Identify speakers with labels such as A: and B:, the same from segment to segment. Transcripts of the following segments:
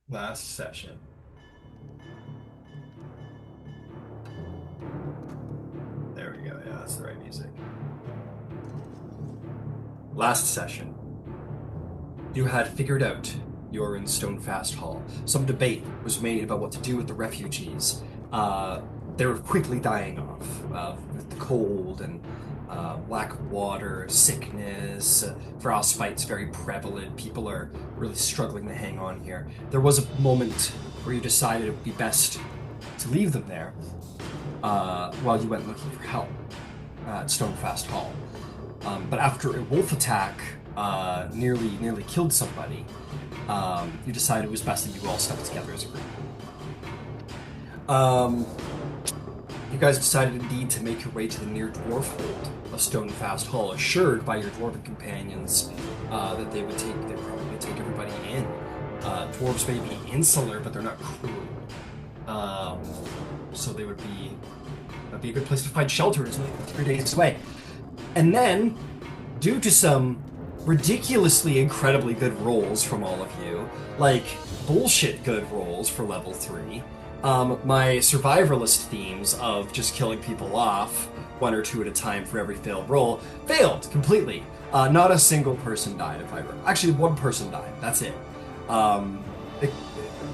A: Last session. There we go. Yeah, that's the right music. Last session. You had figured out you were in Stonefast Hall. Some debate was made about what to do with the refugees. Uh, they were quickly dying off with the cold and lack of water, sickness, frostbite's very prevalent. People are really struggling to hang on here. There was a moment where you decided it would be best to leave them there while you went looking for help at Stonefast Hall. But after a wolf attack nearly killed somebody, you decided it was best that you all stuck together as a group. Um, you guys decided indeed to make your way to the near dwarf hold of Stonefast Hall, assured by your dwarven companions that they'd probably take everybody in. Dwarves may be insular, but they're not cruel. So that'd be a good place to find shelter. It's only 3 days away. And then, due to some ridiculously incredibly good rolls from all of you, like bullshit good rolls for level 3, my survivalist themes of just killing people off one or two at a time for every failed roll failed completely. Not a single person died, if I remember. Actually, one person died. That's it. Um, it-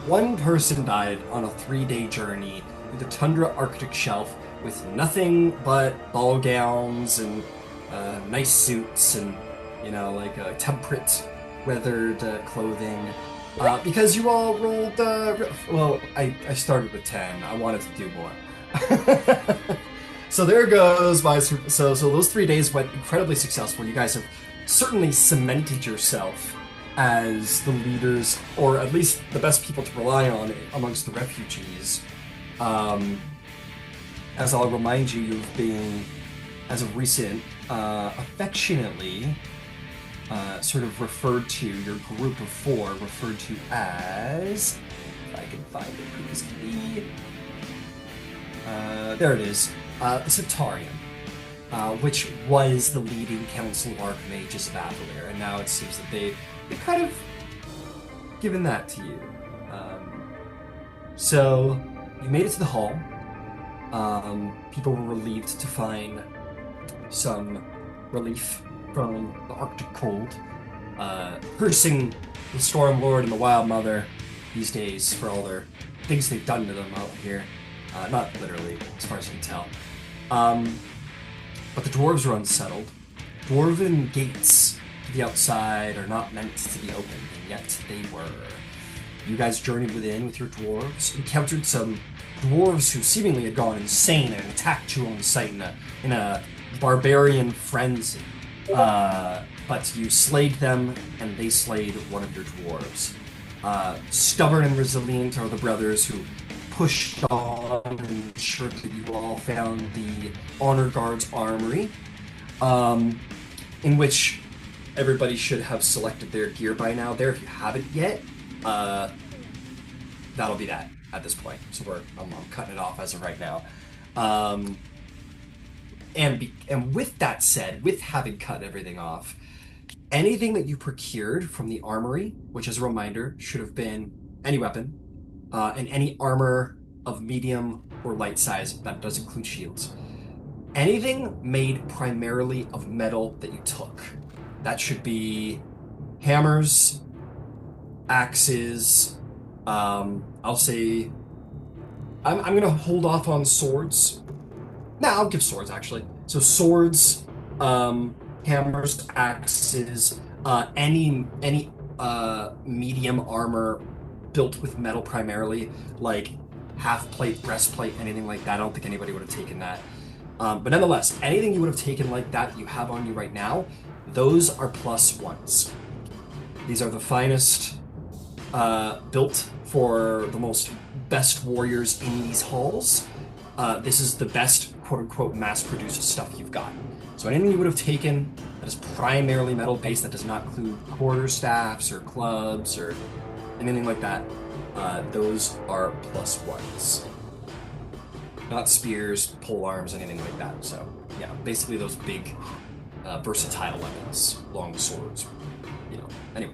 A: One person died on a 3-day journey through the tundra Arctic shelf with nothing but ball gowns and nice suits and, like temperate, weathered clothing. Because you all rolled, well, I started with 10. I wanted to do more. So there goes so those 3 days went incredibly successful. You guys have certainly cemented yourself as the leaders, or at least the best people to rely on amongst the refugees. As I'll remind you, you've been, as of recent, affectionately sort of referred to, your group of 4 referred to as, if I can find it please, there it is, the Septarian, which was the leading council of archmages of Avalir, and now it seems that they've kind of given that to you. So you made it to the hall. People were relieved to find some relief from the Arctic cold, cursing the Storm Lord and the Wild Mother these days for all their things they've done to them out here. Not literally, as far as you can tell. But the dwarves are unsettled. Dwarven gates to the outside are not meant to be opened, and yet they were. You guys journeyed within with your dwarves, encountered some dwarves who seemingly had gone insane and attacked you on sight in a barbarian frenzy. But you slayed them, and they slayed one of your dwarves. Stubborn and resilient are the brothers who pushed on and ensured that you all found the Honor Guard's armory, in which everybody should have selected their gear by now. There, if you haven't yet, that'll be that at this point. So I'm cutting it off as of right now. And with that said, with having cut everything off, anything that you procured from the armory, which as a reminder should have been any weapon, and any armor of medium or light size, that does include shields. Anything made primarily of metal that you took. That should be hammers, axes, I'll say... I'm gonna hold off on swords. Nah, I'll give swords, actually. So swords, hammers, axes, any medium armor built with metal primarily, like half plate, breastplate, anything like that. I don't think anybody would have taken that. But nonetheless, anything you would have taken like that you have on you right now, those are +1s. These are the finest, built for the most best warriors in these halls. This is the best, quote-unquote, mass-produced stuff you've got. So anything you would have taken that is primarily metal-based, that does not include quarterstaffs or clubs or anything like that, those are +1s. Not spears, polearms, anything like that. So, yeah, basically those big, versatile weapons, long swords, Anyway.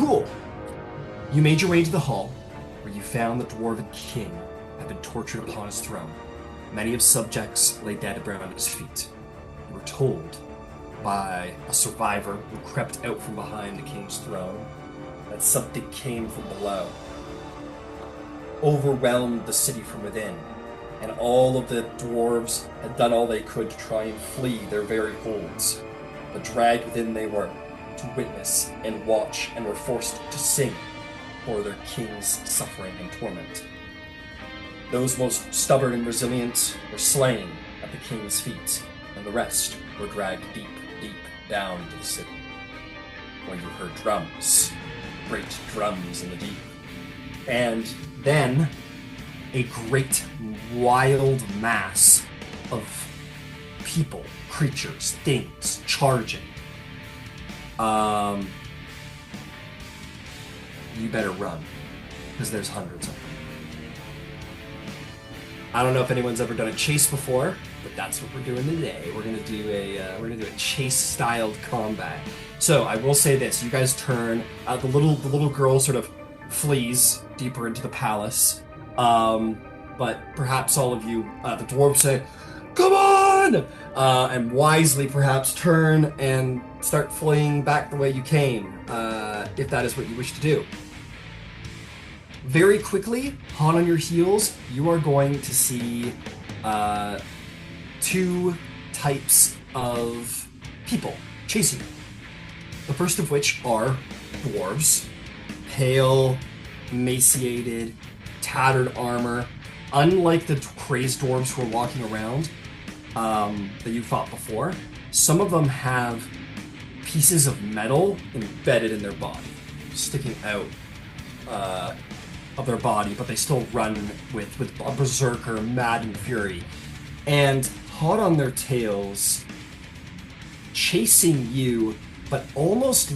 A: Cool. You made your way to the hall, where you found the Dwarven king had been tortured upon his throne. Many of his subjects lay dead around his feet. You were told by a survivor who crept out from behind the king's throne that something came from below, overwhelmed the city from within, and all of the dwarves had done all they could to try and flee their very holds. But dragged within they were, to witness and watch, and were forced to sing for their king's suffering and torment. Those most stubborn and resilient were slain at the king's feet, and the rest were dragged deep, deep down to the city, where you heard drums, great drums in the deep. And then a great, wild mass of people, creatures, things charging. You better run, because there's hundreds of them. I don't know if anyone's ever done a chase before, but that's what we're doing today. We're gonna do a chase-styled combat. So I will say this: you guys turn. The little girl sort of flees deeper into the palace. But perhaps all of you, the dwarves say, "Come on!" And wisely perhaps turn and start fleeing back the way you came, if that is what you wish to do. Very quickly, hot on your heels, you are going to see two types of people chasing you. The first of which are dwarves, pale, emaciated, tattered armor. Unlike the crazed dwarves who are walking around that you fought before, some of them have pieces of metal embedded in their body, sticking out of their body, but they still run with a berserker, mad and fury. And hot on their tails, chasing you, but almost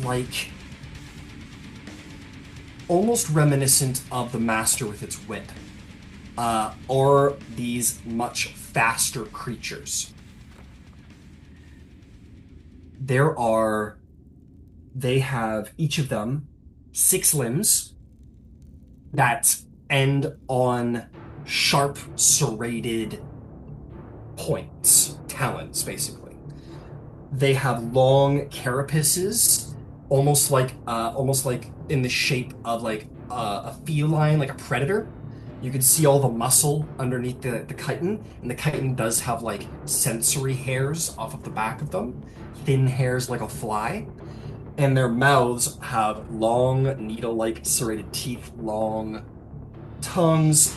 A: reminiscent of the master with its whip, are these much faster creatures. They have, each of them, 6 limbs that end on sharp, serrated points, talons, basically. They have long carapaces, almost like in the shape of like a feline, like a predator. You can see all the muscle underneath the chitin, and the chitin does have like sensory hairs off of the back of them, thin hairs like a fly. And their mouths have long, needle-like serrated teeth, long tongues.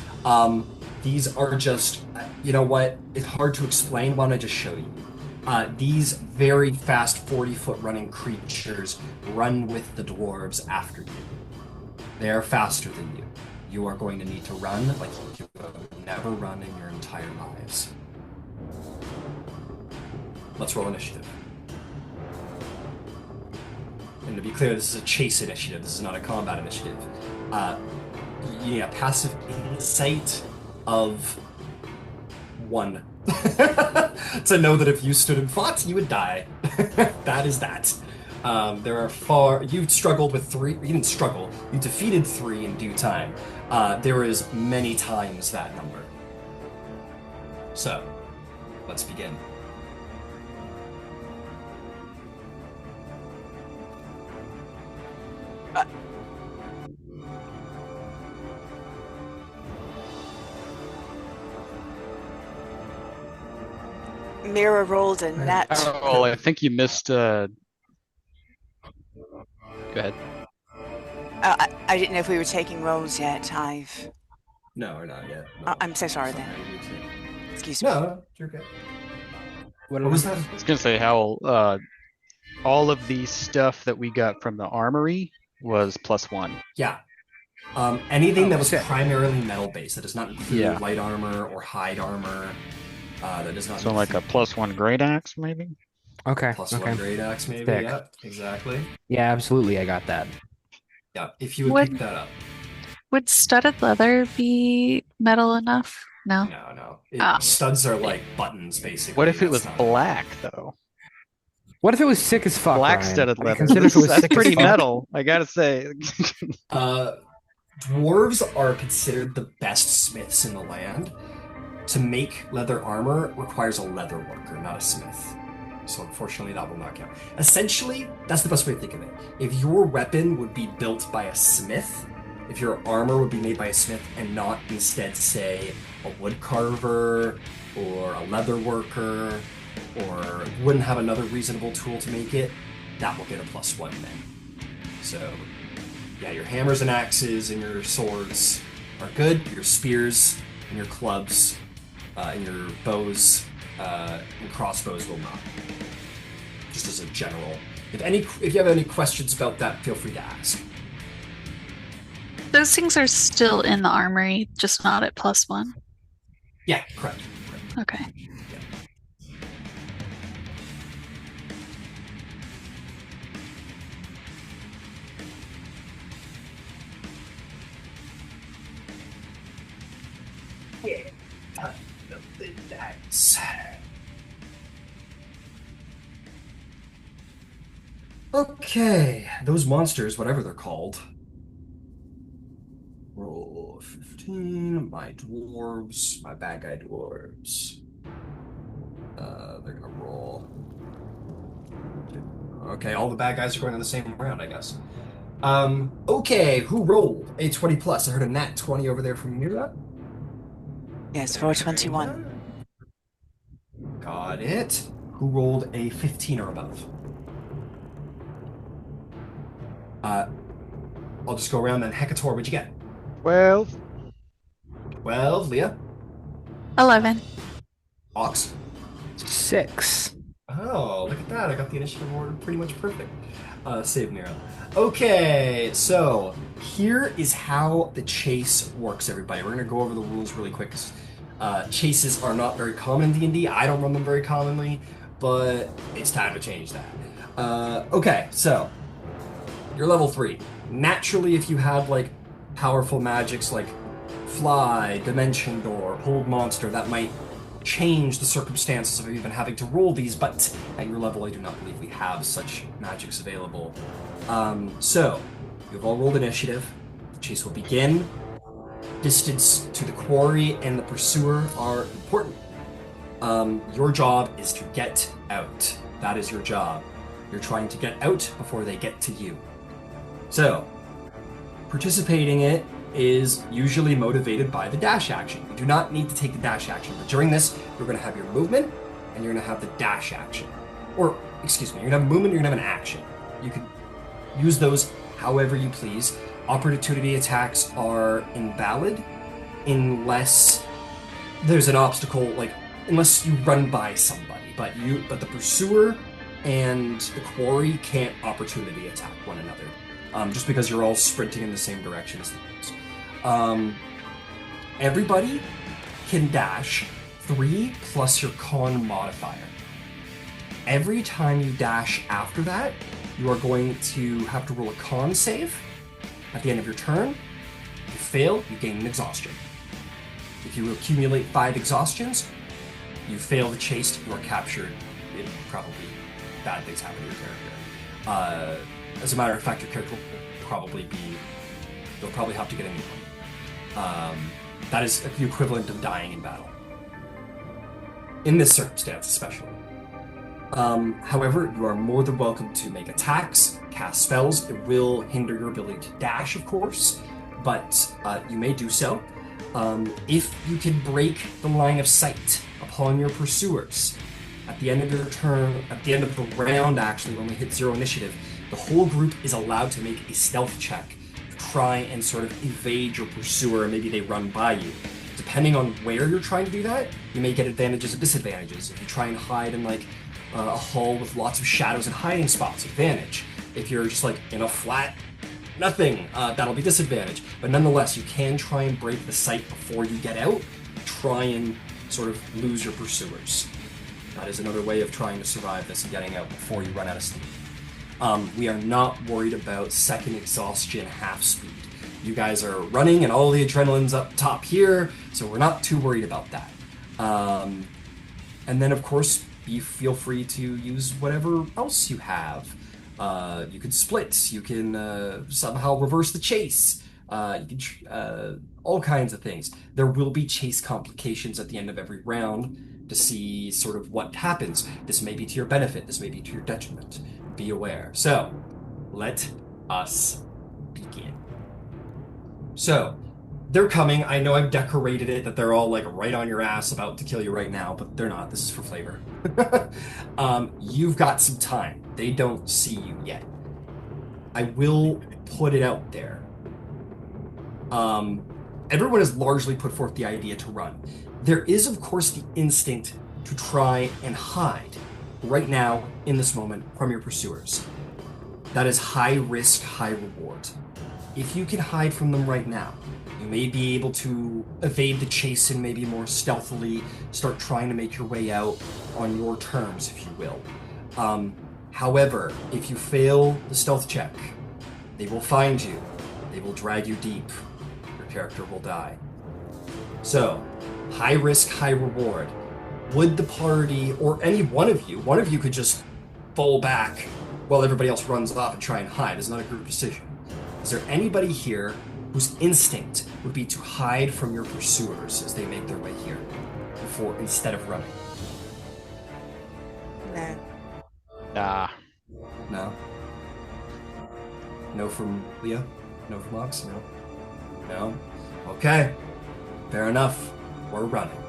A: These are just, you know what? It's hard to explain. Why don't I just show you? These very fast 40-foot running creatures run with the dwarves after you. They are faster than you. You are going to need to run like you have never run in your entire lives. Let's roll initiative. And to be clear, this is a chase initiative. This is not a combat initiative. You need a passive insight of 1. To know that if you stood and fought, you would die. That is that. You've struggled with 3. You didn't struggle. You defeated 3 in due time. There is many times that number. So, let's begin.
B: Mira rolled a net.
C: Oh, I think you missed. Go ahead.
B: I didn't know if we were taking rolls yet, Hive.
A: No, we're not yet. No.
B: I'm so sorry then. Excuse me.
A: No, you're good. What was that?
C: I was gonna say how all of the stuff that we got from the armory was +1.
A: Yeah. Anything that was primarily metal based, that does not include light armor or hide armor. That does not.
C: So like a +1 great axe, maybe.
D: Okay.
A: +1 great axe, maybe.
D: Thick.
A: Yeah, exactly.
D: Yeah, absolutely. I got that.
A: Yeah, if you would pick that up.
E: Would studded leather be metal enough? No.
A: No. Studs are like buttons, basically.
C: What if it was black, though?
D: What if it was sick as fuck,
C: Black
D: Ryan?
C: studded
D: I
C: leather.
D: consider if it was
C: That's
D: sick as
C: pretty
D: fuck.
C: metal, I gotta say.
A: Dwarves are considered the best smiths in the land. To make leather armor requires a leather worker, not a smith. So unfortunately, that will not count. Essentially, that's the best way to think of it. If your weapon would be built by a smith, if your armor would be made by a smith and not instead, say, a wood carver or a leather worker, or wouldn't have another reasonable tool to make it, that will get a +1 then. So, yeah, your hammers and axes and your swords are good. Your spears and your clubs and your bows and crossbows will not. Just as a general. If you have any questions about that, feel free to ask.
E: Those things are still in the armory, just not at +1.
A: Yeah, correct.
E: Okay.
A: Nice. Okay, those monsters, whatever they're called. Roll 15, my dwarves, my bad guy dwarves. They're gonna roll. Okay, all the bad guys are going on the same round, I guess. Okay, who rolled a 20 plus? I heard a nat 20 over there from Mira.
B: Yes, 421.
A: Got it. Who rolled a 15 or above? I'll just go around then. Hekator, what'd you get?
C: 12.
A: 12, Leah?
E: 11.
A: Ox?
D: 6.
A: Oh, look at that. I got the initiative order pretty much perfect. Save Mira. Okay, so here is how the chase works, everybody. We're going to go over the rules really quick. Chases are not very common in D&D. I don't run them very commonly, but it's time to change that. Okay, so you're level 3. Naturally, if you have like powerful magics like Fly, Dimension Door, Hold Monster, that might change the circumstances of even having to roll these, but at your level, I do not believe we have such magics available. So, you've all rolled initiative. The chase will begin. Distance to the quarry and the pursuer are important. Your job is to get out. That is your job. You're trying to get out before they get to you. So, participating in it is usually motivated by the dash action. You do not need to take the dash action, but during this, you're going to have your movement, and you're going to have the dash action. Or, excuse me, you're going to have a movement, you're going to have an action. You can use those however you please. Opportunity attacks are invalid unless there's an obstacle, like, unless you run by somebody. But the pursuer and the quarry can't opportunity attack one another. Just because you're all sprinting in the same direction as the everybody can dash 3 plus your con modifier. Every time you dash after that, you are going to have to roll a con save at the end of your turn. If you fail, you gain an exhaustion. If you accumulate 5 exhaustions, you fail the chase, you are captured. It probably bad things happen to your character. As a matter of fact, your character will probably they'll probably have to get a new one. That is the equivalent of dying in battle. In this circumstance, especially. However, you are more than welcome to make attacks, cast spells. It will hinder your ability to dash, of course, but you may do so. If you can break the line of sight upon your pursuers, at the end of your turn, at the end of the round, actually, when we hit 0 initiative, the whole group is allowed to make a stealth check to try and sort of evade your pursuer, and maybe they run by you. Depending on where you're trying to do that, you may get advantages and disadvantages. If you try and hide in like a hall with lots of shadows and hiding spots, advantage. If you're just like in a flat, nothing, that'll be disadvantage. But nonetheless, you can try and break the sight before you get out, try and sort of lose your pursuers. That is another way of trying to survive this and getting out before you run out of steam. We are not worried about second exhaustion half speed. You guys are running and all the adrenaline's up top here, so we're not too worried about that. And then, of course, you feel free to use whatever else you have. You can split. You can somehow reverse the chase. All kinds of things. There will be chase complications at the end of every round to see sort of what happens. This may be to your benefit. This may be to your detriment. Be aware. So, let us begin. So, they're coming. I know I've decorated it that they're all like right on your ass about to kill you right now, but they're not. This is for flavor. You've got some time. They don't see you yet. I will put it out there. Everyone has largely put forth the idea to run. There is, of course, the instinct to try and hide right now, in this moment, from your pursuers. That is high risk, high reward. If you can hide from them right now, you may be able to evade the chase and maybe more stealthily start trying to make your way out on your terms, if you will. However, if you fail the stealth check, they will find you. They will drag you deep. Your character will die. So, high risk, high reward. Would the party, or any one of you could just fall back while everybody else runs off and try and hide. It's not a group decision. Is there anybody here whose instinct would be to hide from your pursuers as they make their way here instead of running?
B: No.
C: Nah.
A: No? No from Leah? No from Ox? No? No? Okay. Fair enough. We're running.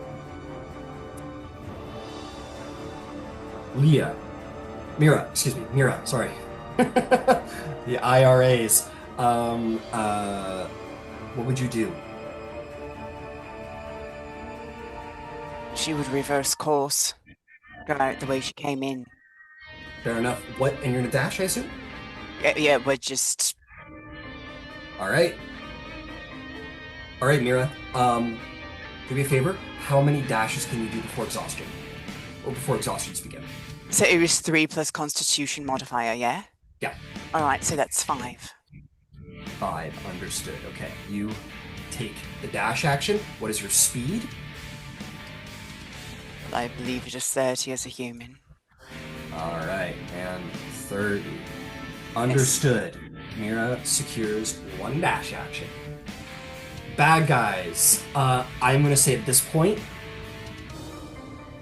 A: Leah. Mira, sorry. The IRAs. What would you do?
B: She would reverse course. Go out the way she came in.
A: Fair enough. What? And you're gonna dash, I assume?
B: Yeah, we're just...
A: Alright. Alright, Mira. Do me a favor. How many dashes can you do before exhaustion? Or before exhaustions begin?
B: So it was 3 plus Constitution modifier, yeah?
A: Yeah.
B: Alright, so that's 5.
A: 5. Understood. Okay. You take the dash action. What is your speed?
B: I believe it is 30 as a human.
A: Alright. And 30. Understood. Mira secures 1 dash action. Bad guys. I'm going to say at this point,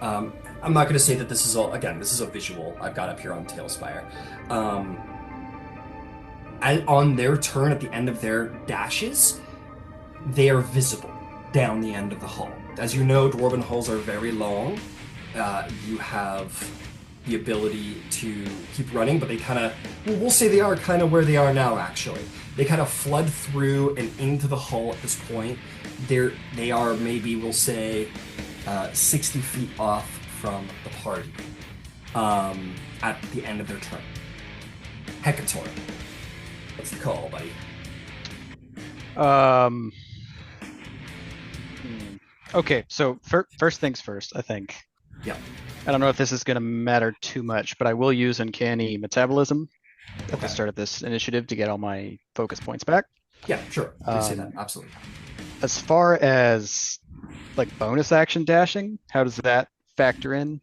A: I'm not going to say that this is all, again, this is a visual I've got up here on Tailspire. On their turn, at the end of their dashes, they are visible down the end of the hull. As you know, Dwarven hulls are very long. You have the ability to keep running, but they kind of, we'll say they are kind of where they are now, actually. They kind of flood through and into the hull at this point. They are maybe, we'll say, 60 feet off from the party at the end of their turn. Hekator. What's the call, buddy?
C: Okay, so first things first, I think.
A: Yeah.
C: I don't know if this is going to matter too much, but I will use Uncanny Metabolism at the start of this initiative to get all my focus points back.
A: Yeah, sure. Please say that. Absolutely.
C: As far as like bonus action dashing, how does that factor in?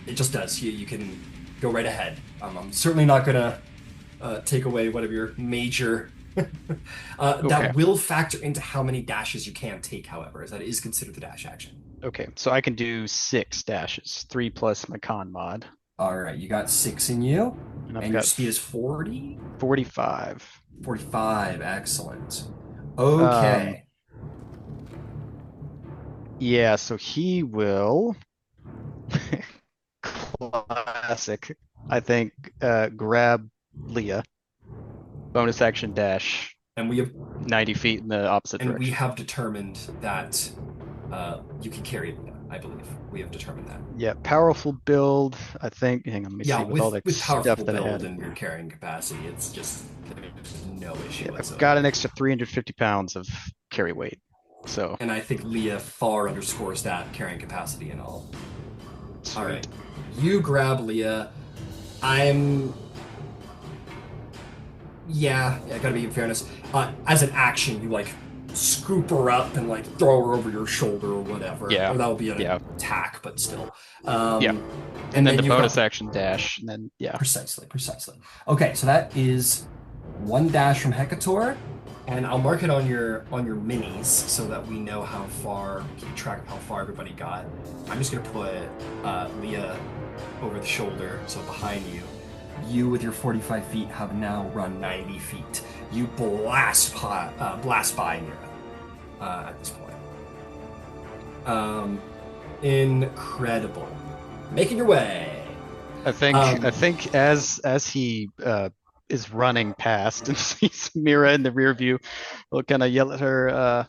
A: It just does. You can go right ahead. I'm certainly not going to take away one of your major... That will factor into how many dashes you can take, however, as that is considered the dash action.
C: Okay, so I can do 6 dashes, 3 plus my con mod.
A: All right, you got 6 in you,
C: and
A: your speed is 40?
C: 45.
A: 45, excellent. Okay.
C: Yeah, so he will... Classic. I think grab Leah. Bonus action dash.
A: And we have
C: 90 feet in the opposite
A: and
C: direction.
A: we have determined that you can carry Leah, I believe. We have determined that.
C: Yeah, powerful build. I think. Hang on, let me see with all the
A: with
C: stuff
A: powerful
C: that I
A: build
C: had.
A: and your carrying capacity, it's just there's no issue
C: Yeah,
A: whatsoever.
C: I've got an extra 350 pounds of carry weight. So.
A: And I think Leah far underscores that carrying capacity and all.
C: Sweet.
A: All right, you grab Leah. Yeah, I gotta be in fairness. As an action, you like scoop her up and like throw her over your shoulder or whatever.
C: Yeah.
A: Or that would be an
C: Yeah.
A: attack, but still.
C: Yeah. And then the
A: you've
C: bonus
A: got-
C: action dash, and then yeah.
A: Precisely. Okay, so that is one dash from Hekator, and I'll mark it on your minis so that we know how far, keep track of how far everybody got. I'm just gonna put Leah over the shoulder, so behind you. You with your 45 feet have now run 90 feet. You blast by Mira at this point. Incredible. Making your way.
C: I think as he is running past and sees Mira in the rear view, we'll kind of yell at her.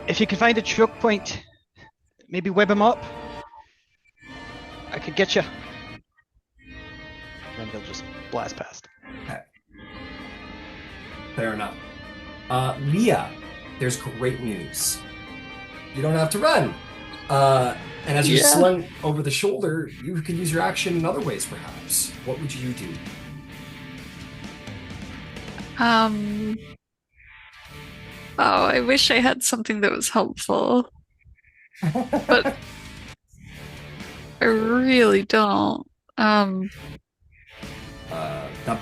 C: If you can find a choke point, maybe web him up. I could get you. And they'll just blast past.
A: Okay. Fair enough. Leah, there's great news. You don't have to run. And as you're slung over the shoulder, you can use your action in other ways, perhaps. What would you do?
E: Oh, I wish I had something that was helpful. But I really don't.
A: That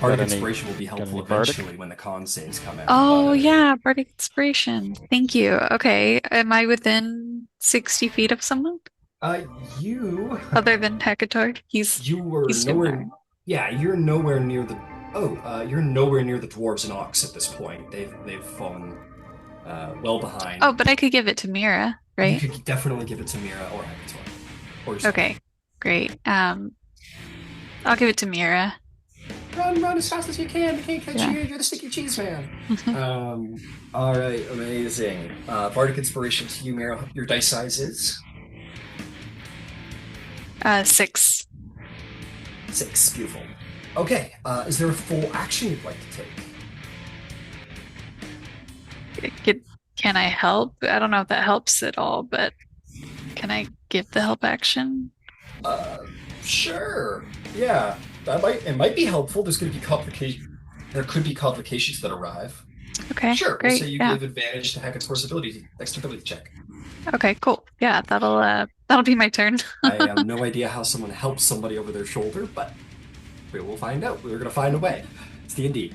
A: Bardic
C: any-
A: Inspiration will be helpful
C: any Bardic?
A: eventually when the con saves come out.
E: Oh,
A: but-
E: yeah, Bardic Inspiration. Thank you. Okay, am I within 60 feet of someone
A: You
E: other than Hekator? He's
A: were
E: he's still
A: nowhere.
E: there.
A: Yeah, you're nowhere near the. You're nowhere near the dwarves and ox at this point. They've fallen well behind.
E: Oh, but I could give it to Mira, right?
A: You could definitely give it to Mira or Hekator. Or yourself.
E: Okay, great. I'll give it to Mira.
A: Run as fast as you can. They can't catch
E: Yeah.
A: you. You're the sticky cheese man. All right, amazing. Bardic Inspiration to you, Mira. Your dice size is
E: 6.
A: 6. Beautiful. Okay. Is there a full action you'd like to take?
E: Can I help? I don't know if that helps at all, but can I give the help action?
A: Sure. Yeah. It might be helpful. There could be complications that arrive.
E: Okay,
A: Sure.
E: great.
A: We'll say you
E: Yeah.
A: give advantage to Hekator's extra ability check.
E: Okay, cool. Yeah, that'll be my turn.
A: I have no idea how someone helps somebody over their shoulder, but we will find out. We're gonna find a way. It's D&D.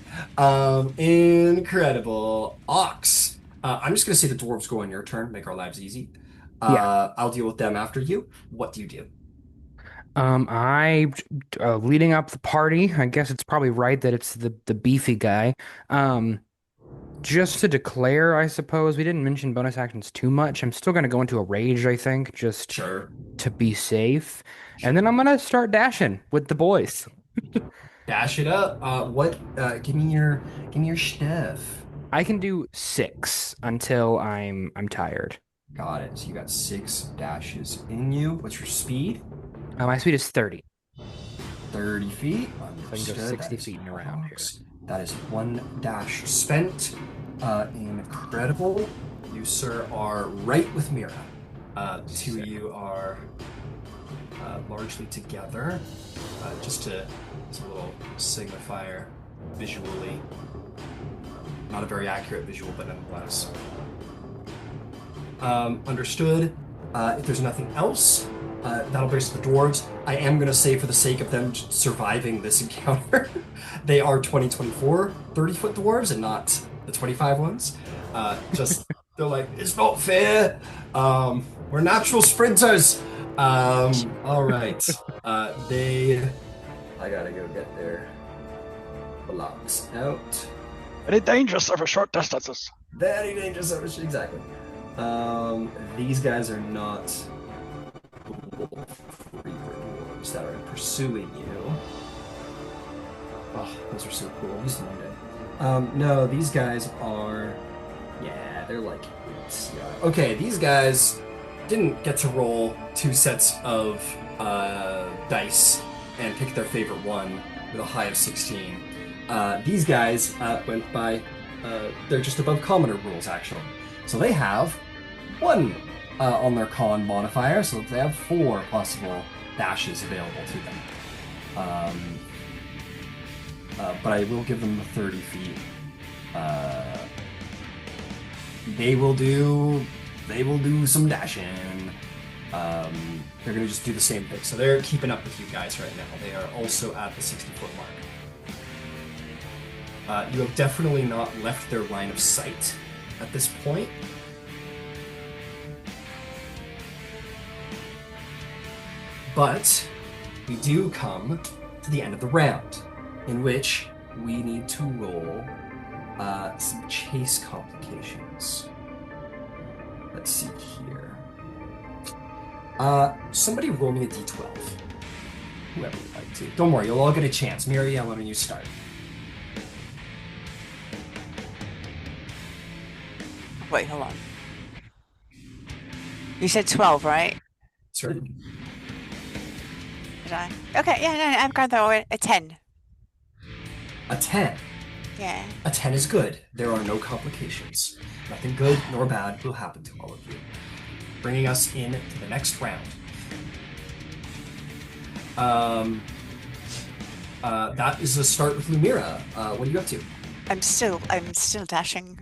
A: Incredible. Ox. I'm just gonna say the dwarves go on your turn. Make our lives easy. I'll deal with them after you. What do you do?
D: Leading up the party, I guess it's probably right that it's the beefy guy. Just to declare, I suppose, we didn't mention bonus actions too much. I'm still gonna go into a rage, I think, just
A: Sure.
D: to be safe. And then I'm gonna start dashing with the boys.
A: Dash it up. Give me your stuff.
D: I can do 6 until I'm tired.
A: Got it. So you got 6 dashes in you. What's your speed?
D: My speed is 30.
A: 30 feet.
D: So I can go
A: Understood.
D: 60
A: That is
D: feet and around here.
A: That is 1 dash spent. Incredible. You, sir, are right with Mira. Two of you are largely together. Just as a little signifier visually. Not a very accurate visual, but nonetheless. Understood. If there's nothing else, that'll bring us to the dwarves. I am going to say, for the sake of them surviving this encounter, they are 2024 30-foot dwarves and not the 25 ones. They're like, it's not fair. We're natural sprinters. All right. I gotta go get their blocks out.
C: Very dangerous over short distances.
A: Very dangerous. Exactly. These guys are not wolf reaper dwarves that are pursuing you. Oh, those are so cool. Just one day. No, these guys are. Yeah, they're like. Okay, these guys didn't get to roll 2 sets of dice and pick their favorite one with a high of 16. These guys went by. They're just above commoner rules, actually. So they have 1 on their con modifier, so they have 4 possible dashes available to them. But I will give them the 30 feet They will do some dashing. They're gonna just do the same thing. So they're keeping up with you guys right now. They are also at the 60-foot mark. You have definitely not left their line of sight at this point. But we do come to the end of the round, in which we need to roll some chase complications. Let's see here. Somebody roll me a d12. Whoever would like to. Don't worry, you'll all get a chance. Mira, why don't you start?
B: Wait, hold on. You said 12, right?
A: Certainly.
B: Did I? Okay, yeah, no, I'm going to a 10.
A: A 10.
B: Yeah.
A: A 10 is good. There are no complications. Nothing good nor bad will happen to all of you. Bringing us in to the next round. That is a start with Lumira. What are you up to?
B: I'm still dashing.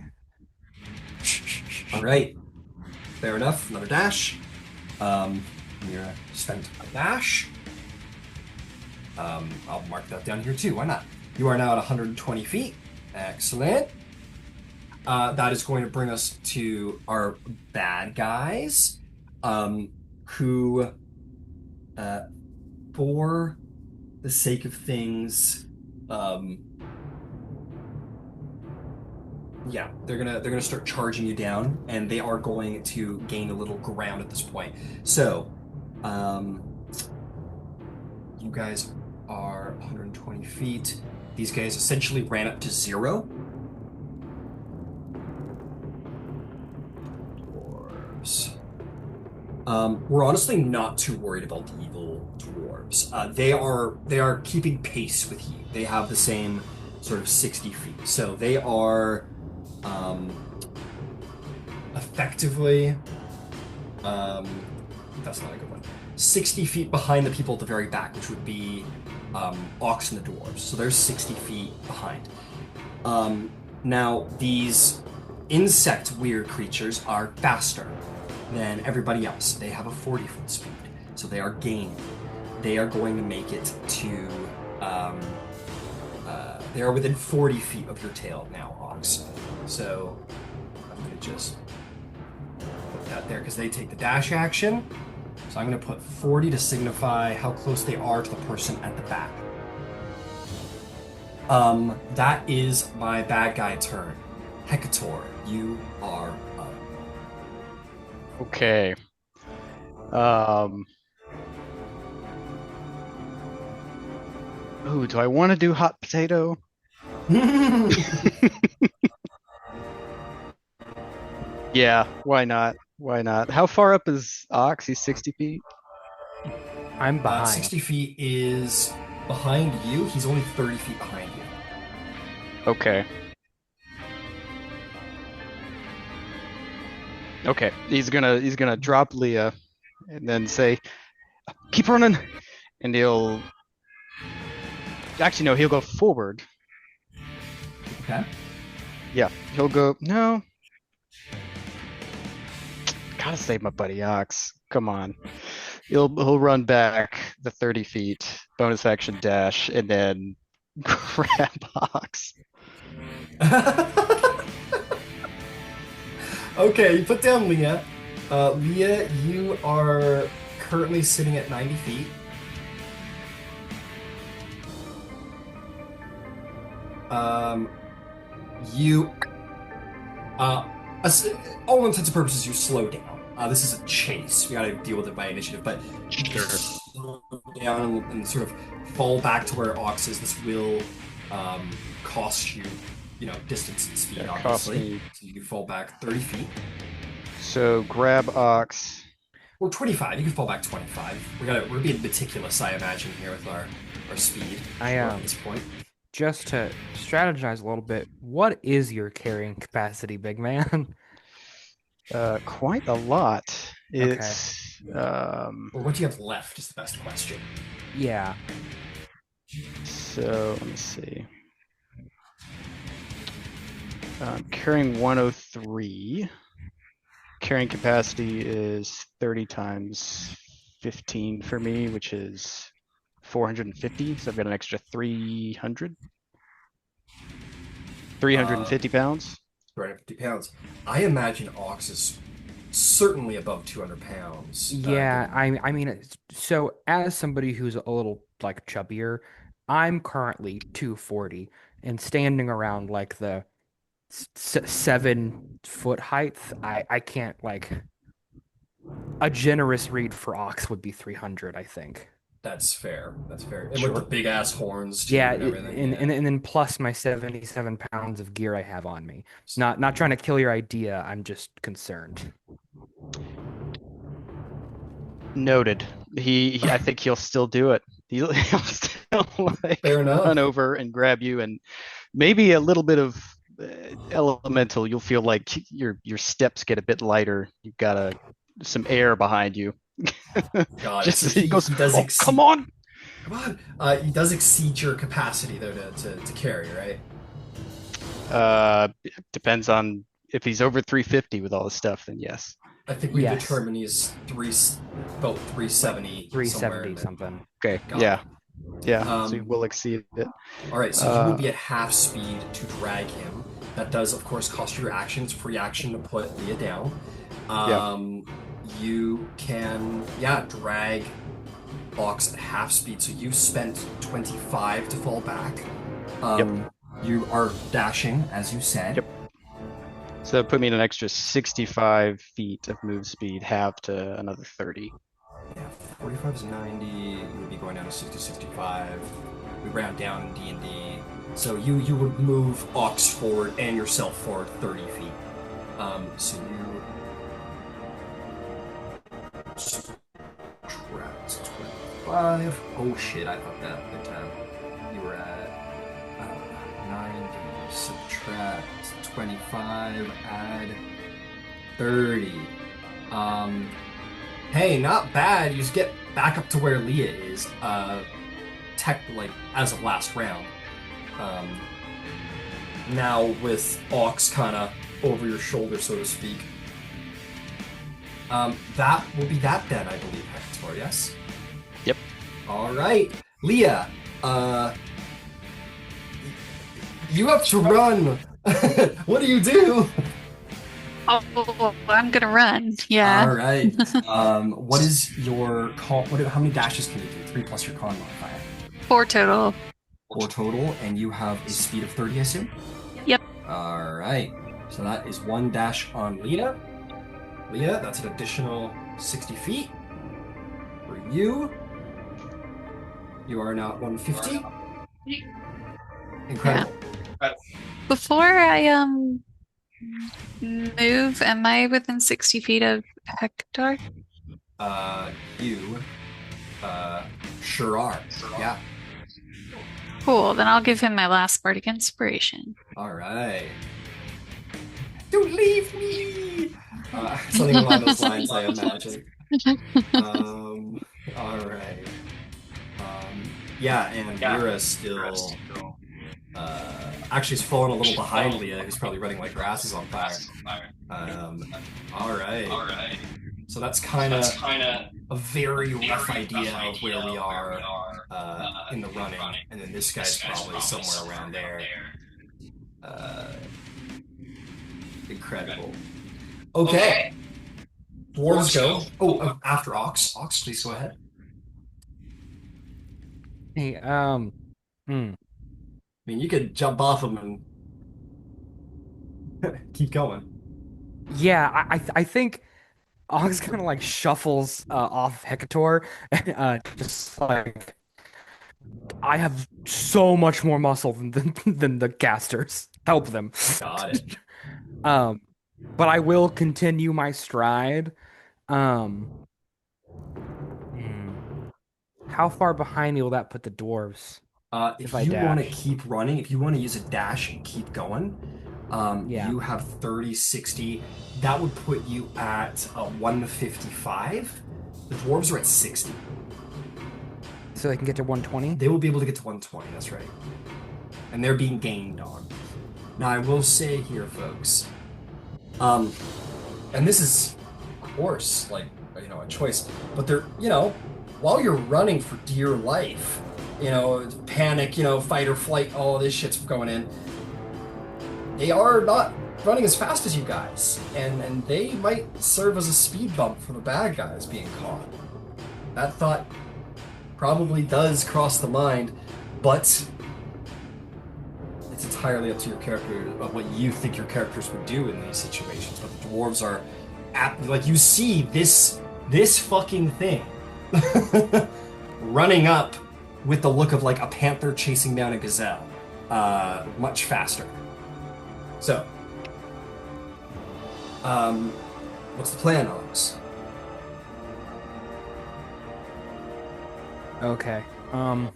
A: All right. Fair enough. Another dash. Mira spent a dash. I'll mark that down here too. Why not? You are now at 120 feet. Excellent. That is going to bring us to our bad guys, who, for the sake of things, yeah, they're gonna start charging you down, and they are going to gain a little ground at this point. So, you guys are 120 feet. These guys essentially ran up to 0. Dwarves. We're honestly not too worried about the evil dwarves. They are keeping pace with you. They have the same sort of 60 feet. So they are effectively that's not a good one. 60 feet behind the people at the very back, which would be Ox and the dwarves. So they're 60 feet behind. Now, these insect weird creatures are faster than everybody else. They have a 40-foot speed, so they are gaining. They are going to make it to... they are within 40 feet of your tail now, Ox. So I'm going to just put that there because they take the dash action. So I'm going to put 40 to signify how close they are to the person at the back. That is my bad guy turn. Hekator, you are up.
C: Okay. Ooh, do I want to do hot potato? Yeah, why not? Why not? How far up is Ox? He's 60 feet?
D: I'm behind.
A: 60 feet is behind you. He's only 30 feet behind you.
C: Okay. Okay, he's gonna drop Leah and then say, keep running, and he'll actually no, he'll go forward.
A: Okay.
C: Yeah, he'll go no. Gotta save my buddy Ox. Come on. He'll run back the 30 feet, bonus action dash, and then grab Ox.
A: Okay, you put down Leah. Leah, you are currently sitting at 90 feet. You, all intents and purposes, you slow down. This is a chase. We gotta deal with it by initiative, but you slow down and sort of fall back to where Ox is. This will cost you, distance and speed,
C: Yeah,
A: obviously. So you fall back 30 feet.
C: So grab Ox.
A: Or 25. You can fall back 25. We're being meticulous, I imagine, here with our speed at this point.
D: Just to strategize a little bit, what is your carrying capacity, big man?
C: Quite a lot. It's
A: Or what do you have left is the best question.
D: Yeah.
C: So let me see. Carrying 103. Carrying capacity is 30 times 15 for me, which is 450. So I've got an extra 300. 350 pounds.
A: 350 pounds. I imagine Ox is certainly above 200 pounds.
D: Yeah, I mean, so as somebody who's a little like chubbier, I'm currently 240 and standing around like the 7 foot height. I can't like a generous read for Ox would be 300, I think.
A: That's fair. That's fair. And
C: Sure.
A: with the big ass horns too
D: Yeah,
A: and everything.
D: and then plus my 77 pounds of gear I have on me. Not trying to kill your idea. I'm just concerned.
C: Noted. I think he'll still do it. He'll still like
A: Fair enough.
C: run over and grab you, and maybe a little bit of elemental. You'll feel like your steps get a bit lighter. You've got some air behind you.
A: God,
C: Just
A: so
C: he goes,
A: does
C: "Oh,
A: exceed,
C: come on!"
A: come on. He does exceed your capacity though to carry, right?
C: Depends on if he's over 350 with all the stuff. Then yes.
A: I think we
D: Yes.
A: determined he's about 370.
D: 370 something.
C: Okay.
A: Got
C: Yeah.
A: it.
C: Yeah. So he will exceed it.
A: All right, so you would be at half speed to drag him. That does, of course, cost you your action. It's free action to put Leah down. You can, drag Ox at half speed. So you spent 25 to fall back. You are dashing, as you said.
C: Yep. So that put me in an extra 65 feet of move speed, half to another 30.
A: Yeah, 45 is 90. You would be going down to 60, 65. We round down in D&D. So you would move Ox forward and yourself forward 30 feet. So you subtract 25. Oh shit, I fucked that big time. You were at 90, subtract 25, add 30. Hey, not bad. You just get back up to where Leah is. As of last round. Now with Ox kind of over your shoulder, so to speak. That will be that then, I believe, Hekator, yes?
C: Yep.
A: All right, Leah. You have to run. What do you do?
E: Oh, I'm gonna run. Yeah.
A: All right. What is your con? How many dashes can you do? 3 plus your con modifier.
E: 4 total.
A: 4 total, and you have a speed of 30, I assume?
E: Yep.
A: All right. So that is 1 dash on Leah. Leah, that's an additional 60 feet. For you, you are now at 150. Incredible.
E: Before I move, am I within 60 feet of Hekator?
A: You sure are. Yeah.
E: Cool. Then I'll give him my last bardic inspiration.
A: All right. Don't leave me. Something along those lines, I imagine. All right. Yeah, and Mira still. Actually, is falling a little behind Leah, who's probably running like her ass is on fire. All right. So that's kind of a very rough idea of where we are in the running, and then this guy's probably somewhere around there. Incredible. Okay. Dwarves go. Oh, after Ox. Ox, please go ahead.
D: Hey,
A: I mean, you could jump off him and keep going.
D: yeah, I think Ox kind of like shuffles off Hekator, just like I have so much more muscle than the casters. Help them.
A: Got it.
D: But I will continue my stride. How far behind me will that put the dwarves?
A: If
D: I
A: you want to
D: dash.
A: keep running, if you want to use a dash and keep going,
D: Yeah.
A: you have 30, 60. That would put you at 155. The dwarves are at 60.
D: So they can get to 120?
A: They will be able to get to 120, that's right. And they're being gained on. Now, I will say here, folks, and this is, of course, like, a choice, but they're, while you're running for dear life, panic, fight or flight, all this shit's going in, they are not running as fast as you guys, and they might serve as a speed bump for the bad guys being caught. That thought probably does cross the mind, but it's entirely up to your character of what you think your characters would do in these situations. But the dwarves are like, you see this fucking thing running up with the look of like a panther chasing down a gazelle, much faster. So, what's the plan, Alex?
D: Okay. God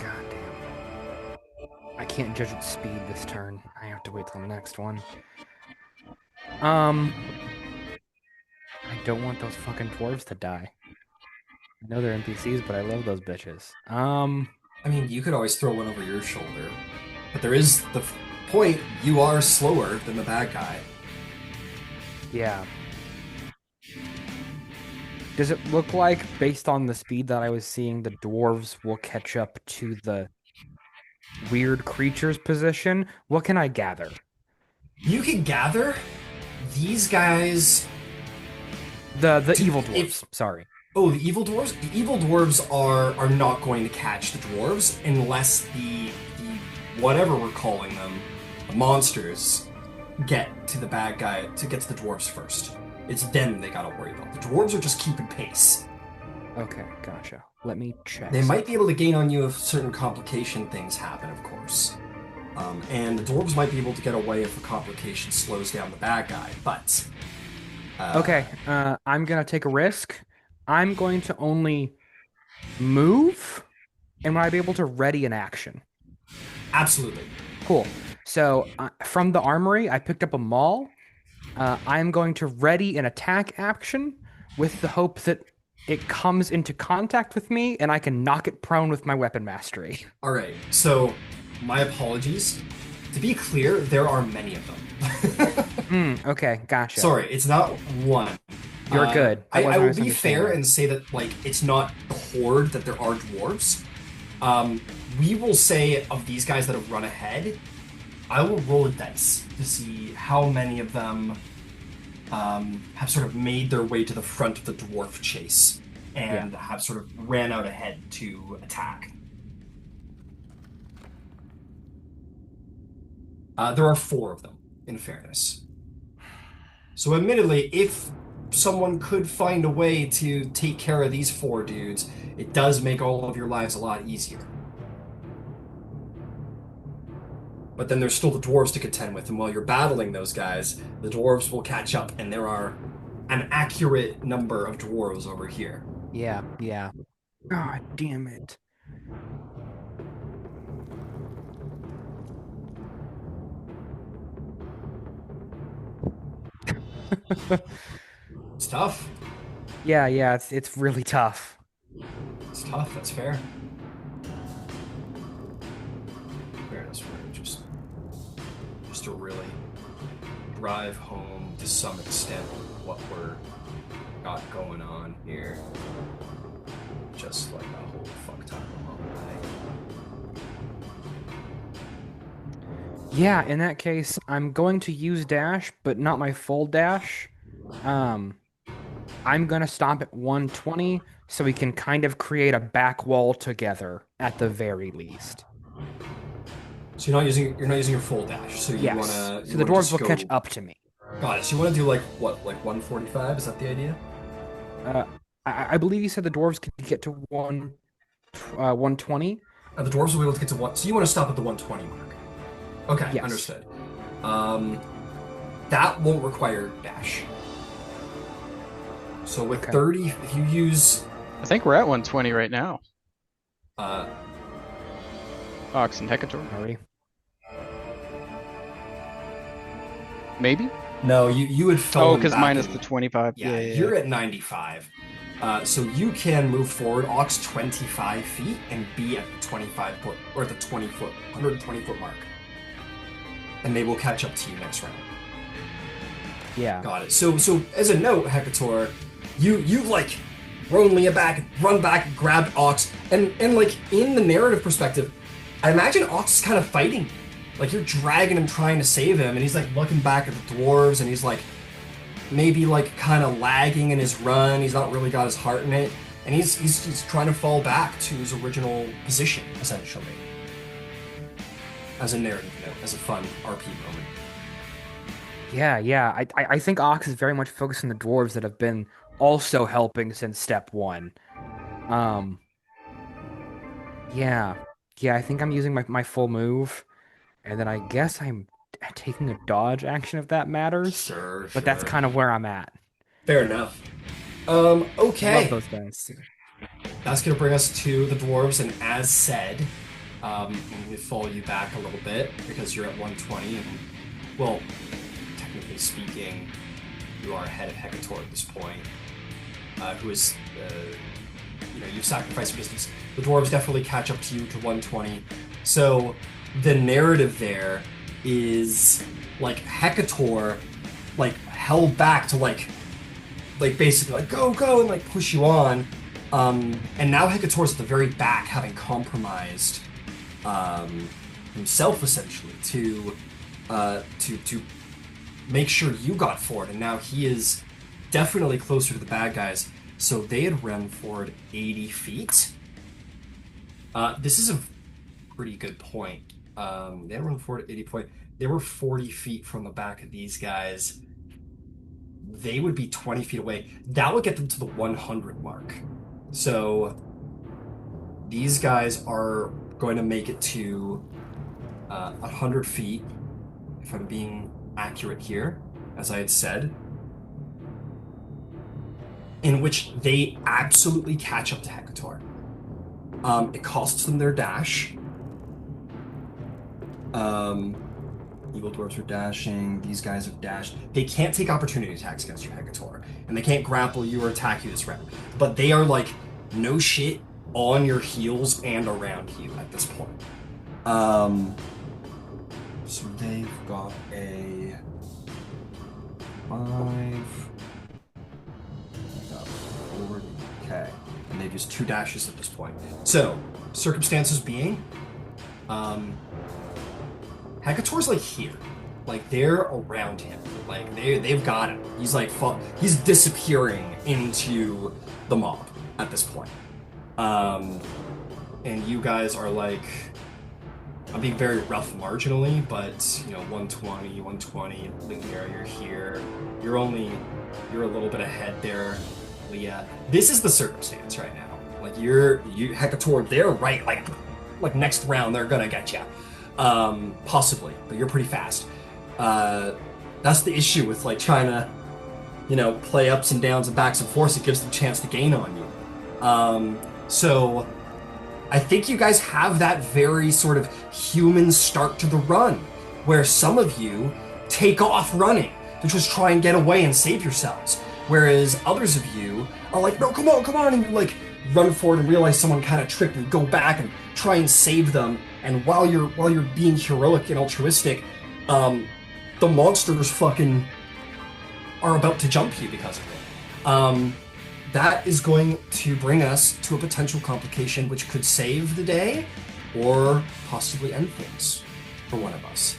D: damn. I can't judge its speed this turn. I have to wait till the next one. I don't want those fucking dwarves to die. I know they're NPCs, but I love those bitches.
A: I mean, you could always throw one over your shoulder, but there is the point, you are slower than the bad guy.
D: Yeah. Does it look like, based on the speed that I was seeing, the dwarves will catch up to the weird creature's position? What can I gather?
A: You can gather these guys...
D: The evil dwarves, sorry.
A: Oh, the evil dwarves? The evil dwarves are not going to catch the dwarves unless the whatever we're calling them, the monsters, get to the bad guy, to get to the dwarves first. It's them they gotta worry about. The dwarves are just keeping pace.
D: Okay, gotcha. Let me check.
A: They might be able to gain on you if certain complication things happen, of course. And the dwarves might be able to get away if a complication slows down the bad guy, but...
D: Okay, I'm gonna take a risk. I'm going to only move, and will I be able to ready an action?
A: Absolutely.
D: Cool. So, from the armory, I picked up a maul. I'm going to ready an attack action with the hope that it comes into contact with me and I can knock it prone with my weapon mastery.
A: All right, so my apologies. To be clear, there are many of them.
D: Okay, gotcha.
A: Sorry, it's not one.
D: You're good.
A: I will be fair and say that, like, it's not a horde that there are dwarves. We will say of these guys that have run ahead, I will roll a dice to see how many of them have sort of made their way to the front of the dwarf chase and have sort of ran out ahead to attack. There are 4 of them, in fairness. So admittedly, if someone could find a way to take care of these 4 dudes, it does make all of your lives a lot easier. But then there's still the dwarves to contend with, and while you're battling those guys, the dwarves will catch up, and there are an accurate number of dwarves over here.
D: Yeah. God damn it.
A: It's tough.
D: Yeah, it's really tough.
A: It's tough, that's fair. Fairness, just to really drive home to some extent what we're got going on here. Just like a whole fuck ton of long night.
D: Yeah, in that case, I'm going to use dash, but not my full dash. I'm going to stop at 120 so we can kind of create a back wall together at the very least.
A: So you're not using your full dash. So you want to.
D: So the dwarves will catch up to me.
A: Got it. So you want to do like what, like 145? Is that the idea?
D: I believe you said the dwarves can get to 120.
A: The dwarves will be able to get to one. So you want to stop at the 120 mark. Okay,
D: yes.
A: Understood. That won't require dash. So with 30, if you use...
C: I think we're at 120 right now. Ox and Hekator.
D: Are we?
C: Maybe?
A: No, you would fall.
C: Oh, because minus the 25.
A: Yeah, you're at 95. So you can move forward, Ox 25 feet, and be at the 25 foot, or the 20 foot, 120 foot mark. and they will catch up to you next round.
D: Yeah.
A: Got it. So as a note, Hekator, you like run back, grabbed Ox, and like in the narrative perspective, I imagine Ox is kind of fighting. Like you're dragging him, trying to save him, and he's like looking back at the dwarves, and he's like maybe like kind of lagging in his run. He's not really got his heart in it, and he's trying to fall back to his original position, essentially. As a narrative note, as a fun RP moment.
D: Yeah. I think Ox is very much focused on the dwarves that have been also helping since step 1. Yeah. I think I'm using my full move, and then I guess I'm taking a dodge action if that matters.
A: Sure.
D: But that's kind of where I'm at.
A: Fair enough. Okay.
D: I love those guys.
A: That's gonna bring us to the dwarves, and as said, I'm gonna follow you back a little bit because you're at 120, and well, technically speaking, you are ahead of Hekator at this point, who is, you've sacrificed your distance. The dwarves definitely catch up to you to 120. So the narrative there is like Hekator, like held back to like basically like go and like push you on, and now Hekator's at the very back, having compromised himself essentially to make sure you got forward, and now he is definitely closer to the bad guys. So they had run forward 80 feet. This is a pretty good point. They had run forward 80 point. They were 40 feet from the back of these guys. They would be 20 feet away. That would get them to the 100 mark. So these guys are going to make it to 100 feet, if I'm being accurate here, as I had said, in which they absolutely catch up to Hekator. It costs them their dash. Evil dwarves are dashing. These guys have dashed. They can't take opportunity attacks against you, Hekator, and they can't grapple you or attack you this round. But they are like, no shit, on your heels and around you at this point. So they've got a 5. Okay, and they've used 2 dashes at this point. So circumstances being, Hekator's like here, like they're around him, like they've got him. He's like he's disappearing into the mob at this point. And you guys are like, I'm being very rough marginally, but 120, Mira, you're here. You're a little bit ahead there, Leah. This is the circumstance right now. Like you Hekator, they're right, like next round they're gonna get you. Possibly, but you're pretty fast. That's the issue with like trying to, play ups and downs and backs and forths. It gives them a chance to gain on you. So I think you guys have that very sort of human start to the run, where some of you take off running to just try and get away and save yourselves, whereas others of you are like, no, come on, and you like run forward and realize someone kind of tripped and go back and try and save them. And while you're being heroic and altruistic, the monsters fucking are about to jump you because of it. That is going to bring us to a potential complication which could save the day or possibly end things for one of us.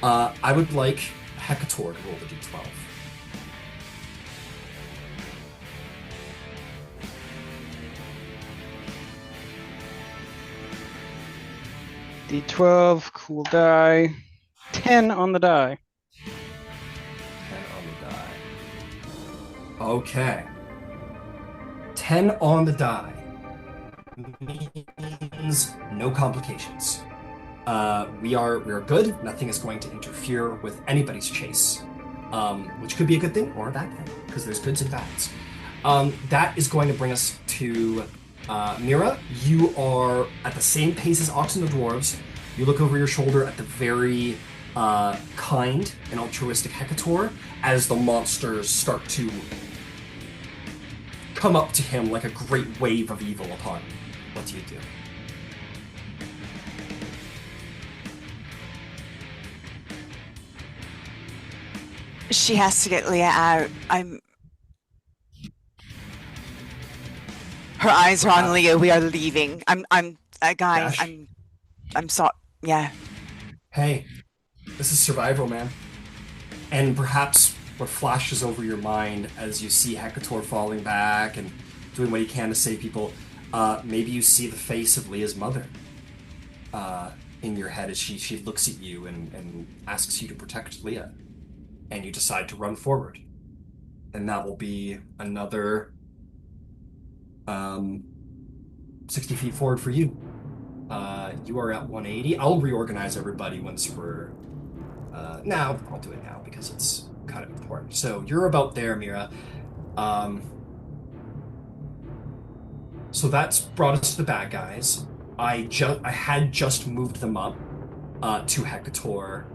A: I would like Hekator to roll the d12.
C: D12, cool die. 10 on the die.
A: 10 on the die. Okay. 10 on the die means no complications. We are good. Nothing is going to interfere with anybody's chase, which could be a good thing or a bad thing, because there's goods and bads. That is going to bring us to Mira. You are at the same pace as Ox and the dwarves. You look over your shoulder at the very kind and altruistic Hekator as the monsters start to come up to him like a great wave of evil upon him. What do you do?
B: She has to get Leah out. Her eyes are on Leah. We are leaving. Guys,
A: Dash?
B: I'm sorry. Yeah.
A: Hey, this is survival, man. And perhaps what flashes over your mind as you see Hekator falling back and doing what he can to save people, maybe you see the face of Leah's mother in your head as she looks at you and asks you to protect Leah. And you decide to run forward. And that will be another 60 feet forward for you. You are at 180. I'll reorganize everybody once we're... now, I'll do it now because it's kind of important. So you're about there, Mira. So that's brought us to the bad guys. I had just moved them up to Hekator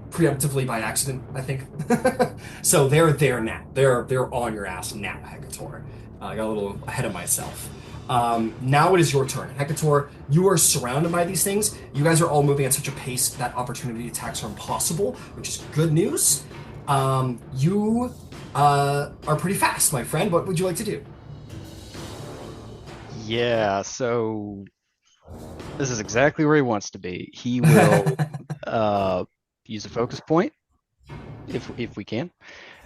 A: preemptively by accident, I think. So they're there now. They're on your ass now, Hekator. I got a little ahead of myself. Now it is your turn. Hekator, you are surrounded by these things. You guys are all moving at such a pace that opportunity attacks are impossible, which is good news. You are pretty fast, my friend. What would you like to do?
C: Yeah, so this is exactly where he wants to be. He will use a focus point if we can.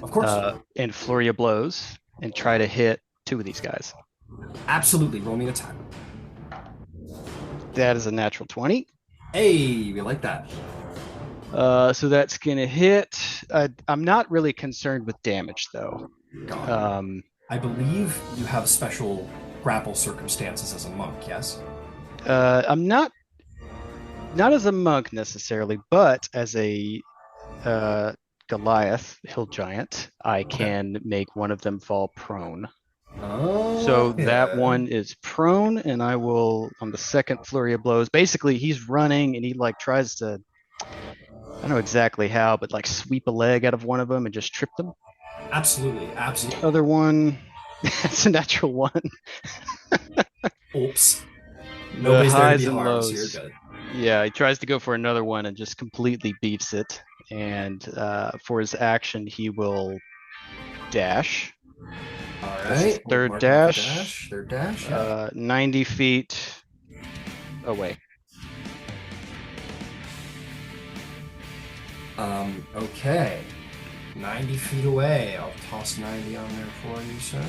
A: Of course.
C: And flurry of blows and try to hit 2 of these guys.
A: Absolutely. Roll me an attack.
C: That is a natural 20.
A: Hey, we like that.
C: So that's gonna hit. I'm not really concerned with damage though.
A: I believe you have special grapple circumstances as a monk, yes?
C: I'm not as a monk necessarily, but as a Goliath hill giant, I can make one of them fall prone.
A: Oh,
C: So that one is prone, and I will, on the second flurry of blows, basically he's running and he like tries to, I don't know exactly how, but like sweep a leg out of one of them and just trip them.
A: Absolutely.
C: Other one, it's a natural 1.
A: Oops.
C: The
A: Nobody's there to
C: highs
A: be
C: and
A: harmed,
C: lows.
A: so you're good.
C: Yeah, he tries to go for another one and just completely beefs it. And for his action, he will dash.
A: All
C: That's his
A: right.
C: third
A: Mark off
C: dash.
A: Third dash. Yeah.
C: 90 feet away.
A: Okay. 90 feet away. I'll toss 90 on there for you, sir.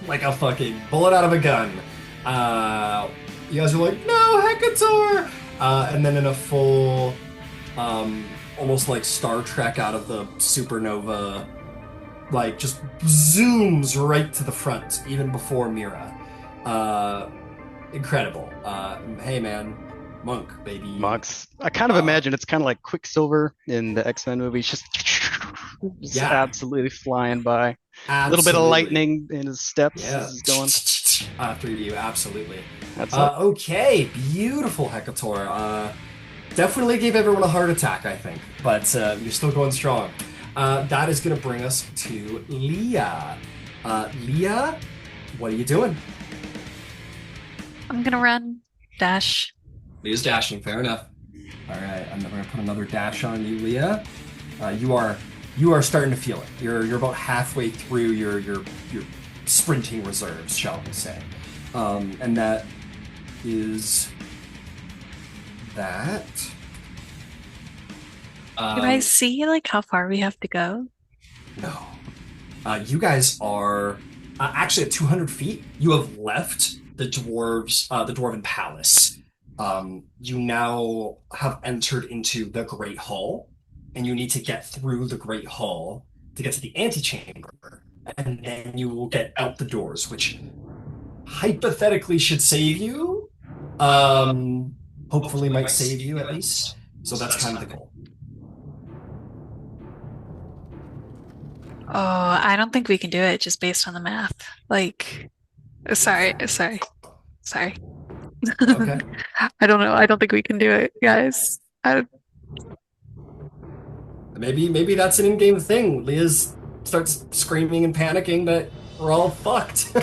A: Like a fucking bullet out of a gun. You guys are like, no, Hekator! And then in a full, almost like Star Trek out of the supernova, like just zooms right to the front, even before Mira. Incredible. Hey man, monk, baby.
C: Monks. I kind of imagine it's kind of like Quicksilver in the X-Men movies, just absolutely flying by. A little bit of lightning in his steps as he's going.
A: After you, absolutely.
C: That's
A: okay, beautiful, Hekator. Definitely gave everyone a heart attack, I think, but you're still going strong. That is going to bring us to Leah. Leah, what are you doing?
E: I'm gonna run. Dash.
A: Leah's dashing, fair enough. All right, I'm going to put another dash on you, Leah. You are starting to feel it. You're about halfway through your sprinting reserves, shall we say. And that is that.
E: Do I see like how far we have to go?
A: No. You guys are actually at 200 feet. You have left the dwarves, the Dwarven Palace. You now have entered into the Great Hall, and you need to get through the Great Hall to get to the antechamber, and then you will get out the doors, which hypothetically should save you. Hopefully might save you at least. So that's kind of the goal.
E: Oh, I don't think we can do it just based on the math. Like, sorry.
A: Okay.
E: I don't know. I don't think we can do it, guys.
A: Maybe that's an in-game thing. Leah starts screaming and panicking that we're all fucked.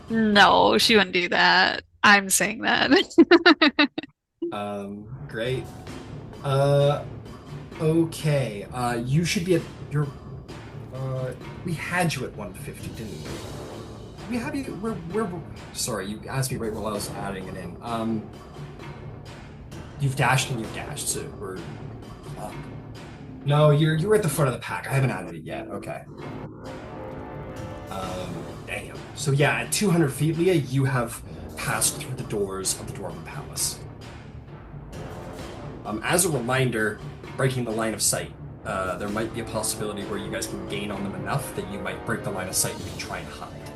E: No, she wouldn't do that. I'm saying that.
A: Great. Okay. You should be at your. We had you at 150, didn't we? We have you. Where? Sorry, you asked me right while I was adding it in. You've dashed and you've dashed, so we're. No, you're at the front of the pack. I haven't added it yet. Okay. Damn. So yeah, at 200 feet, Leah, you have passed through the doors of the Dwarven Palace. As a reminder, breaking the line of sight, there might be a possibility where you guys can gain on them enough that you might break the line of sight and you can try and hide,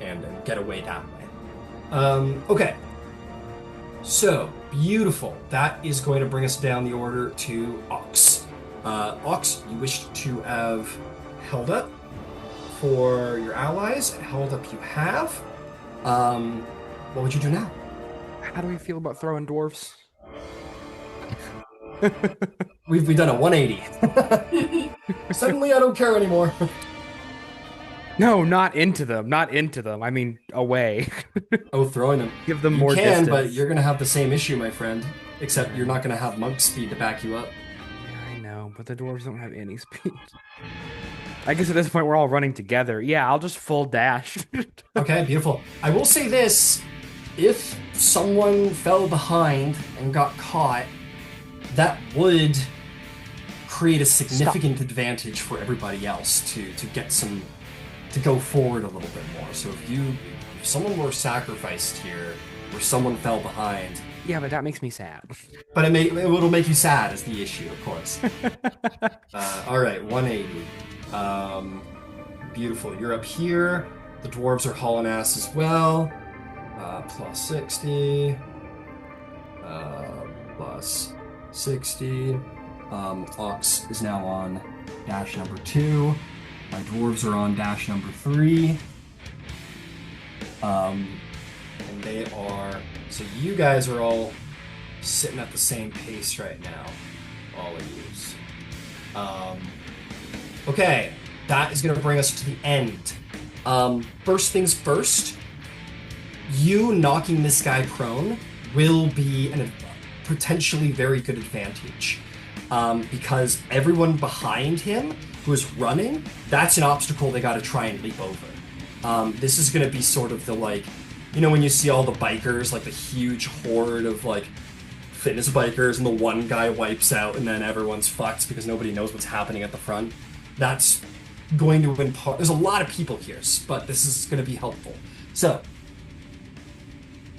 A: and get away that way. Okay. So, beautiful. That is going to bring us down the order to Ox. Ox, you wished to have held up for your allies. Held up you have. What would you do now?
D: How do we feel about throwing dwarves?
A: We've done a 180. Suddenly I don't care anymore.
D: No, not into them. Not into them. I mean, away.
A: Oh, throwing them.
D: Give them
A: You
D: more
A: can,
D: distance.
A: but you're going to have the same issue, my friend. Except you're not going to have monk speed to back you up.
D: Yeah, I know, but the dwarves don't have any speed. I guess at this point we're all running together. Yeah, I'll just full dash.
A: Okay, beautiful. I will say this. If someone fell behind and got caught, that would create a significant advantage for everybody else to get some... to go forward a little bit more. So if someone were sacrificed here, or someone fell behind...
D: Yeah, but that makes me sad.
A: But it'll make you sad is the issue, of course. Alright, 180. Beautiful. You're up here. The dwarves are hauling ass as well. Plus 60. Plus 60. Ox is now on dash number 2. My dwarves are on dash number 3. And they are... So you guys are all sitting at the same pace right now. All of you. Okay, that is going to bring us to the end. First things first, you knocking this guy prone will be a potentially very good advantage. Because everyone behind him who is running, that's an obstacle they got to try and leap over. This is going to be sort of the, like, you know when you see all the bikers, like the huge horde of, like, fitness bikers, and the one guy wipes out and then everyone's fucked because nobody knows what's happening at the front? That's going to impart... There's a lot of people here, but this is going to be helpful. So,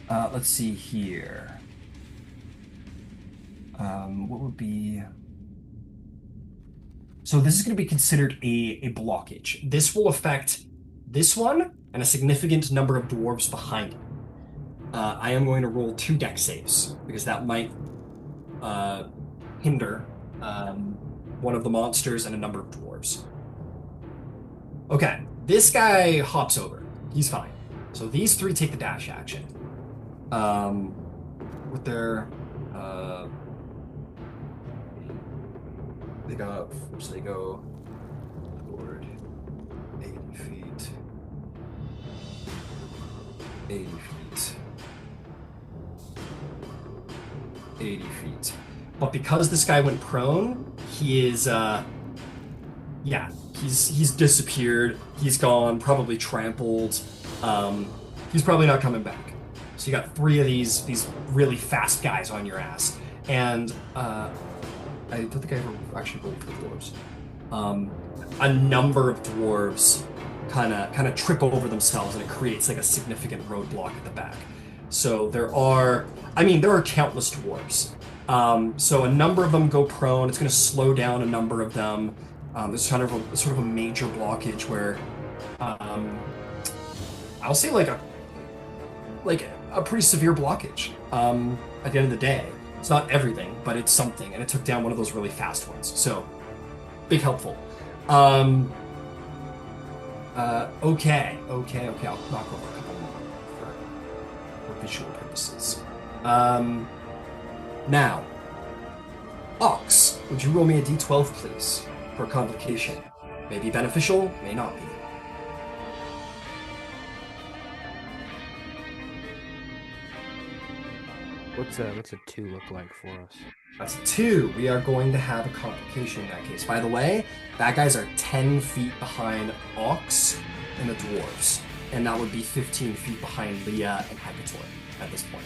A: let's see here. What would be... So this is going to be considered a blockage. This will affect this one and a significant number of dwarves behind him. I am going to roll 2 dex saves, because that might hinder one of the monsters and a number of dwarves. Okay, this guy hops over. He's fine. So these 3 take the dash action. With their... They go forward 80 feet. 80 feet. 80 feet. But because this guy went prone, he is, yeah, he's disappeared. He's gone, probably trampled. He's probably not coming back. So you got 3 of these really fast guys on your ass. And, I don't think I ever actually rolled for the dwarves. A number of dwarves kind of trip over themselves, and it creates like a significant roadblock at the back. So there are countless dwarves. So a number of them go prone. It's going to slow down a number of them. There's kind of sort of a major blockage where, I'll say like a pretty severe blockage. At the end of the day. It's not everything, but it's something, and it took down one of those really fast ones. So, big helpful. Okay. I'll knock over a couple more for visual purposes. Now, Ox, would you roll me a d12, please, for complication? May be beneficial, may not be.
D: What's a 2 look like for us?
A: That's 2. We are going to have a complication in that case. By the way, bad guys are 10 feet behind Ox and the dwarves, and that would be 15 feet behind Leah and Hekator at this point.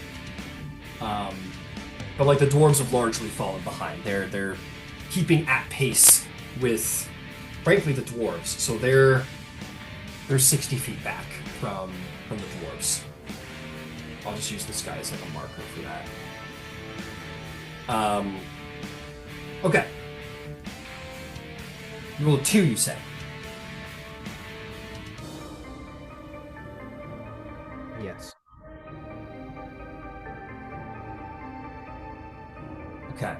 A: But like the dwarves have largely fallen behind. They're keeping at pace with, frankly, the dwarves. So they're 60 feet back from the dwarves. I'll just use this guy as like a marker for that. Okay. You rolled a 2, you said.
D: Yes.
A: Okay.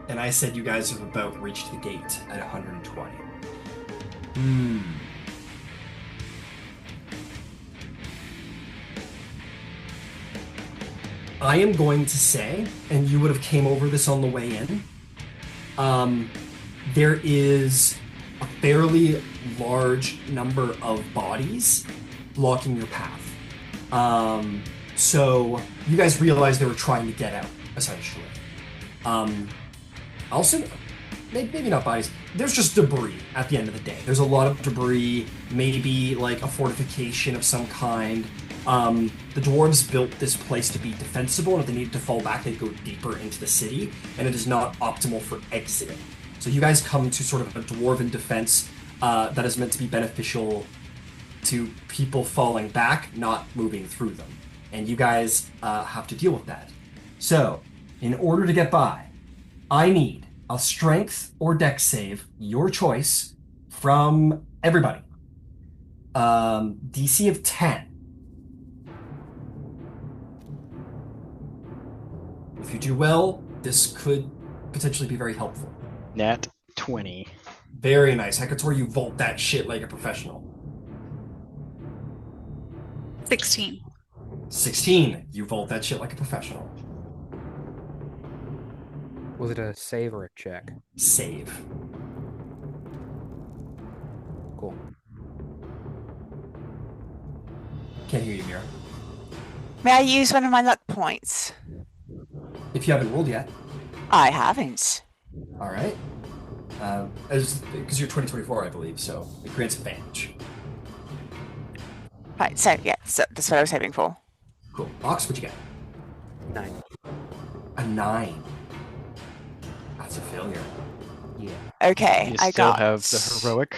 A: And I said you guys have about reached the gate at 120. I am going to say, and you would have came over this on the way in, there is a fairly large number of bodies blocking your path. So you guys realized they were trying to get out, essentially. Also, maybe not bodies. There's just debris at the end of the day. There's a lot of debris, maybe like a fortification of some kind. The dwarves built this place to be defensible, and if they needed to fall back, they'd go deeper into the city, and it is not optimal for exiting. So you guys come to sort of a dwarven defense that is meant to be beneficial to people falling back, not moving through them. And you guys have to deal with that. So, in order to get by, I need a strength or dex save, your choice, from everybody. DC of 10. If you do well, this could potentially be very helpful.
C: Nat 20.
A: Very nice. Hekator, you vault that shit like a professional.
E: 16.
A: 16. You vault that shit like a professional.
D: Was it a save or a check?
A: Save.
D: Cool.
A: Can't hear you, Mira.
B: May I use one of my luck points?
A: If you haven't rolled yet.
B: I haven't.
A: All right. Because you're 2024, I believe, so it grants advantage.
B: Right, so yeah, so that's what I was hoping for.
A: Cool. Ox, what'd you get?
D: 9.
A: A 9. That's a failure.
D: Yeah.
B: Okay,
C: You
B: I
C: still
B: got
C: have the heroic.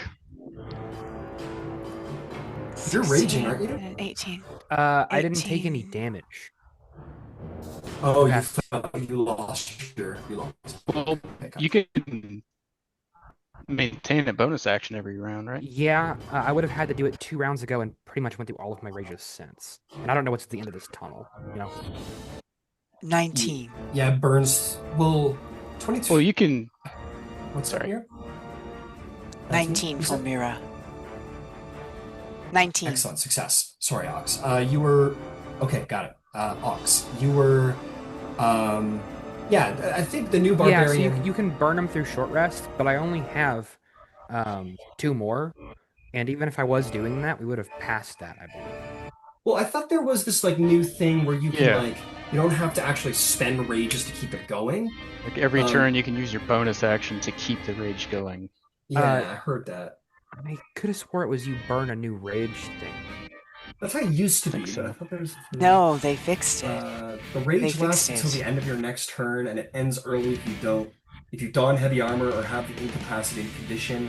A: You're raging, aren't you?
B: 16, 18.
D: I didn't take
B: 18.
D: any damage.
A: Oh,
D: Yeah.
A: you lost your. You lost.
C: Well,
A: Pickup.
C: you can maintain a bonus action every round, right?
D: Yeah, I would have had to do it 2 rounds ago and pretty much went through all of my rages since. And I don't know what's at the end of this tunnel, you know?
B: 19.
A: Yeah, burns. Well, 22.
C: Well, you can.
A: What's that
C: sorry.
A: here?
B: 19 for Mira. 19.
A: Excellent success. Sorry, Ox. You were okay. Got it. Ox, you were. Yeah, I think the new
D: Yeah,
A: barbarian.
D: so you can burn them through short rest, but I only have 2 more. And even if I was doing that, we would have passed that, I believe.
A: Well, I thought there was this like new thing where you can
C: Yeah.
A: like you don't have to actually spend rages to keep it going.
C: Like every
A: Um,
C: turn, you can use your bonus action to keep the rage going.
A: Yeah, I heard that.
D: I could have swore it was you burn a new rage thing.
A: That's how it used to be.
C: think so.
A: I thought there was.
B: No, they fixed it.
A: The
B: They
A: rage
B: fixed
A: lasts
B: it.
A: until the end of your next turn, and it ends early if you don't. If you don heavy armor or have the incapacitated condition,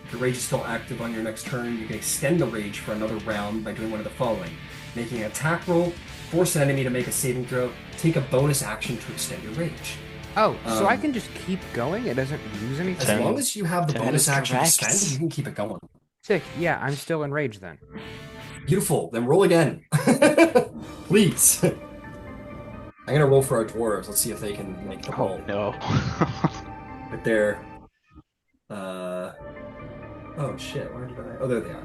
A: if the rage is still active on your next turn, you can extend the rage for another round by doing one of the following: making an attack roll, force an enemy to make a saving throw, take a bonus action to extend your rage.
D: Oh, so I
A: Um,
D: can just keep going? It doesn't use
A: As
D: anything?
C: 10.
A: long as you have the
C: 10
A: bonus
B: is
A: action to
B: correct.
A: spend, you can keep it going.
D: Sick. Yeah, I'm still in rage then.
A: Beautiful. Then roll again. Please. I'm gonna roll for our dwarves. Let's see if they can make the roll.
C: Oh no.
A: But they're oh shit, where did I oh there they are.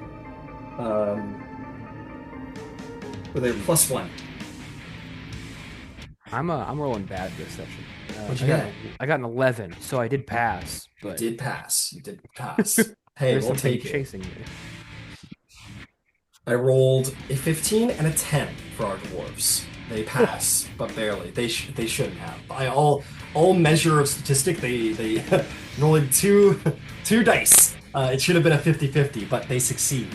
A: Well, they're +1.
D: I'm rolling bad this session.
A: What'd you get?
D: I got an 11, so I did pass.
A: You
D: But
A: did pass. You did pass. Hey,
D: there's
A: we'll
D: something
A: take it.
D: chasing me.
A: I rolled a 15 and a 10 for our dwarves. They pass, but barely. They shouldn't have. By all measure of statistic, they rolled two dice. It should have been a 50-50, but they succeed.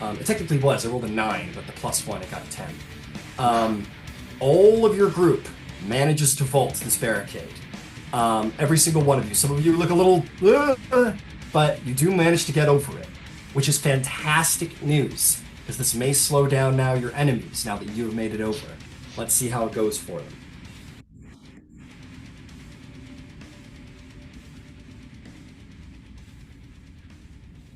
A: It technically was. They rolled a 9, but the +1 it got a 10. All of your group manages to vault this barricade. Every single one of you. Some of you look a little, but you do manage to get over it, which is fantastic news, because this may slow down now your enemies now that you have made it over. Let's see how it goes for them.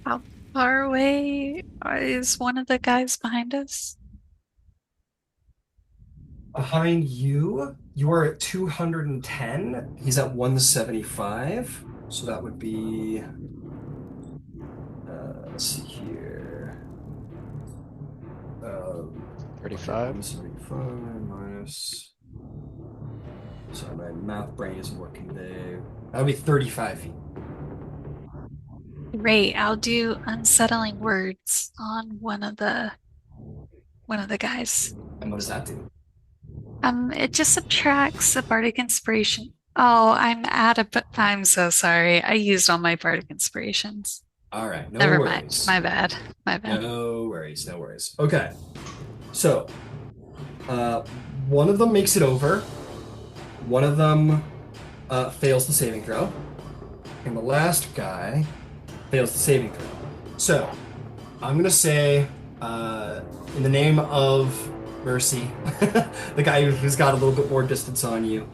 E: How far away is one of the guys behind us?
A: Behind you, you are at 210. He's at 175. So that would be... let's see here.
C: 35.
A: 175 minus... Sorry, my math brain isn't working today. That would be 35 feet.
E: Great. I'll do unsettling words on one of the guys.
A: And what does that do?
E: It just subtracts a bardic inspiration. Oh, I'm so sorry. I used all my bardic inspirations.
A: All right, no
E: Never
A: worries.
E: mind. My bad. My bad.
A: No worries, no worries. Okay. So, one of them makes it over. One of them fails the saving throw. And the last guy fails the saving throw. So, I'm going to say, in the name of Mercy, the guy who's got a little bit more distance on you,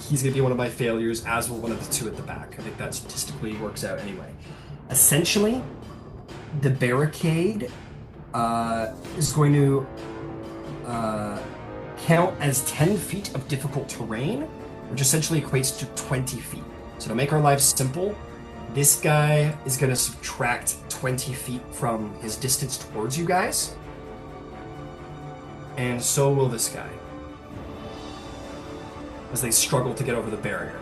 A: he's going to be one of my failures, as will one of the two at the back. I think that statistically works out anyway. Essentially, the barricade is going to count as 10 feet of difficult terrain, which essentially equates to 20 feet. So to make our lives simple, this guy is going to subtract 20 feet from his distance towards you guys. And so will this guy, as they struggle to get over the barrier.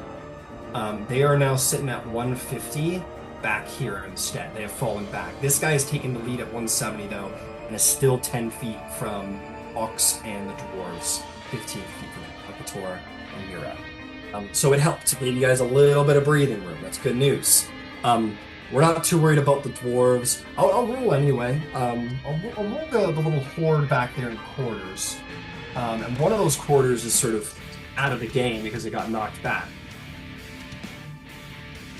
A: They are now sitting at 150 back here instead. They have fallen back. This guy is taking the lead at 170 though, and is still 10 feet from Ox and the Dwarves, 15 feet from Hekator and Mira. So it helped. It gave you guys a little bit of breathing room. That's good news. We're not too worried about the dwarves. I'll roll anyway. I'll roll the little horde back there in quarters. And one of those quarters is sort of out of the game because it got knocked back.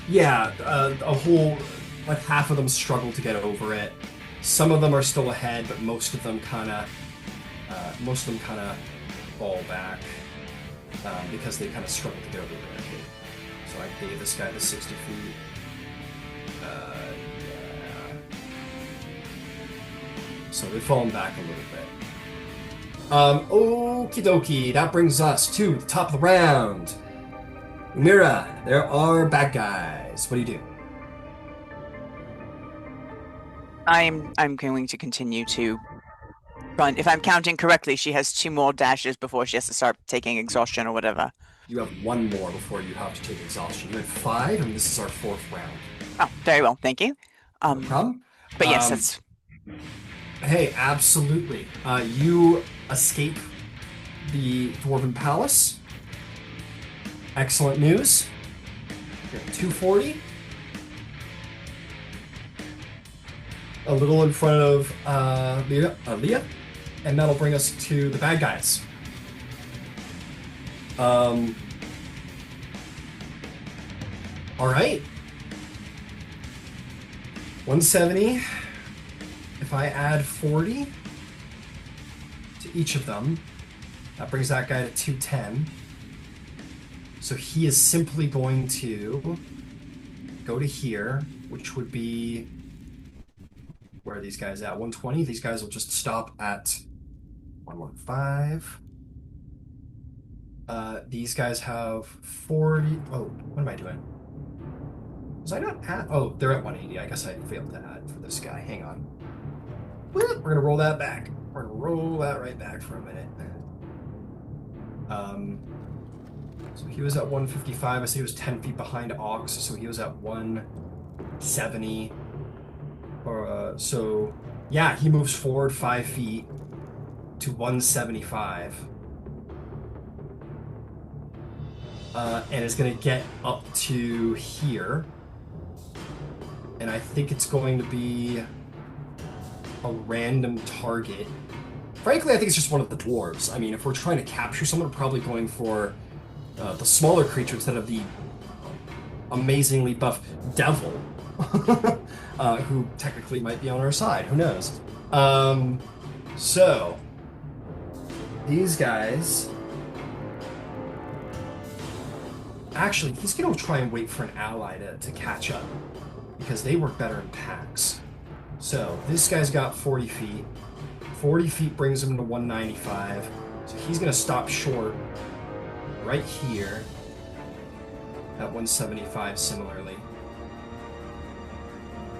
A: Yeah, a whole, like half of them struggle to get over it. Some of them are still ahead, but most of them kind of fall back because they kind of struggle to get over the barricade. So I gave this guy the 60 feet. Yeah. So they've fallen back a little bit. Okie dokie, that brings us to the top of the round. Mira, there are bad guys. What do you do?
B: I'm going to continue to run. If I'm counting correctly, she has 2 more dashes before she has to start taking exhaustion or whatever.
A: You have 1 more before you have to take exhaustion. You had 5, and this is our 4th round.
B: Oh, very well, thank you.
A: No problem.
B: But yes, that's...
A: Hey, absolutely. You escape the Dwarven Palace. Excellent news. You're at 240. A little in front of Leah, and that'll bring us to the bad guys. All right. 170. If I add 40 to each of them, that brings that guy to 210. So he is simply going to go to here, which would be... Where are these guys at? 120? These guys will just stop at 115. These guys have 40... Oh, what am I doing? Was I not at... Oh, they're at 180. I guess I failed to add for this guy. Hang on. We're going to roll that back. We're going to roll that right back for a minute. So he was at 155. I say he was 10 feet behind Ox, so he was at 170. So, yeah, he moves forward 5 feet to 175. and is going to get up to here. And I think it's going to be a random target. Frankly, I think it's just one of the dwarves. I mean, if we're trying to capture someone, we're probably going for the smaller creature instead of the amazingly buff devil, who technically might be on our side. Who knows? So, these guys... Actually, he's going to try and wait for an ally to catch up, because they work better in packs. So, this guy's got 40 feet. 40 feet brings him to 195. So he's going to stop short right here at 175 similarly.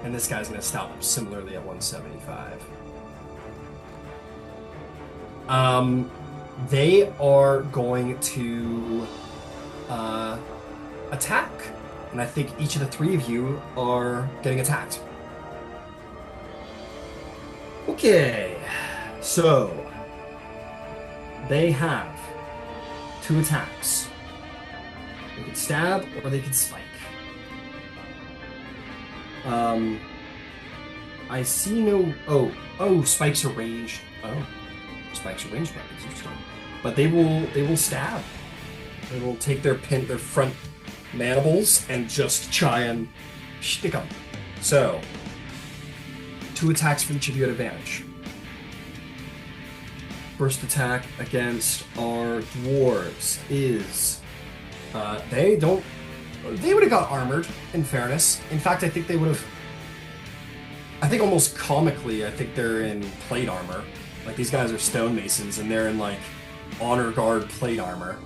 A: And this guy's going to stop similarly at 175. They are going to attack. And I think each of the three of you are getting attacked. Okay, so they have 2 attacks. They could stab or they could spike. I see no... Oh, spikes are ranged. Oh, spikes are ranged weapons. Interesting. But they will stab. They will take their front mandibles and just try and stick them. So, 2 attacks for each of you at advantage. First attack against our dwarves is... they would have got armored, in fairness. In fact, I think they would have... I think almost comically, I think they're in plate armor. Like, these guys are stonemasons, and they're in, like, honor guard plate armor.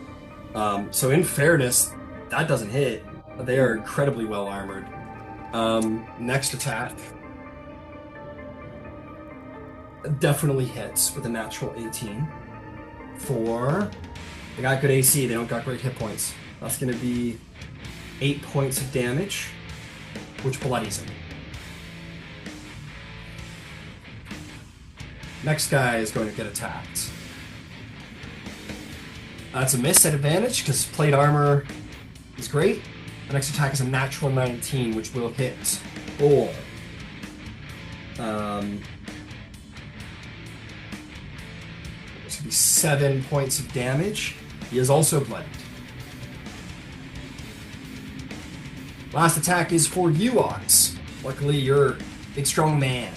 A: So in fairness, that doesn't hit. They are incredibly well armored. Next attack... definitely hits with a natural 18. They got good AC, they don't got great hit points. That's going to be 8 points of damage, which bloodies him. Next guy is going to get attacked. That's a miss at advantage, because plate armor is great. The next attack is a natural 19, which will hit. Or... It's going to be 7 points of damage. He is also bloodied. Last attack is for you, Ox. Luckily, you're a big, strong man.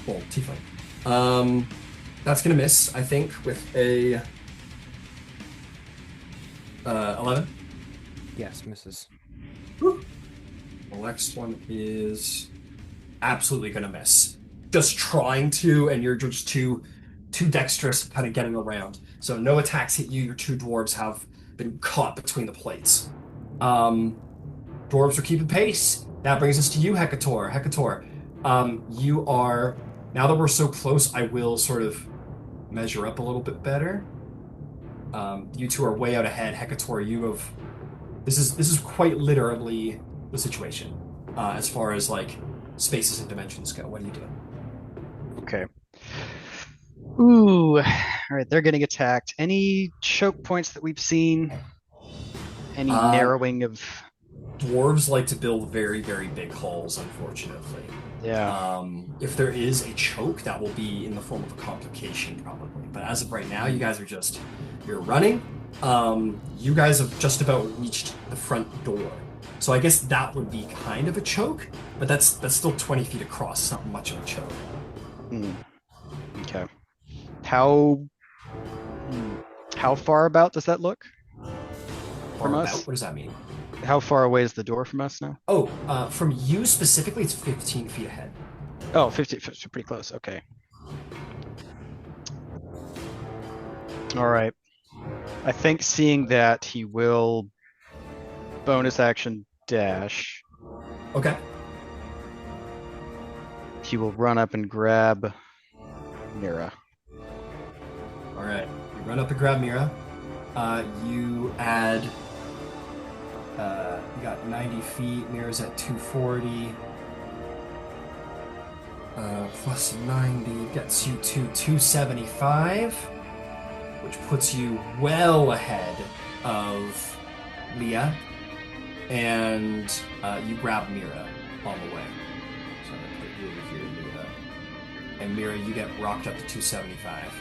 A: Well, tiefling. That's going to miss, I think, with a 11.
D: Yes, misses.
A: Whew. The next one is absolutely going to miss. Just trying to, and you're just too dexterous kind of getting around. So no attacks hit you. Your 2 dwarves have been caught between the plates. Dwarves are keeping pace. That brings us to you, Hekator. Hekator, you are... Now that we're so close, I will sort of measure up a little bit better. You 2 are way out ahead. Hekator, you have... This is quite literally the situation, as far as, like, spaces and dimensions go. What are you doing?
C: Okay. Ooh. Alright, they're getting attacked. Any choke points that we've seen? Any narrowing of...
A: Dwarves like to build very, very big hulls, unfortunately.
C: Yeah.
A: If there is a choke, that will be in the form of a complication, probably. But as of right now, you guys are just... You're running. You guys have just about reached the front door. So I guess that would be kind of a choke, but that's still 20 feet across. It's not much of a choke.
C: Okay. How far about does that look from
A: Far
C: us?
A: out? What does that mean?
C: How far away is the door from us now?
A: Oh, from you specifically, it's 15 feet ahead.
C: Oh, 50, so pretty close. Okay. All right. I think seeing that he will bonus action dash.
A: Okay.
C: He will run up and grab Mira.
A: All right. You run up and grab Mira. You add... you got 90 feet. Mira's at 240. Plus 90 gets you to 275. which puts you well ahead of Leah, and you grab Mira on the way. So I'm gonna put you over here, Mira. And Mira, you get rocked up to 275.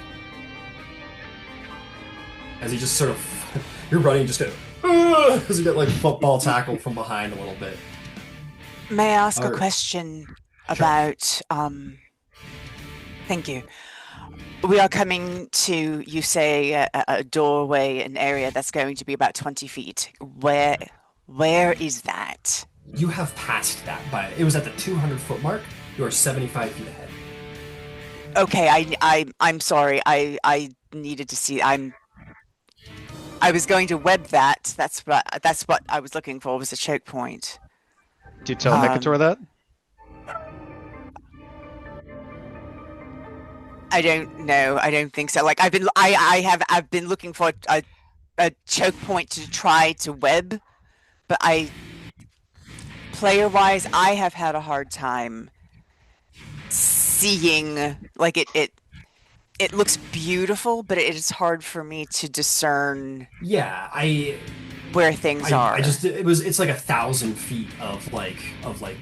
A: As you just sort of, you're running, just get, as you get like football tackled from behind a little bit.
B: May I ask a
A: Alright.
B: question
A: Sure.
B: about, thank you. We are coming to, you say, a doorway, an area that's going to be about 20 feet. Where is that?
A: You have passed that, but it was at the 200-foot mark. You are 75 feet ahead.
B: Okay, I'm sorry. I needed to see. I was going to web that. That's what I was looking for, was a choke point.
C: Did you tell
B: Um,
C: Hekator that?
B: I don't know. I don't think so. Like I've been looking for a choke point to try to web, but player wise, I have had a hard time seeing, like, it looks beautiful, but it is hard for me to discern
A: Yeah,
B: where things are.
A: it's like 1,000 feet of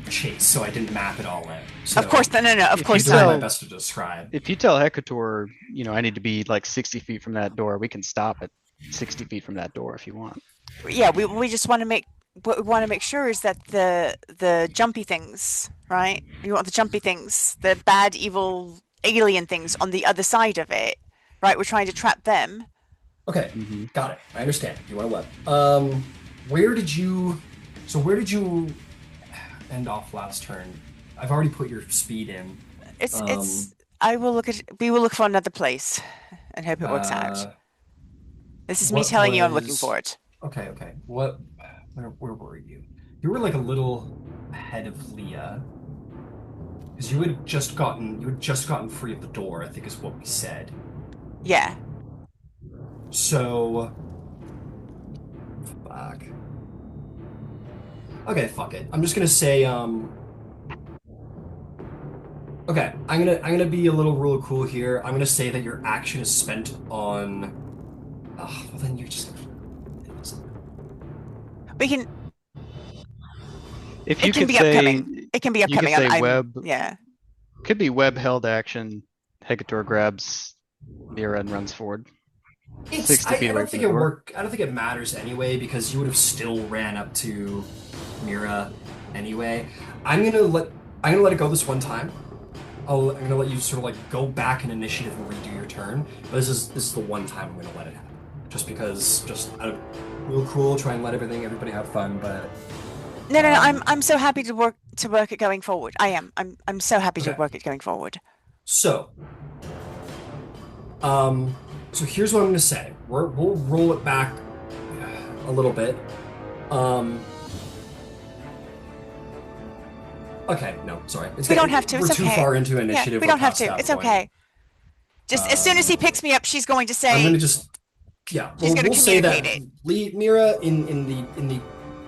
A: chase, so I didn't map it all out. So
B: Of course, no. Of course,
A: I'm doing my
C: not.
A: best to describe.
C: If you tell Hekator, I need to be like 60 feet from that door, we can stop at 60 feet from that door if you want.
B: yeah. We just want to make. What we want to make sure is that the jumpy things, right? We want the jumpy things, the bad, evil, alien things on the other side of it, right? We're trying to trap them.
A: Okay,
C: Mm-hmm.
A: got it. I understand. You want to web. Where did you end off last turn? I've already put your speed in.
B: It's. We will look for another place, and hope it works
A: Uh,
B: out. This is me
A: what
B: telling you I'm looking
A: was-
B: for it.
A: Okay. Where were you? You were like a little ahead of Leah. Because you had just gotten free of the door, I think is what we said.
B: Yeah.
A: So fuck. Okay, fuck it. I'm just gonna say, okay, I'm gonna be a little real cool here. I'm gonna say that your action is spent on. Oh, well then you're just.
B: We can.
C: If you
B: It can
C: could
B: be
C: say,
B: upcoming. It can be
C: you could
B: upcoming.
C: say web.
B: Yeah.
C: Could be web held action. Hekator grabs Mira and runs forward. 60 feet
A: I
C: away
A: don't
C: from
A: think
C: the
A: it
C: door.
A: I don't think it matters anyway because you would have still ran up to Mira anyway. I'm gonna let it go this one time. I'm gonna let you sort of like go back in initiative and redo your turn. But this is the one time I'm gonna let it happen. Just because, just out of real cool, try and let everybody have fun. But
B: No. I'm so happy to work it going forward. I am. I'm so happy to
A: Okay.
B: work it going forward.
A: so, so here's what I'm gonna say. We'll roll it back a little bit. Okay, no, sorry.
B: We don't have to.
A: We're
B: It's
A: too
B: okay.
A: far into initiative.
B: Yeah, we
A: we're
B: don't have
A: past
B: to.
A: that
B: It's
A: point.
B: okay. Just as soon as he picks me up, she's going to say.
A: I'm gonna just, yeah.
B: She's gonna
A: we'll say that
B: communicate
A: Mira, in the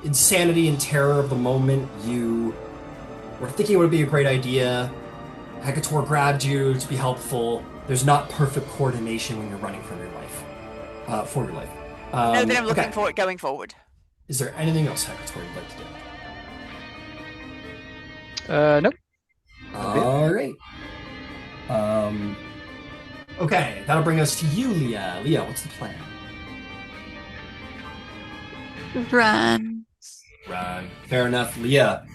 A: insanity and terror of the moment, you were thinking it would be a great idea. Hekator grabbed you to be helpful. There's not perfect coordination when you're running from your life, for your life.
B: No, that I'm looking
A: okay.
B: for it going forward.
A: Is there anything else Hekator would like to do?
C: Nope.
A: All right. Okay, that'll bring us to you, Leah. Leah, what's the plan?
E: Run.
A: Right. Fair enough, Leah.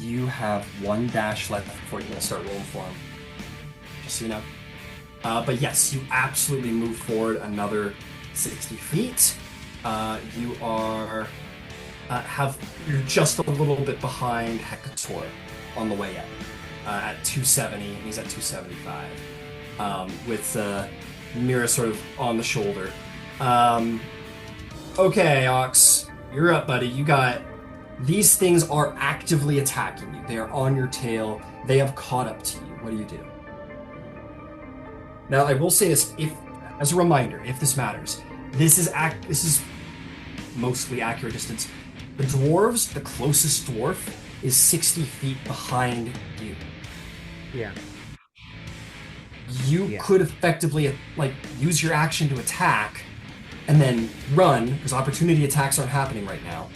A: You have one dash left before you're gonna start rolling for him. Just so you know. But yes, you absolutely move forward another 60 feet. You are you're just a little bit behind Hekator on the way up. At 270, and he's at 275. With Mira sort of on the shoulder. Okay, Ox, you're up, buddy. You got... These things are actively attacking you. They are on your tail. They have caught up to you. What do you do? Now, I will say this, as a reminder, if this matters, this is mostly accurate distance. The dwarves, the closest dwarf, is 60 feet behind you.
D: Yeah.
A: you
D: Yeah.
A: could effectively like use your action to attack and then run, because opportunity attacks aren't happening right now,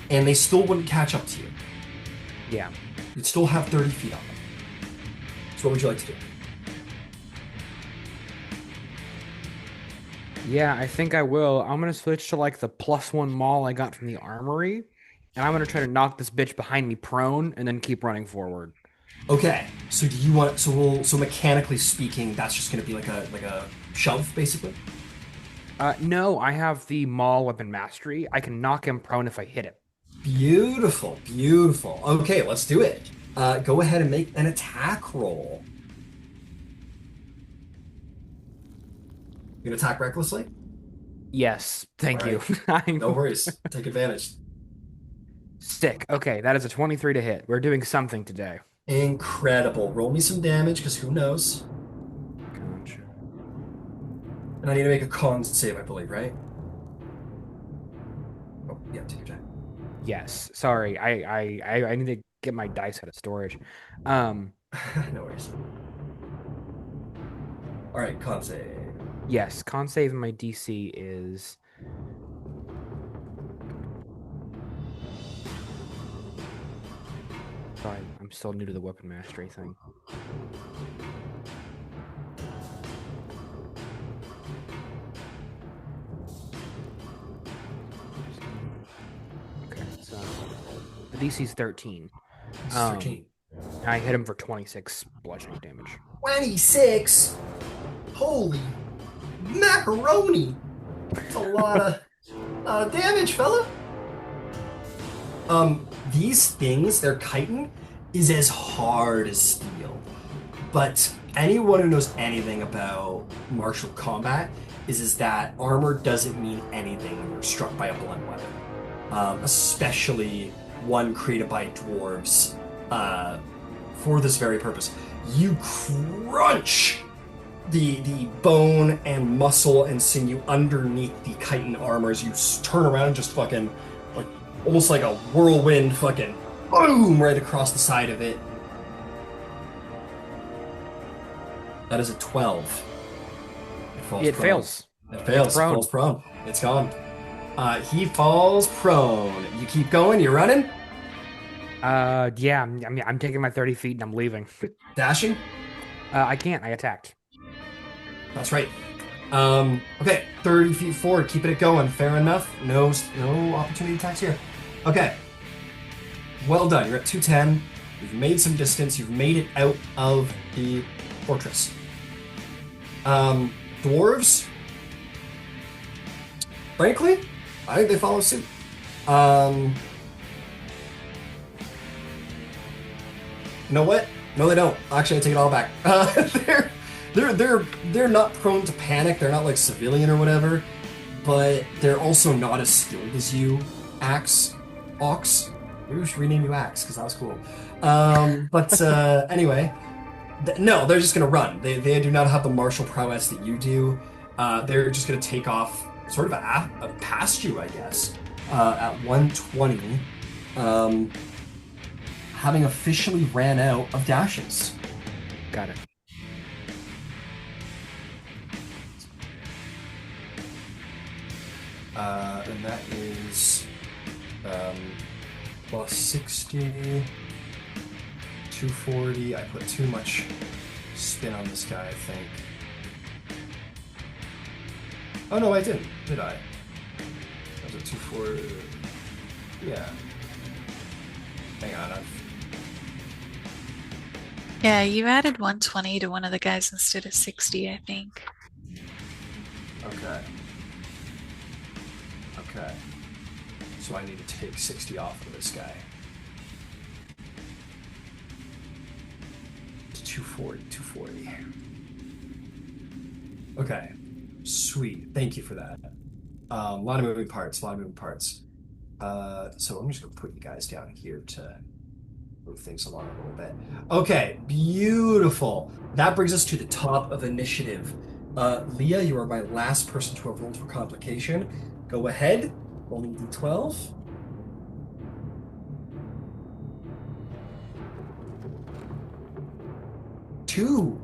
A: and they still wouldn't catch up to you.
D: Yeah.
A: You'd still have 30 feet on them. So what would you like to do?
D: Yeah, I think I will. I'm gonna switch to like the +1 maul I got from the armory, and I'm gonna try to knock this bitch behind me prone and then keep running forward.
A: Okay, so do you want, so mechanically speaking, that's just gonna be like a shove, basically?
D: No, I have the maul weapon mastery. I can knock him prone if I hit him.
A: Beautiful, beautiful. Okay, let's do it. Go ahead and make an attack roll. You gonna attack recklessly?
D: Yes, thank
A: All
D: you.
A: No worries. Take advantage.
D: Sick. Okay, that is a 23 to hit. We're doing something today.
A: Incredible. Roll me some damage, because who knows?
D: Gotcha.
A: And I need to make a con save, I believe, right? Oh, yeah, take your time.
D: Yes. Sorry. I need to get my dice out of storage.
A: No worries. All right, con save.
D: Yes, con save in my DC is sorry, I'm still new to the weapon mastery thing. Okay, so the DC's 13.
A: This is 13.
D: I hit him for 26 bludgeoning damage.
A: 26? Holy macaroni! That's a lot of damage, fella. These things, their chitin is as hard as steel. But anyone who knows anything about martial combat is that armor doesn't mean anything when you're struck by a blunt weapon. Especially one created by dwarves for this very purpose. You crunch the bone and muscle and sinew underneath the chitin armor as you turn around and just fucking, like, almost like a whirlwind fucking boom right across the side of it. That is a 12.
D: It fails.
A: It fails.
D: It's prone.
A: Falls prone. It's gone. He falls prone. You keep going? You're running?
D: Yeah, I'm taking my 30 feet and I'm leaving.
A: Dashing?
D: I can't. I attacked.
A: That's right. Okay, 30 feet forward, keeping it going. Fair enough. No opportunity attacks here. Okay. Well done. You're at 210. You've made some distance. You've made it out of the fortress. Dwarves? Frankly, I think they follow suit. You know what? No, they don't. Actually, I take it all back. They're not prone to panic. They're not like civilian or whatever, but they're also not as skilled as you. Ox. Maybe we should rename you Axe because that was cool. Anyway, no, they're just gonna run. They do not have the martial prowess that you do. They're just gonna take off, sort of past you, I guess, at 120. Having officially ran out of dashes.
D: Got it.
A: And that is plus 60, 240. I put too much spin on this guy, I think. Oh no, I didn't, did I? That was a 240. Yeah. Hang on,
E: Yeah, you added 120 to one of the guys instead of 60, I think.
A: Okay. Okay. So I need to take 60 off of this guy. It's 240. Okay. Sweet. Thank you for that. A lot of moving parts. So I'm just going to put you guys down here to move things along a little bit. Okay. Beautiful. That brings us to the top of initiative. Leah, you are my last person to have rolled for complication. Go ahead. Rolling d12. Two.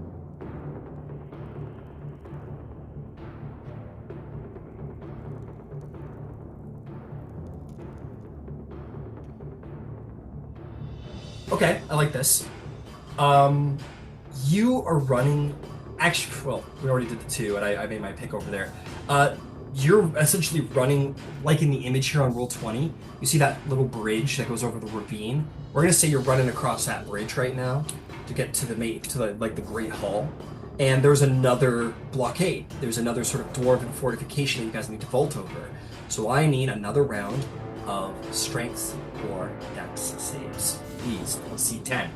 A: Okay, I like this. You are running. Actually, well, we already did the 2, and I made my pick over there. You're essentially running, like in the image here on roll 20. You see that little bridge that goes over the ravine? We're gonna say you're running across that bridge right now to get to the Great Hall. And there's another blockade. There's another sort of dwarven fortification that you guys need to vault over. So I need another round of strength or dex saves. Please, DC 10.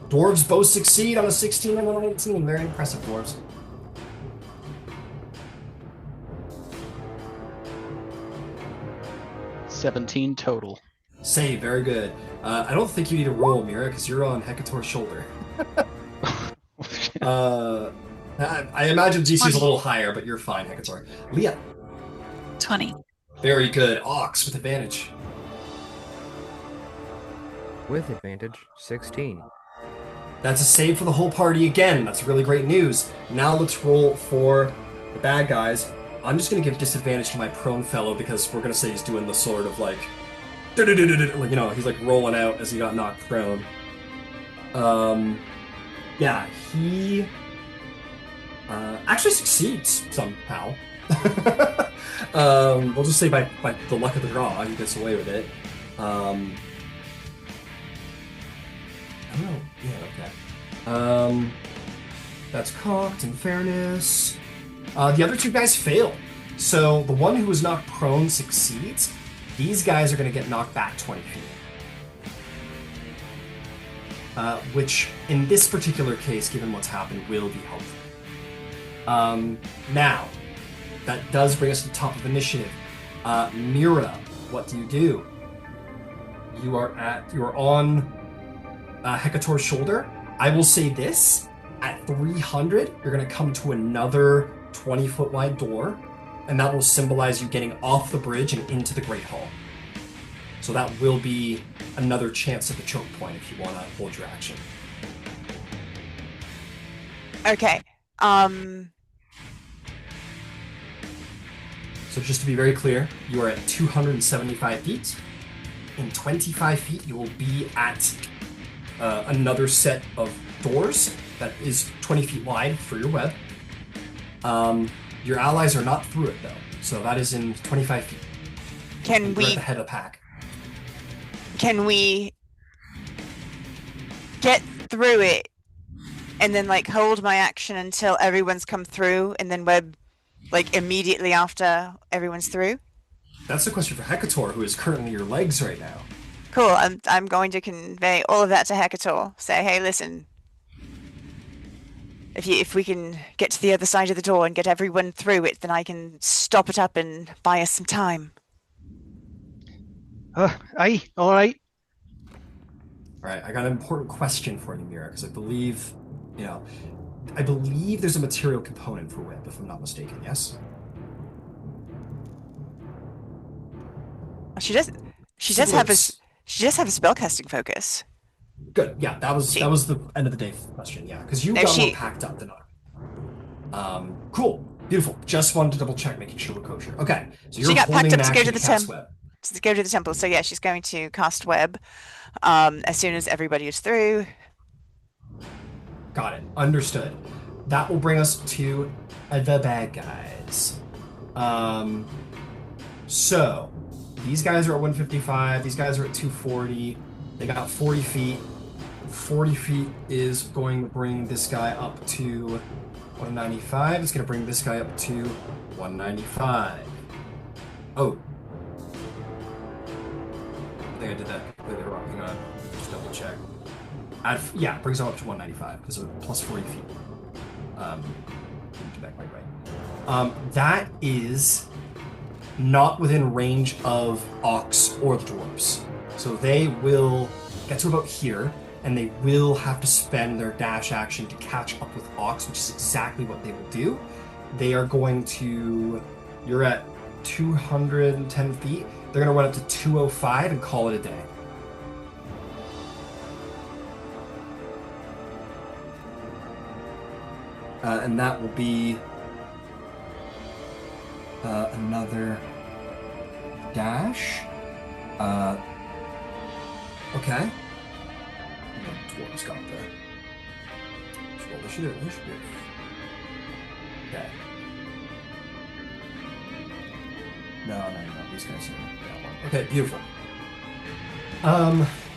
A: Dwarves both succeed on a 16 and a 19. Very impressive, dwarves.
C: $17 total.
A: Save, very good. I don't think you need to roll, Mira, because you're on Hekator's shoulder. I imagine GC is a little higher, but you're fine, Hekator. Leah.
E: 20.
A: Very good. Ox with advantage.
D: With advantage, 16.
A: That's a save for the whole party again. That's really great news. Now let's roll for the bad guys. I'm just going to give disadvantage to my prone fellow because we're going to say he's doing the sort of like, he's like rolling out as he got knocked prone. Yeah, he actually succeeds somehow. We'll just say by the luck of the draw, he gets away with it. I don't know. Yeah, okay. That's cocked in fairness. The other 2 guys fail. So the one who was knocked prone succeeds. These guys are going to get knocked back 20 feet. Which, in this particular case, given what's happened, will be helpful. Now, that does bring us to the top of initiative. Mira, what do? You are on Hekator's shoulder. I will say this: at 300, you're going to come to another 20-foot wide door, and that will symbolize you getting off the bridge and into the Great Hall. So that will be another chance at the choke point if you want to hold your action.
B: Okay.
A: So just to be very clear, you are at 275 feet. In 25 feet, you will be at another set of doors that is 20 feet wide for your web. Your allies are not through it, though. So that is in 25 feet.
B: Can
A: We're at
B: we
A: the head of the pack.
B: can we get through it and then like hold my action until everyone's come through and then web like immediately after everyone's through?
A: That's the question for Hekator, who is currently your legs right now.
B: Cool. I'm going to convey all of that to Hekator. Say, hey, listen. If we can get to the other side of the door and get everyone through it, then I can stop it up and buy us some time.
C: Aye, all right.
A: All right, I got an important question for you, Mira, because I believe there's a material component for web, if I'm not mistaken. Yes.
B: She does have a spellcasting focus.
A: Good. Yeah, that was the end of the day question. Yeah, because you got more packed up than I. Cool, beautiful. Just wanted to double check, making sure we're kosher. Okay, so you're
B: she got packed up to go to the
A: temple.
B: To go to the temple. So yeah, she's going to cast web as soon as everybody is through.
A: Got it. Understood. That will bring us to the bad guys. So these guys are at 155. These guys are at 240. They got 40 feet. 40 feet is going to bring this guy up to 195. It's going to bring this guy up to 195. Oh. I think I did that completely wrong. Hang on. Just double check. Yeah, it brings them up to 195 because of plus 40 feet. Didn't do that quite right. That is not within range of Ox or the Dwarves. So they will get to about here, and they will have to spend their dash action to catch up with Ox, which is exactly what they will do. They are going to... You're at 210 feet. They're going to run up to 205 and call it a day. And that will be another dash. Okay. The dwarves got the roll initiative. Okay. No. These guys are that one. Okay, beautiful.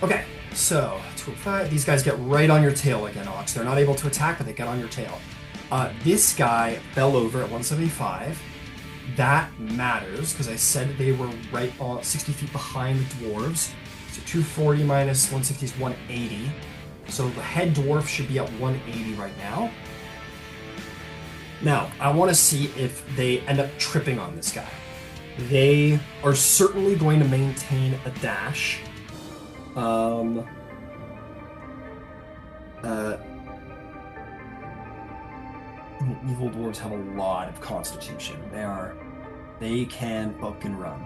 A: Okay, so 205. These guys get right on your tail again, Ox. They're not able to attack, but they get on your tail. This guy fell over at 175. That matters because I said they were right on 60 feet behind the dwarves. So 240 minus 160 is 180. So the head dwarf should be at 180 right now. Now, I want to see if they end up tripping on this guy. They are certainly going to maintain a dash. Evil dwarves have a lot of constitution. They can buck and run.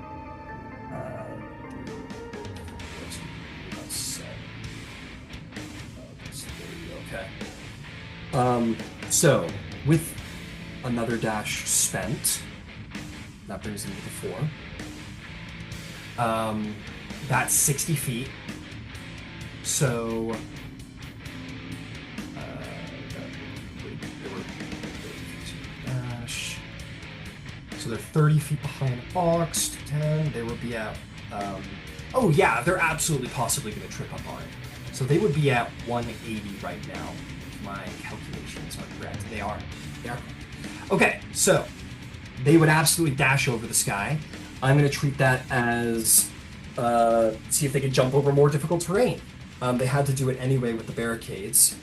A: Okay. So with another dash spent, that brings them to 4. That's 60 feet. So so they're 30 feet behind Ox, 10. They would be at oh yeah, they're absolutely possibly going to trip up on it. So they would be at 180 right now. My calculations are correct. They are. Okay, so they would absolutely dash over the sky. I'm going to treat that as see if they can jump over more difficult terrain. They had to do it anyway with the barricades.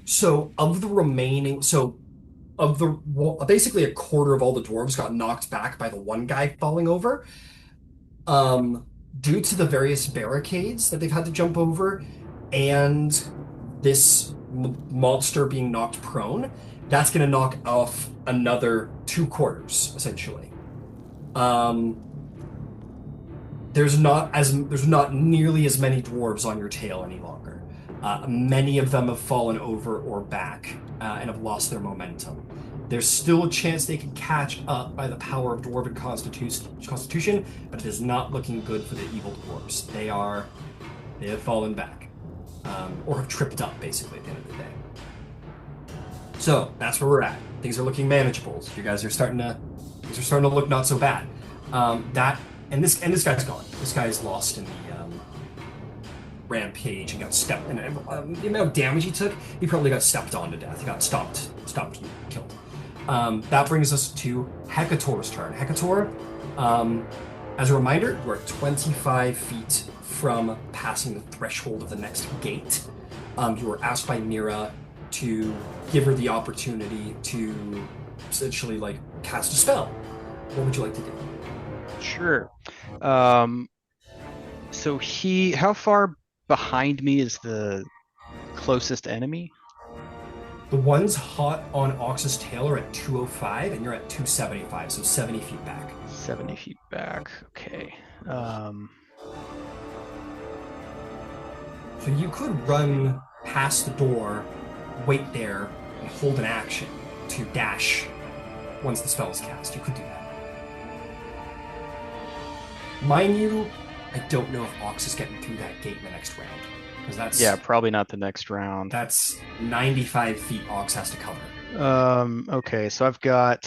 A: So of the remaining, basically a quarter of all the dwarves got knocked back by the one guy falling over. Due to the various barricades that they've had to jump over, and this monster being knocked prone, that's going to knock off another 2 quarters, essentially. There's not nearly as many dwarves on your tail any longer. Many of them have fallen over or back and have lost their momentum. There's still a chance they can catch up by the power of Dwarven Constitution, but it is not looking good for the evil dwarves. They have fallen back, or have tripped up, basically, at the end of the day. So that's where we're at. Things are looking manageable. You guys are starting to look not so bad. This guy's gone. This guy's lost in the rampage and got stepped. And the amount of damage he took, he probably got stepped on to death. He got stomped, killed. That brings us to Hekator's turn. Hekator, as a reminder, you are 25 feet from passing the threshold of the next gate. You were asked by Mira to give her the opportunity to essentially cast a spell. What would you like to do?
C: Sure. So how far behind me is the closest enemy?
A: The ones hot on Ox's tail are at 205, and you're at 275, so 70 feet back.
C: 70 feet back. Okay.
A: So you could run past the door, wait there, and hold an action to dash once the spell is cast. You could do that. Mind you, I don't know if Ox is getting through that gate in the next round. Because that's...
C: Yeah, probably not the next round.
A: That's 95 feet Ox has to cover.
C: Okay, so I've got...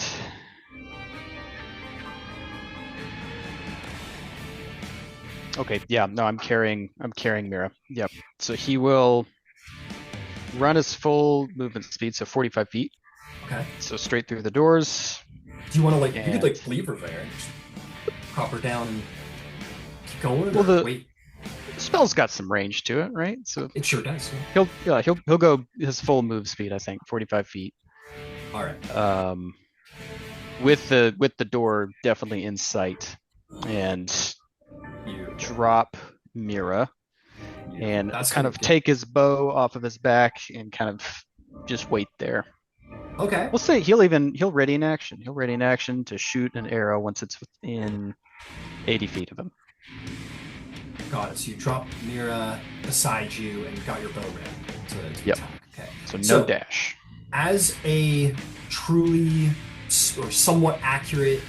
C: Okay, yeah, no, I'm carrying Mira. Yep. So he will run his full movement speed, so 45 feet.
A: Okay.
C: So straight through the doors.
A: Do you want to you could leave her there and just prop her down and keep going?
C: Well, the
A: wait.
C: Spell's got some range to it, right? So
A: it sure does. Yeah.
C: He'll go his full move speed, I think, 45 feet.
A: All right.
C: With the door definitely in sight, and drop Mira, and kind of take his bow off of his back and kind of just wait there.
A: Okay.
C: We'll say he'll ready an action. He'll ready an action to shoot an arrow once it's within 80 feet of him.
A: Got it. So you drop Mira beside you and got your bow ready to
C: yep.
A: attack. Okay.
C: So dash.
A: As a truly or somewhat accurate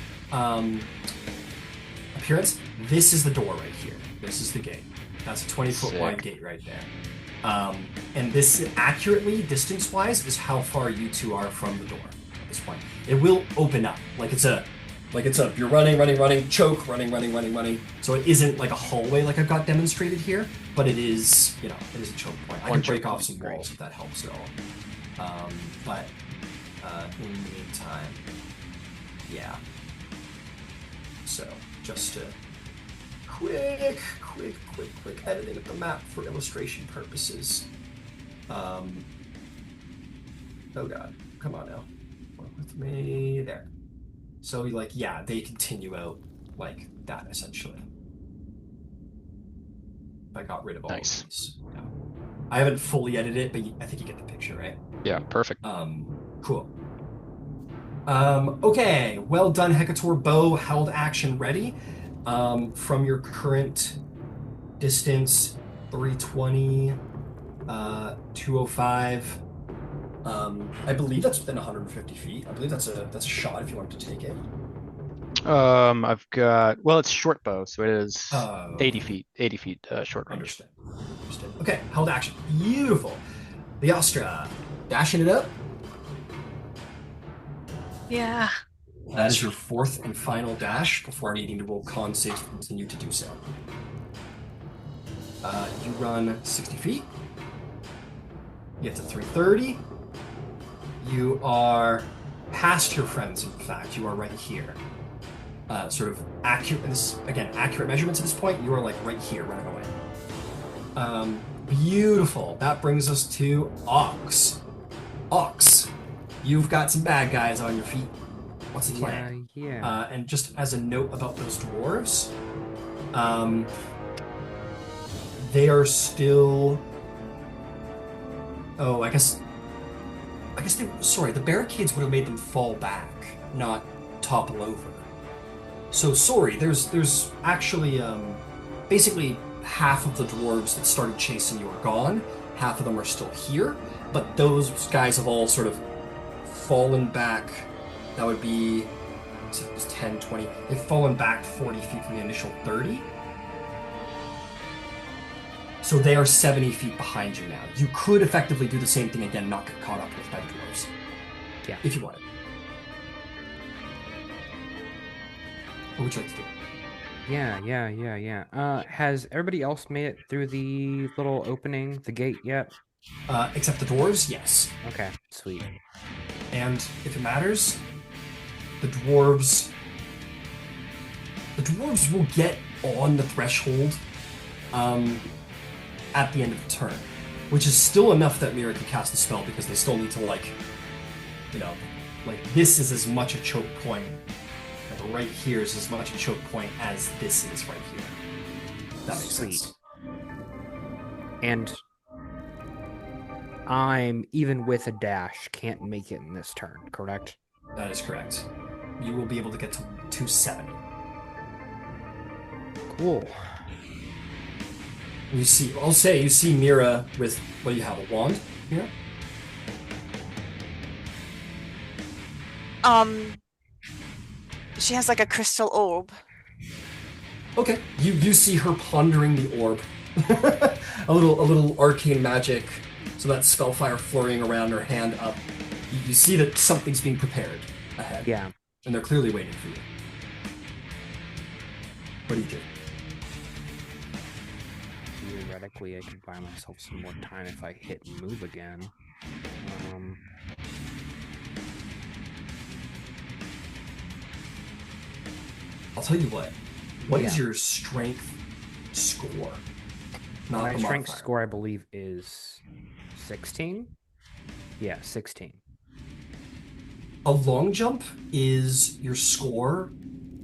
A: appearance, this is the door right here. This is the gate. That's a 20-foot
C: Sick.
A: wide gate right there. And this accurately, distance-wise, is how far you two are from the door at this point. It will open up you're running, choke, running. So it isn't like a hallway like I've got demonstrated here, but it is, it is a choke point. I can break off some walls if that helps at all. But in the meantime, yeah. So just to quick editing of the map for illustration purposes. Oh god, come on now. Work with me. There. So they continue out like that essentially. I got rid of all of these. Yeah. I haven't fully edited it, but I think you get the picture, right?
C: Yeah, perfect.
A: Cool. Okay, well done, Hekator. Bow held action ready. From your current distance, 320, 205. I believe that's within 150 feet. I believe that's a shot if you wanted to take it.
C: I've got, it's short bow, so it is 80 feet short range.
A: Understood. Okay, held action. Beautiful. The Astra, dashing it up.
E: Yeah.
A: That is your fourth and final dash before needing to roll con saves to continue to do so. You run 60 feet. You get to 330. You are past your friends, in fact. You are right here. Sort of accurate, and this, again, accurate measurements at this point. You are like right here, running away. Beautiful. That brings us to Ox. Ox, you've got some bad guys on your feet. What's the plan?
D: Yeah.
A: And just as a note about those dwarves, they are still. Oh, I guess they. Sorry, the barricades would have made them fall back, not topple over. So sorry. There's actually basically half of the dwarves that started chasing you are gone. Half of them are still here, but those guys have all sort of fallen back. That would be, it was 10, 20. They've fallen back 40 feet from the initial 30. So they are 70 feet behind you now. You could effectively do the same thing again, not get caught up with by the dwarves.
D: Yeah.
A: If you wanted. What would you like to do?
D: Yeah. Has everybody else made it through the little opening, the gate yet?
A: Except the dwarves, yes.
D: Okay, sweet.
A: And if it matters, the dwarves will get on the threshold at the end of the turn, which is still enough that Mira can cast the spell because they still need to this is as much a choke point. Right here is as much a choke point as this is right here. That makes sense.
D: And I'm, even with a dash, can't make it in this turn, correct?
A: That is correct. You will be able to get to 270.
D: Cool.
A: You see Mira with, what do you have, a wand? Mira?
B: She has like a crystal orb.
A: Okay. You see her pondering the orb. a little arcane magic. So that spellfire flurrying around her hand up. You see that something's being prepared ahead.
D: Yeah.
A: And they're clearly waiting for you. What do you do?
D: Theoretically, I could buy myself some more time if I hit move again.
A: I'll tell you what. What is your strength score? Not
D: My
A: the
D: strength
A: modifier.
D: score, I believe, is 16? Yeah, 16.
A: A long jump is your score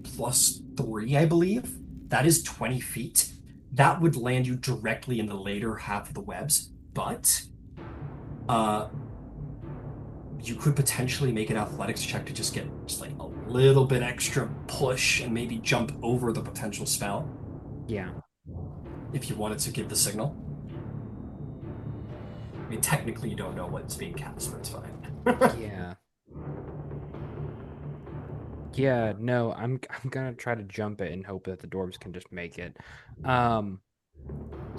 A: plus 3, I believe. That is 20 feet. That would land you directly in the later half of the webs, but you could potentially make an athletics check to just get like a little bit extra push and maybe jump over the potential spell.
D: Yeah.
A: If you wanted to give the signal. I mean, technically you don't know what's being cast, but it's fine.
D: Yeah. Yeah, no, I'm gonna try to jump it and hope that the dwarves can just make it.
A: So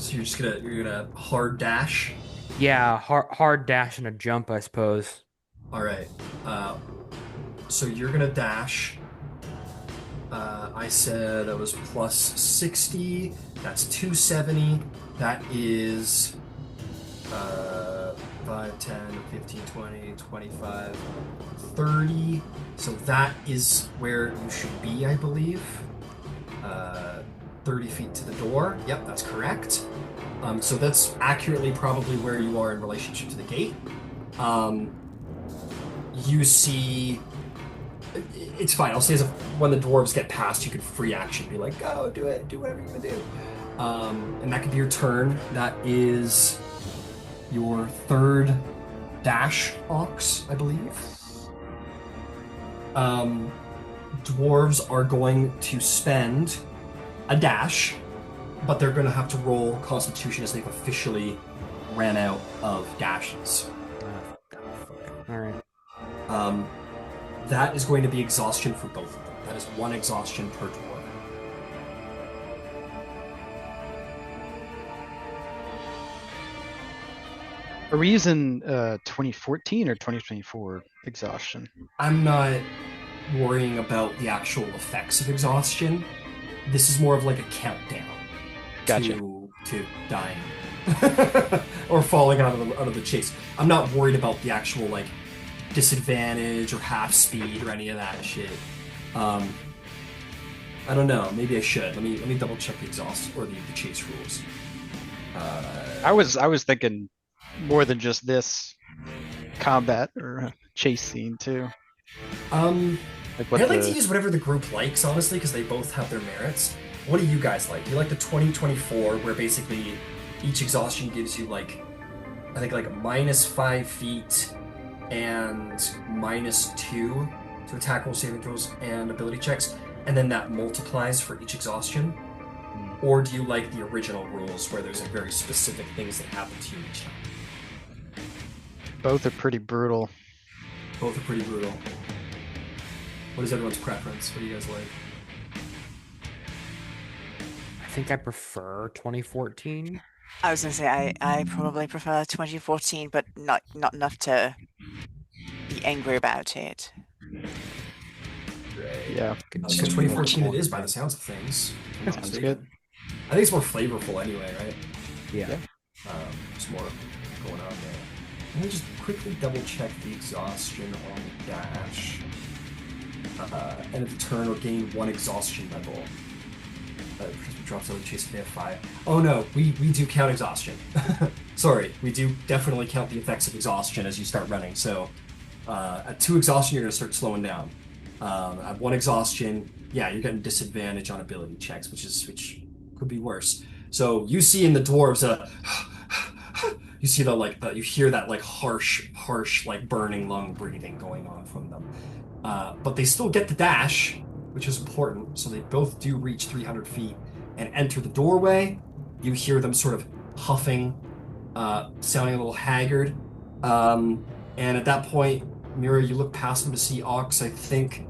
A: you're gonna hard dash.
D: Yeah, hard dash and a jump, I suppose.
A: All right. Uh, so you're gonna dash. I said it was plus 60. That's 270. That is 5, 10, 15, 20, 25, 30. So that is where you should be, I believe. 30 feet to the door. Yep, that's correct. So that's accurately probably where you are in relationship to the gate. You see... It's fine. I'll say as if when the dwarves get past, you can free action. Be like, go, do it. Do whatever you're going to do. And that could be your turn. That is your third dash, Ox, I believe. Dwarves are going to spend a dash, but they're going to have to roll Constitution as they've officially ran out of dashes.
D: All right.
A: That is going to be exhaustion for both of them. That is 1 exhaustion per dwarf.
C: Are we using 2014 or 2024 exhaustion?
A: I'm not worrying about the actual effects of exhaustion. This is more of like a countdown
C: Gotcha.
A: to dying or falling out of the chase. I'm not worried about the actual like disadvantage or half speed or any of that shit. I don't know. Maybe I should. Let me double check the exhaust or the chase rules.
C: I was thinking more than just this combat or chase scene too. Like what
A: I like to use whatever the group likes, honestly, because they both have their merits. What do you guys like? Do you like the 2024, where basically each exhaustion gives you like, I think like -5 feet and -2 to attack roll, saving throws, and ability checks, and then that multiplies for each exhaustion? Or do you like the original rules, where there's very specific things that happen to you each time?
C: Both are pretty brutal.
A: Both are pretty brutal. What is everyone's preference? What do you guys like?
D: I think I prefer 2014.
B: I was gonna say I probably prefer 2014, but not enough to be angry about it.
C: Yeah.
A: Because 2014 it is, by the sounds of things.
C: Sounds good.
A: I think it's more flavorful anyway, right?
D: Yeah.
A: There's more going on there. Let me just quickly double check the exhaustion on the dash. End of the turn or gain 1 exhaustion level. Drops out of chase if they have 5. Oh no, we do count exhaustion. Sorry, we do definitely count the effects of exhaustion as you start running. So at 2 exhaustion, you're going to start slowing down. At 1 exhaustion, yeah, you're getting disadvantage on ability checks, which could be worse. So you see in the dwarves, you see you hear that like harsh like burning lung breathing going on from them. But they still get the dash, which is important. So they both do reach 300 feet and enter the doorway. You hear them sort of huffing, sounding a little haggard. And at that point, Mira, you look past them to see Ox, I think.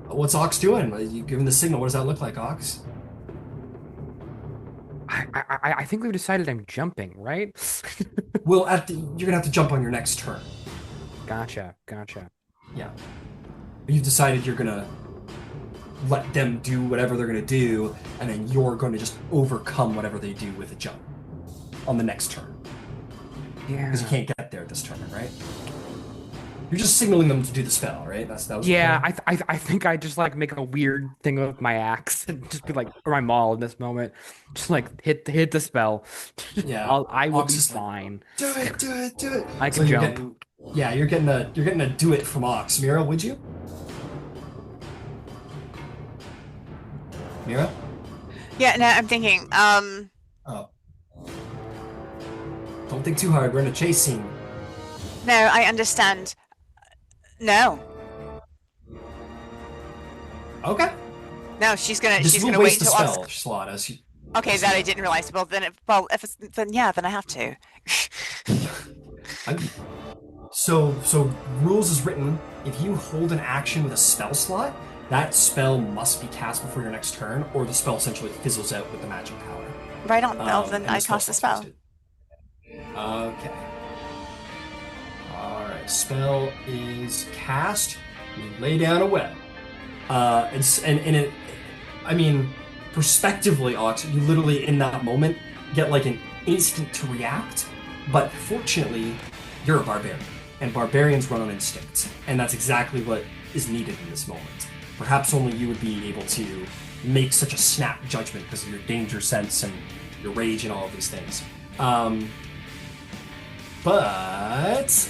A: What's Ox doing? You giving the signal. What does that look like, Ox?
D: I think we've decided I'm jumping, right?
A: Well, you're gonna have to jump on your next turn.
D: Gotcha.
A: Yeah. You've decided you're gonna let them do whatever they're gonna do, and then you're going to just overcome whatever they do with a jump on the next turn.
D: Yeah.
A: Because you can't get there this turn, right? You're just signaling them to do the spell, right? That was
D: Yeah, I think I just like make a weird thing with my axe and just be like, or my maul in this moment, just like hit the spell.
A: Yeah,
D: I will
A: Ox
D: be
A: is like,
D: fine.
A: do it.
D: I
A: So
D: can
A: you're
D: jump.
A: you're getting a do it from Ox. Mira, would you? Mira?
B: Yeah, no, I'm thinking.
A: Oh. Don't think too hard. We're in a chase scene.
B: No, I understand. No,
A: Okay.
B: no, she's gonna
A: This will
B: wait
A: waste the
B: until
A: spell
B: Ox.
A: slot as you.
B: Okay, that I didn't realize. Well, then, then I have to.
A: So rules is written. If you hold an action with a spell slot, that spell must be cast before your next turn, or the spell essentially fizzles out with the magic power.
B: Right on. Well, then
A: And
B: I cast the spell.
A: wasted. Okay. Alright, spell is cast. You lay down a web. And it, I mean, prospectively, Ox, you literally in that moment get like an instinct to react, but fortunately, you're a barbarian, and barbarians run on instinct, and that's exactly what is needed in this moment. Perhaps only you would be able to make such a snap judgment because of your danger sense and your rage and all of these things. But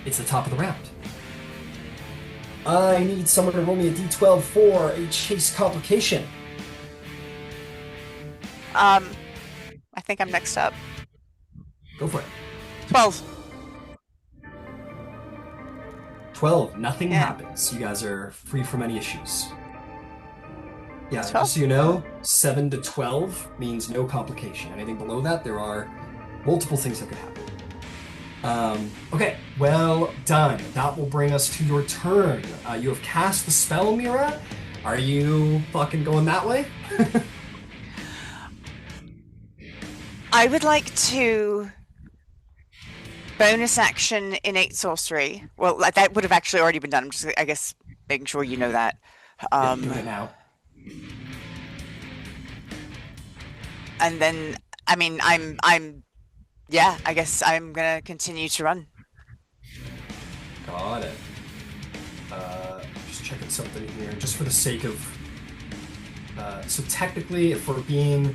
A: it's the top of the round. I need someone to roll me a d12 for a chase complication.
B: I think I'm next up.
A: Go for it.
B: 12.
A: 12. Nothing
B: Yeah.
A: happens. You guys are free from any issues. Yeah,
B: 12?
A: just so you know, 7 to 12 means no complication. Anything below that, there are multiple things that could happen. Okay, well done. That will bring us to your turn. You have cast the spell, Mira. Are you fucking going that way?
B: I would like to bonus action innate sorcery. Well, that would have actually already been done. I'm just, I guess, making sure you know that.
A: Yeah, do it now.
B: And then, I mean, yeah, I guess I'm gonna continue to run.
A: Got it. Just checking something here, just for the sake of... so technically, if we're being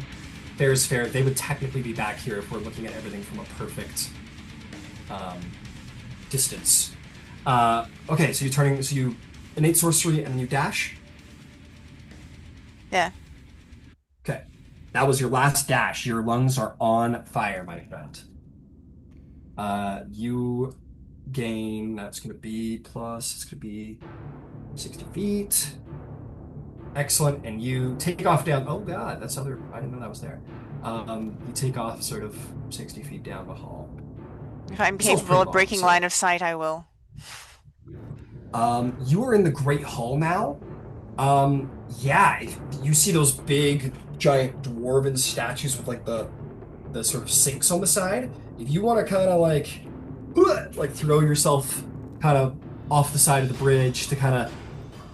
A: fair is fair, they would technically be back here if we're looking at everything from a perfect distance. Okay, so you innate sorcery and then you dash?
B: Yeah.
A: Okay. That was your last dash. Your lungs are on fire, my friend. You gain, that's going to be plus, it's going to be 60 feet. Excellent. And you take off down, oh god, that's other, I didn't know that was there. You take off sort of 60 feet down the hall.
B: If I'm
A: This hall's
B: capable
A: pretty
B: of breaking
A: long, so-
B: line of sight, I will.
A: You are in the Great Hall now. Yeah, you see those big, giant dwarven statues with like the sort of sinks on the side. If you want to kind of like throw yourself kind of off the side of the bridge to kind of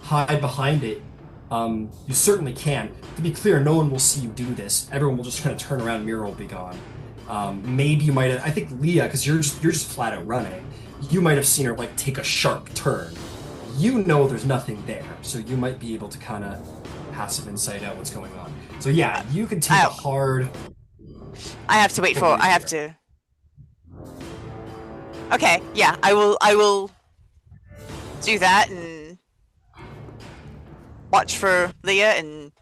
A: hide behind it, you certainly can. To be clear, no one will see you do this. Everyone will just kind of turn around. Mira will be gone. Maybe you might have. I think Leah, because you're just flat out running. You might have seen her like take a sharp turn. You know there's nothing there, so you might be able to kind of passive insight out what's going on. So yeah, you can take a hard.
B: I have to wait for. I have to. Okay, yeah, I will do that and watch for Leah and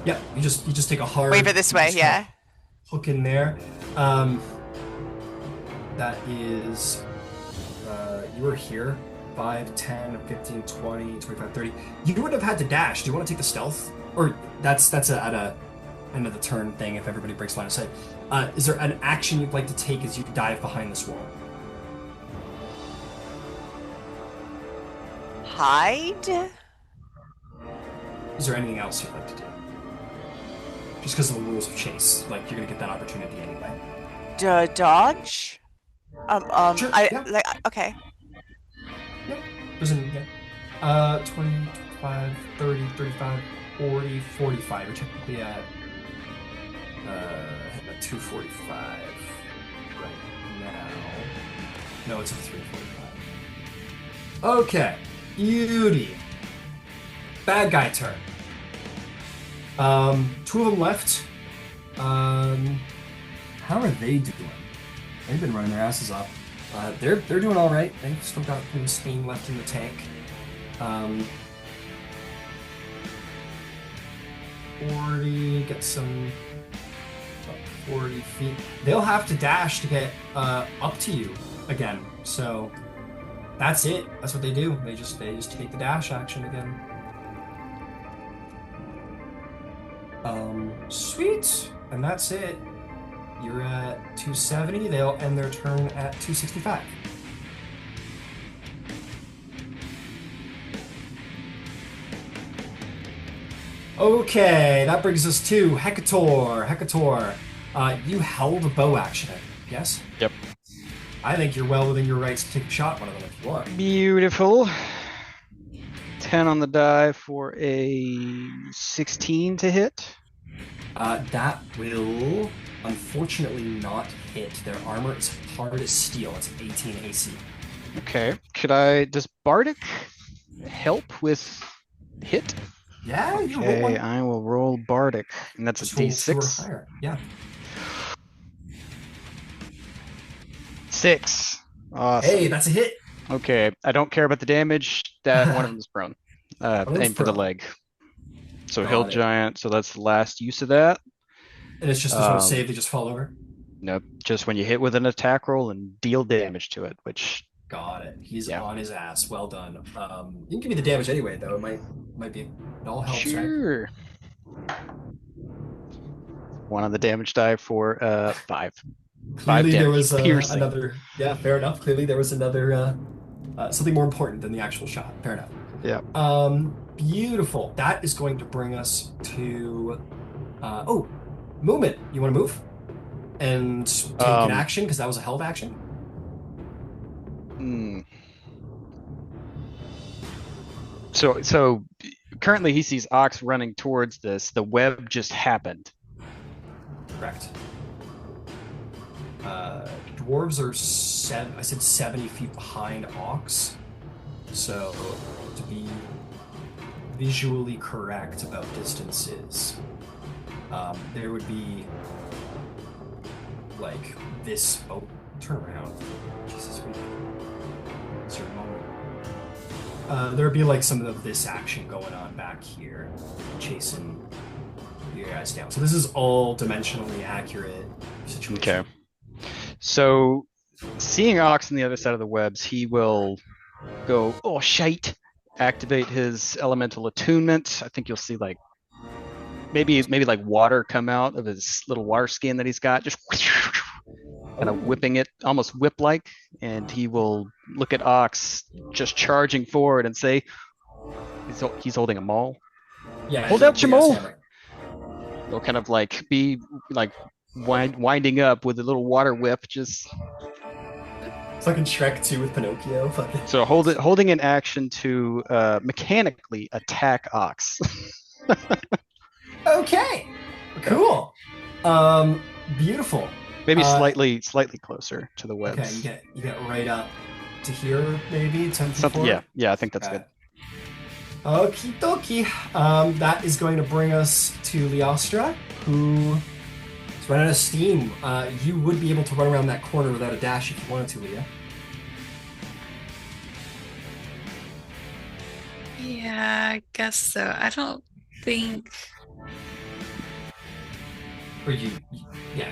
A: Yeah, you just take a hard.
B: wave it this way. Yeah.
A: Hook in there. That is. You were here. 5, 10, 15, 20, 25, 30. You would have had to dash. Do you want to take the stealth? Or that's at a end of the turn thing if everybody breaks line of sight. Is there an action you'd like to take as you dive behind this wall?
B: Hide?
A: Is there anything else you'd like to do? Just because of the rules of chase, like you're gonna get that opportunity anyway.
B: Dodge?
A: Sure,
B: I
A: yeah.
B: like okay.
A: Yep. Doesn't get 20, 25, 30, 35, 40, 45. You're technically at 245 right now. No, it's a 345. Okay. Beauty. Bad guy turn. Two of them left. How are they doing? They've been running their asses off. They're doing all right. They've still got some steam left in the tank. 40, get some about 40 feet. They'll have to dash to get up to you again. So that's it. That's what they do. They just take the dash action again. Sweet. And that's it. You're at 270. They'll end their turn at 265. Okay, that brings us to Hekator. Hekator, you held a bow action, yes?
C: Yep.
A: I think you're well within your rights to take a shot at one of them if you want.
C: Beautiful. 10 on the die for a 16 to hit.
A: That will unfortunately not hit. Their armor is hard as steel. It's 18 AC.
C: Okay. Does Bardic help with hit?
A: Yeah, you roll
C: Okay,
A: one.
C: I will roll Bardic, and that's
A: Just
C: a
A: roll 2 or
C: D6.
A: higher. Yeah.
C: 6. Awesome.
A: Hey, that's a hit.
C: Okay, I don't care about the damage. That one of them is prone.
A: of them's
C: Aim for the
A: prone.
C: leg. So
A: Got
C: Hill
A: it.
C: Giant, so that's the last use of that.
A: And it's just there's no save, they just fall over.
C: Nope, just when you hit with an attack roll and deal damage to it, which
A: Got it. He's
C: Yeah.
A: on his ass. Well done. You can give me the damage anyway, though. It might be. It all helps, right?
C: sure. One on the damage die for 5.
A: Clearly, there
C: damage,
A: was
C: piercing.
A: another. Yeah, fair enough. Clearly, there was another something more important than the actual shot. Fair enough.
C: Yeah.
A: Beautiful. That is going to bring us to. Movement. You want to move and take an action because that was a held action.
C: So currently he sees Ox running towards this. The web just happened.
A: Correct. Dwarves are I said 70 feet behind Ox. So to be visually correct about distances, there would be like this. Oh, turn around. Jesus, is there a moment? There would be like some of this action going on back here, chasing you guys down. So this is all dimensionally accurate situation.
C: Okay. So seeing Ox on the other side of the webs, he will go, oh shite, activate his elemental attunement. I think you'll see like maybe like water come out of his little water skin that he's got, just kind of whipping it, almost whip-like, and he will look at Ox just charging forward and say, he's holding a maul.
A: Yeah,
C: Hold out your maul.
A: hammer.
C: They'll kind of like be like winding up with a little water whip, just
A: Fucking Shrek 2 with Pinocchio. Fucking.
C: so holding an action to mechanically attack Ox.
A: Okay. Cool. Beautiful.
C: Maybe slightly closer to the webs.
A: Okay, you get right up to here, maybe 10 feet
C: Something,
A: forward?
C: yeah, I think that's good.
A: Okie dokie. That is going to bring us to Leostra, who is running out of steam. You would be able to run around that corner without a dash if you wanted to, Leah.
E: Yeah, I guess so. I don't think.
A: Or yeah.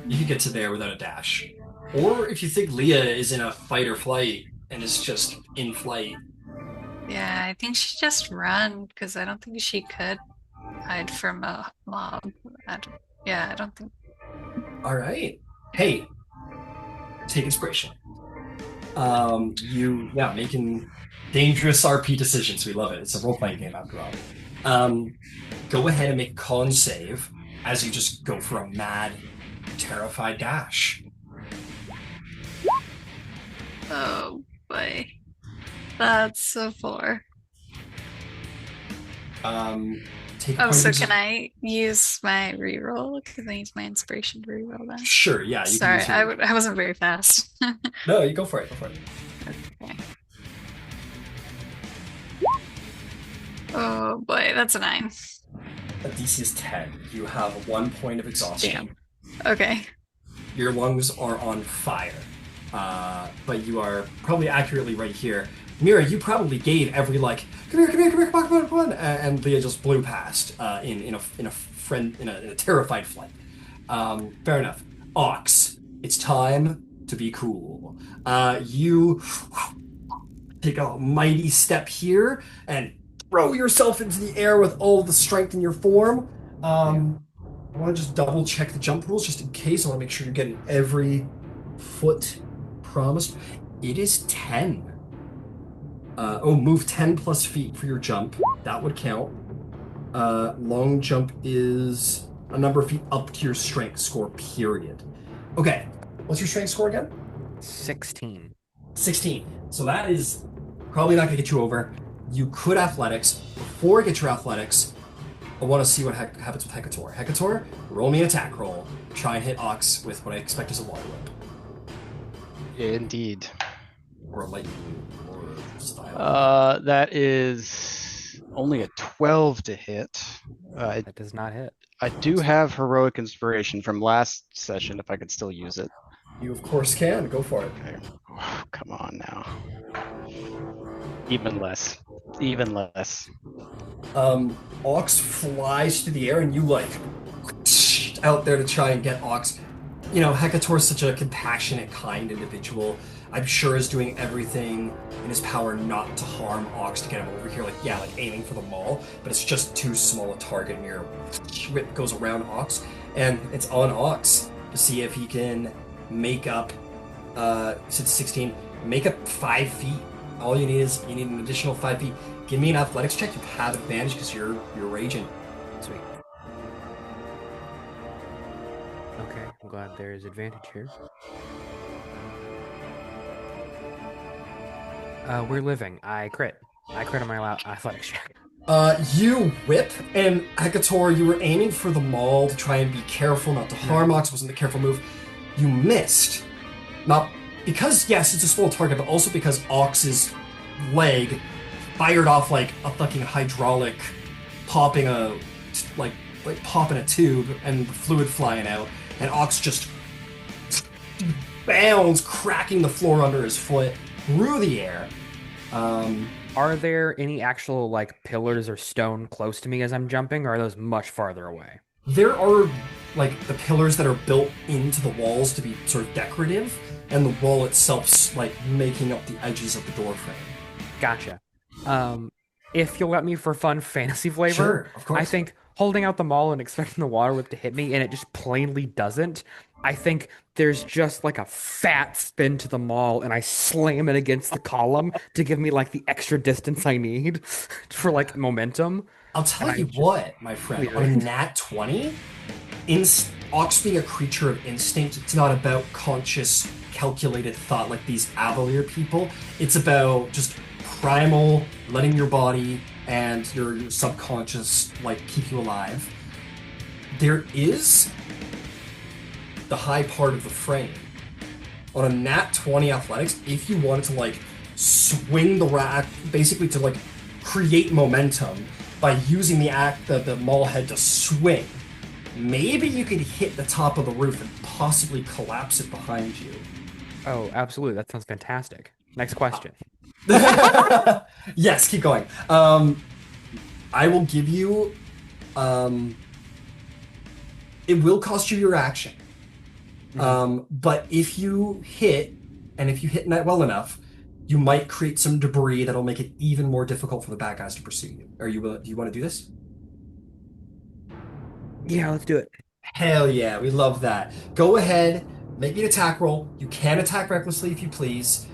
A: You could get to there without a dash. Or if you think Leah is in a fight or flight and is just in flight.
E: Yeah, I think she just run because I don't think she could hide from a mob. I don't think.
A: All right. Hey, take inspiration. Making dangerous RP decisions. We love it. It's a role-playing game after all. Go ahead and make a con save as you just go for a mad, terrified dash.
E: Oh boy, that's a 4.
A: Take a
E: Oh,
A: point
E: so
A: of
E: can I use my reroll? Can I use my inspiration to reroll then?
A: Sure, yeah. You
E: Sorry,
A: can use
E: I wasn't very fast.
A: No, you go for it. Go for it.
E: Okay. Oh boy, that's a 9.
A: A DC is 10. You have 1 point of exhaustion.
E: Okay.
A: Your lungs are on fire. But you are probably accurately right here. Mira, you probably gave every like, come here, come on, and Leah just blew past in a terrified flight. Fair enough. Ox, it's time to be cool. You take a mighty step here and throw yourself into the air with all the strength in your form. I want to just double check the jump rules just in case. I want to make sure you're getting every foot promised. It is 10. Move 10 plus feet for your jump. That would count. Long jump is a number of feet up to your strength score, period. Okay, what's your strength score again?
D: 16.
A: 16. So that is probably not going to get you over. You could athletics. Before I get your athletics, I want to see what happens with Hekator. Hekator, roll me an attack roll. Try and hit Ox with what I expect is a water whip.
C: Indeed.
A: Or a lightning or style.
C: That is only a 12 to hit.
D: That does not hit.
C: I do have heroic inspiration from last session if I could still use it.
A: You of course can. Go for it.
C: Okay. Oh, come on now. Even less. Even less.
A: Ox flies through the air and you like out there to try and get Ox. You know, Hecator's such a compassionate, kind individual. I'm sure is doing everything in his power not to harm Ox to get him over here. Like, yeah, like aiming for the maul, but it's just too small a target and your whip goes around Ox. And it's on Ox to see if he can make up, since 16, make up 5 feet. All you need is, you need an additional 5 feet. Give me an athletics check. You have advantage because you're raging.
D: Sweet. Okay, I'm glad there is advantage here. We're living. I crit. I crit on my athletics check.
A: You whip, and Hekator, you were aiming for the maul to try and be careful not to harm Ox. Wasn't the careful move. You missed. Not because, yes, it's a small target, but also because Ox's leg fired off like a fucking hydraulic, popping a tube and fluid flying out, and Ox just bounds, cracking the floor under his foot through the air.
D: Are there any actual like pillars or stone close to me as I'm jumping, or are those much farther away?
A: There are like the pillars that are built into the walls to be sort of decorative, and the wall itself's like making up the edges of the door frame.
D: Gotcha. If you'll let me for fun fantasy flavor,
A: Sure, of course.
D: I think holding out the maul and expecting the water whip to hit me, and it just plainly doesn't. I think there's just like a fat spin to the maul, and I slam it against the column to give me like the extra distance I need for like momentum.
A: I'll tell you what, my friend, on a nat 20, Ox being a creature of instinct, it's not about conscious, calculated thought like these Avalier people. It's about just primal, letting your body and your subconscious like keep you alive. There is the high part of the frame. On a nat 20 athletics, if you wanted to like swing the rack, basically to like create momentum by using the maul head to swing, maybe you could hit the top of the roof and possibly collapse it behind you.
D: Oh, absolutely. That sounds fantastic. Next question.
A: Yes, keep going. I will give you. It will cost you your action. But if you hit, and if you hit net well enough, you might create some debris that'll make it even more difficult for the bad guys to pursue you. Do you want to do this?
D: Yeah, let's do it.
A: Hell yeah, we love that. Go ahead, make me an attack roll. You can attack recklessly if you please.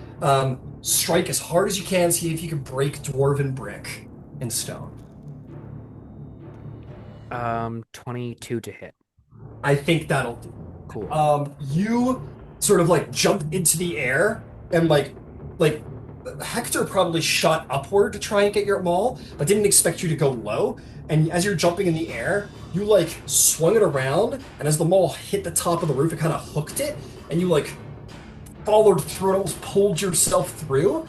A: Strike as hard as you can, see if you can break dwarven brick and stone.
D: 22 to hit.
A: I think that'll do.
D: Cool.
A: You sort of like jump into the air and like Hector probably shot upward to try and get your maul, but didn't expect you to go low. And as you're jumping in the air, you like swung it around, and as the maul hit the top of the roof, it kind of hooked it, and you like followed through, almost pulled yourself through.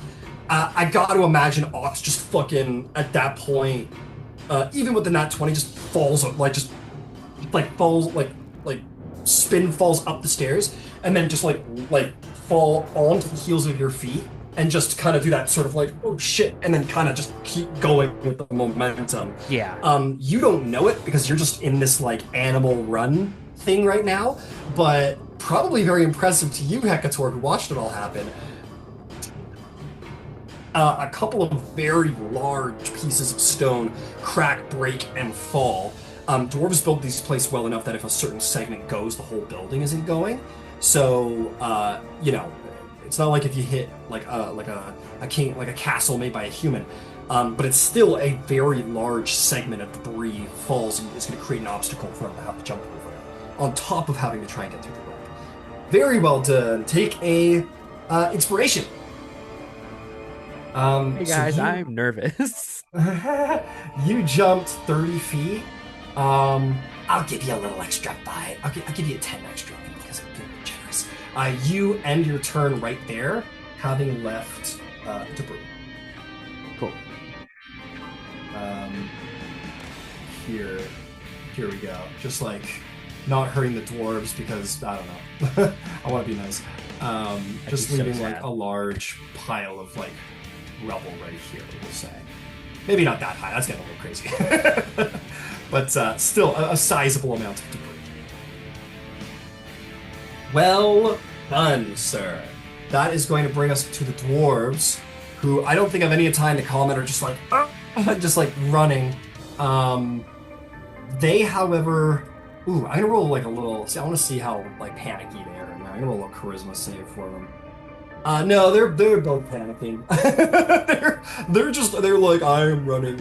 A: I got to imagine Ox just fucking at that point, even with the nat 20, just falls spin falls up the stairs, and then just like fall onto the heels of your feet, and just kind of do that sort of like, oh shit, and then kind of just keep going with the momentum.
D: Yeah.
A: You don't know it because you're just in this like animal run thing right now, but probably very impressive to you, Hecator, who watched it all happen. A couple of very large pieces of stone crack, break, and fall. Dwarves build these places well enough that if a certain segment goes, the whole building isn't going. So, it's not like if you hit like a castle made by a human. But it's still a very large segment of debris falls and is going to create an obstacle for them to have to jump over, on top of having to try and get through the rope. Very well done. Take a inspiration.
D: Hey guys, I'm nervous.
A: You jumped 30 feet. I'll give you a little extra 5. I'll give you 10 extra because I'm being generous. You end your turn right there, having left debris.
D: Cool.
A: Here we go. Just like not hurting the dwarves because I don't know. I want to be nice. Just leaving
D: so
A: like a large pile of like rubble right here. We'll say. Maybe not that high. That's getting a little crazy. But still a sizable amount of debris. Well done, sir. That is going to bring us to the dwarves, who I don't think have any time to comment or just like, just like running. They, however, I'm gonna roll like a little. See, I want to see how like panicky they are right now. I'm gonna roll a charisma save for them. No, they're both panicking. they're like, I am running.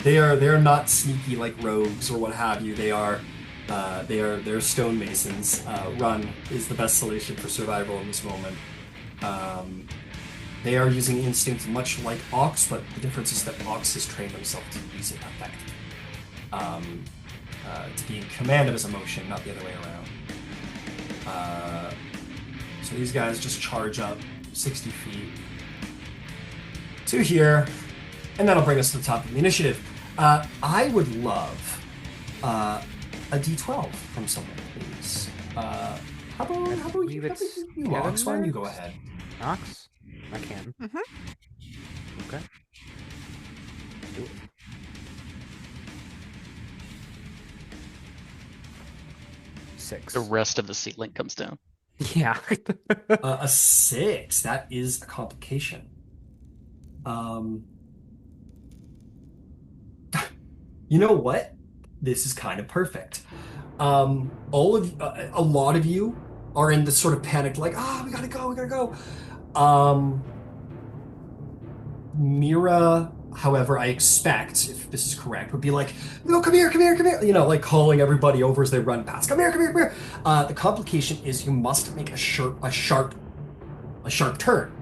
A: They're not sneaky like rogues or what have you. They're stonemasons. Run is the best solution for survival in this moment. They are using instinct much like Ox, but the difference is that Ox has trained himself to use it effectively. To be in command of his emotion, not the other way around. So these guys just charge up 60 feet to here, and that'll bring us to the top of the initiative. I would love a D12 from someone, please. How about you, Ox? Why don't you go ahead?
D: Ox? I can.
B: Mm-hmm.
D: Okay. Do it. Six.
C: The rest of the ceiling comes down.
D: Yeah.
A: A 6. That is a complication. You know what? This is kind of perfect. A lot of you are in this sort of panic, like, we gotta go. Mira, however, I expect, if this is correct, would be like, no, come here. You know, like calling everybody over as they run past. Come here. The complication is you must make a sharp turn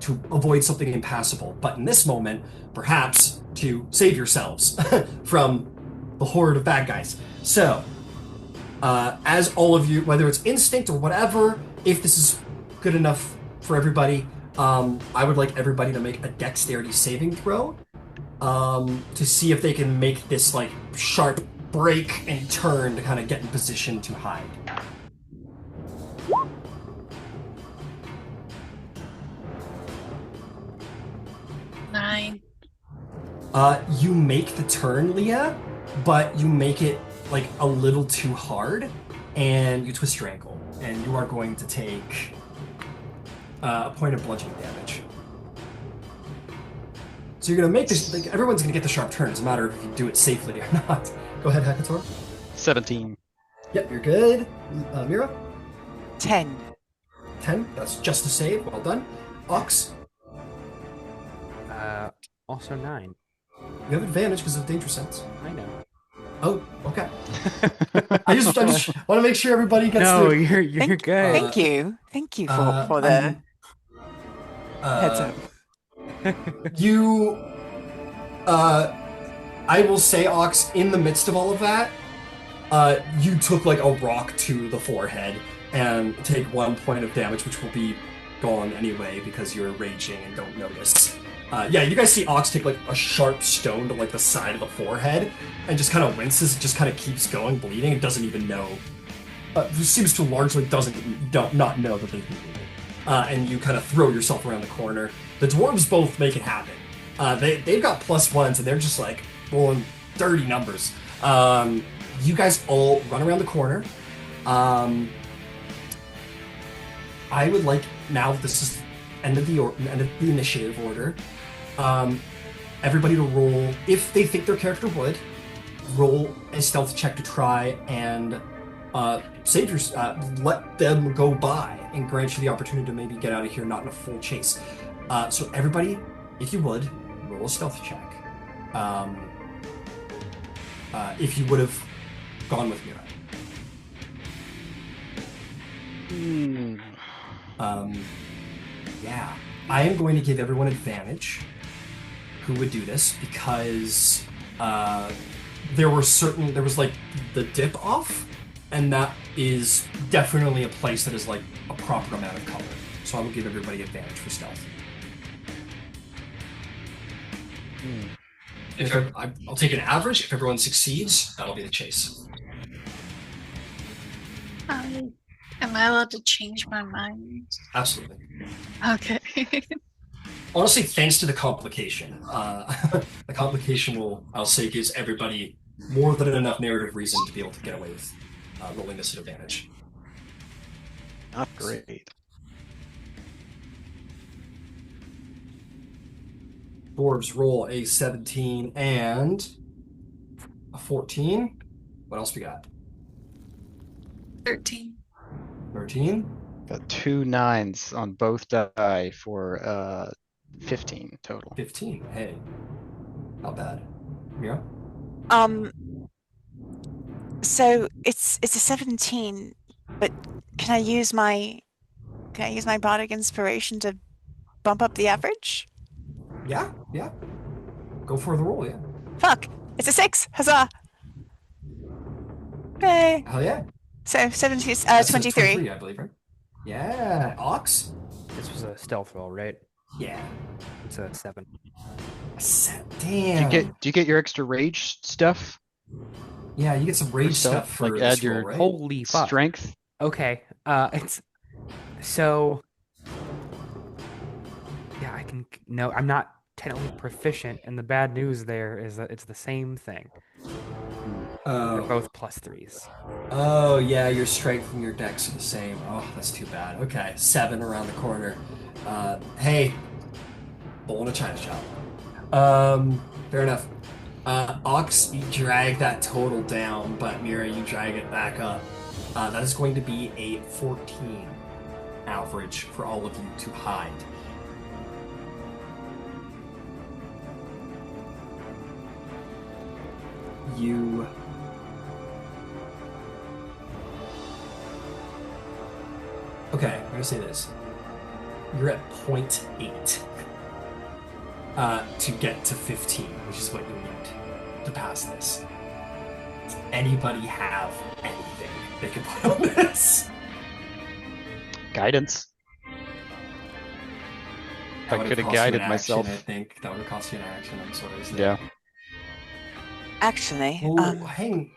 A: to avoid something impassable. But in this moment, perhaps to save yourselves from the horde of bad guys. So, as all of you, whether it's instinct or whatever, if this is good enough for everybody, I would like everybody to make a dexterity saving throw to see if they can make this like sharp break and turn to kind of get in position to hide.
E: Nine.
A: You make the turn, Leah, but you make it like a little too hard, and you twist your ankle, and you are going to take a point of bludgeoning damage. So you're gonna make this. Like, everyone's gonna get the sharp turn. It's a matter of if you do it safely or not. Go ahead, Hekator.
C: 17.
A: Yep, you're good. Mira.
B: 10.
A: 10. That's just a save. Well done. Ox.
D: Also 9.
A: You have advantage because of danger sense.
D: I know.
A: Oh, okay. I just want to make sure everybody gets.
D: No,
A: their...
D: you're good.
B: Thank you for the heads up.
A: You, I will say, Ox, in the midst of all of that, you took like a rock to the forehead and take 1 point of damage, which will be gone anyway because you're raging and don't notice. Yeah, you guys see Ox take like a sharp stone to like the side of the forehead and just kind of winces, just kind of keeps going, bleeding, and doesn't even know. Seems to largely not know that they've been bleeding. And you kind of throw yourself around the corner. The dwarves both make it happen. They've got +1s and they're just like rolling dirty numbers. You guys all run around the corner. I would like, now that this is end of the initiative order, everybody to roll, if they think their character would, roll a stealth check to try and save your, let them go by and grant you the opportunity to maybe get out of here not in a full chase. So everybody, if you would, roll a stealth check. If you would have gone with Mira. Yeah. I am going to give everyone advantage who would do this because there was like the dip off, and that is definitely a place that is like a proper amount of color. So I will give everybody advantage for stealth. I'll take an average. If everyone succeeds, that'll be the chase.
E: Am I allowed to change my mind?
A: Absolutely.
E: Okay.
A: Honestly, thanks to the complication. The complication I'll say, gives everybody more than enough narrative reason to be able to get away with rolling this at advantage.
C: Not great.
A: Dwarves roll a 17 and a 14. What else we got?
E: 13.
A: 13.
C: Got 2 9s on both die for 15 total.
A: 15. Hey, not bad. Mira?
B: So it's a 17, but can I use my bardic inspiration to bump up the average?
A: Yeah. Go for the roll, yeah.
B: Fuck! It's a 6! Huzzah! Hey!
A: Hell yeah.
B: So 17,
A: That's a
B: 23.
A: I believe, right? Yeah. Ox?
D: This was a stealth roll, right?
A: Yeah.
D: It's a 7.
A: Damn.
C: Do you get your extra rage stuff?
A: Yeah, you get some rage
C: Yourself?
A: stuff for
C: Like
A: this
C: add your
A: roll, right?
D: Holy fuck.
C: strength?
D: Okay. It's so. Yeah, I can. No, I'm not technically proficient, and the bad news there is that it's the same thing. They're both +3s.
A: Oh, yeah, your strength and your dex are the same. Oh, that's too bad. Okay, 7 around the corner. Hey, bowl in a china shop. Fair enough. Ox, you drag that total down, but Mira, you drag it back up. That is going to be a 14 average for all of you to hide. You... Okay, I'm gonna say this. You're at 0.8 to get to 15, which is what you need to pass this. Does anybody have anything they can put on this?
C: Guidance.
A: That
C: I
A: would
C: could have
A: cost you
C: guided
A: an
C: myself.
A: action, I think that would have cost you an action. I'm sorry. To say.
C: Yeah.
B: Actually,
A: Well, hang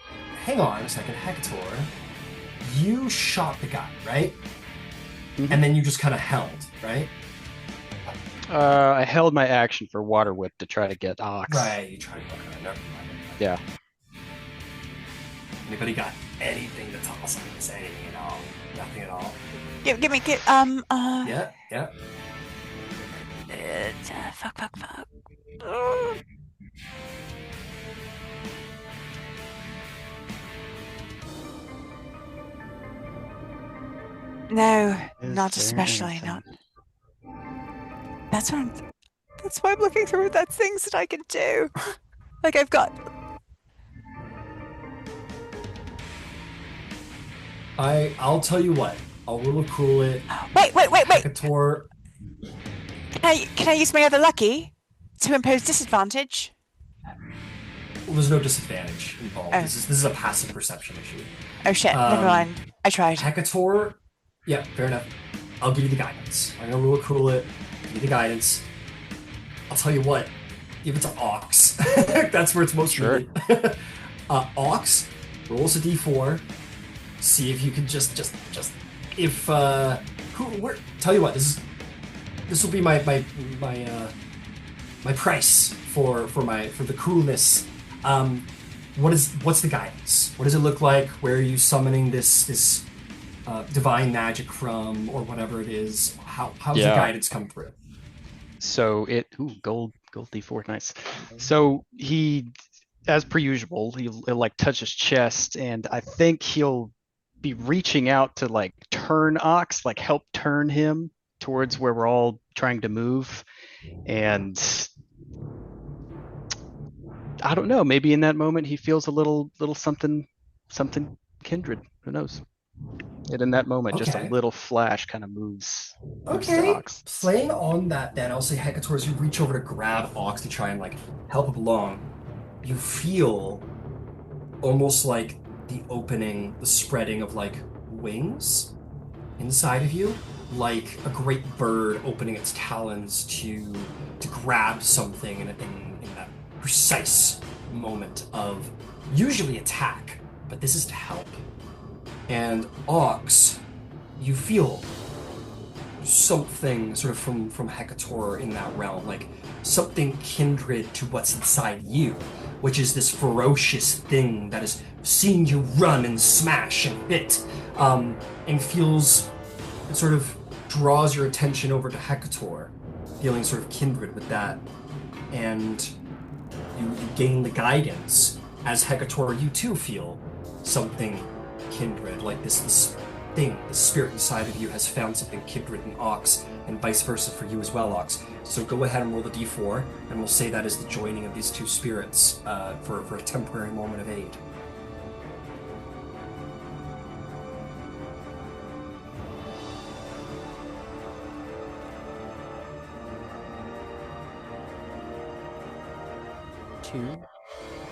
A: on a second, Hekator. You shot the guy, right?
C: Mhm.
A: And then you just kind of held, right?
C: I held my action for Water Whip to try to get Ox.
A: Right. You tried to look around. Never mind.
C: Yeah.
A: Anybody got anything to toss on this? Anything at all? Nothing at all.
B: give me
A: Yeah.
B: fuck. No,
C: Is
B: not
C: there
B: especially.
C: anything?
B: Not. That's why I'm looking through that things that I can do. Like I've got.
A: I'll tell you what. I'll rule cool it.
B: Wait.
A: Hekator.
B: Can I use my other lucky to impose disadvantage?
A: Well, there's no disadvantage involved.
B: Oh.
A: This is a passive perception issue.
B: Oh shit! Never mind. I tried.
A: Hekator. Yeah, fair enough. I'll give you the guidance. I'm gonna rule cool it. Give you the guidance. I'll tell you what. Give it to Ox. That's where it's most
C: Sure.
A: needed. Ox rolls a d4. See if you can just if tell you what, this will be my price for the coolness. What's the guidance? What does it look like? Where are you summoning this divine magic from, or whatever it is? How's the
C: Yeah.
A: guidance come through?
C: So gold D4, nice. So he, as per usual, he'll like touch his chest, and I think he'll be reaching out to like turn Ox, like help turn him towards where we're all trying to move, and I don't know, maybe in that moment he feels a little something kindred. Who knows? And in that moment, just a
A: Okay.
C: little flash kind of moves the
A: Okay,
C: ox.
A: playing on that then, I'll say Hecator, as you reach over to grab Ox to try and like help him along, you feel almost like the opening, the spreading of like wings inside of you, like a great bird opening its talons to grab something in that precise moment of usually attack, but this is to help. And Ox, you feel something sort of from Hekator in that realm, like something kindred to what's inside you, which is this ferocious thing that is seeing you run and smash and hit, and feels, it sort of draws your attention over to Hekator, feeling sort of kindred with that, and you gain the guidance as Hekator. You too feel something kindred, like this thing, the spirit inside of you has found something kindred in Ox, and vice versa for you as well, Ox. So go ahead and roll the d4, and we'll say that is the joining of these two spirits for a temporary moment of aid.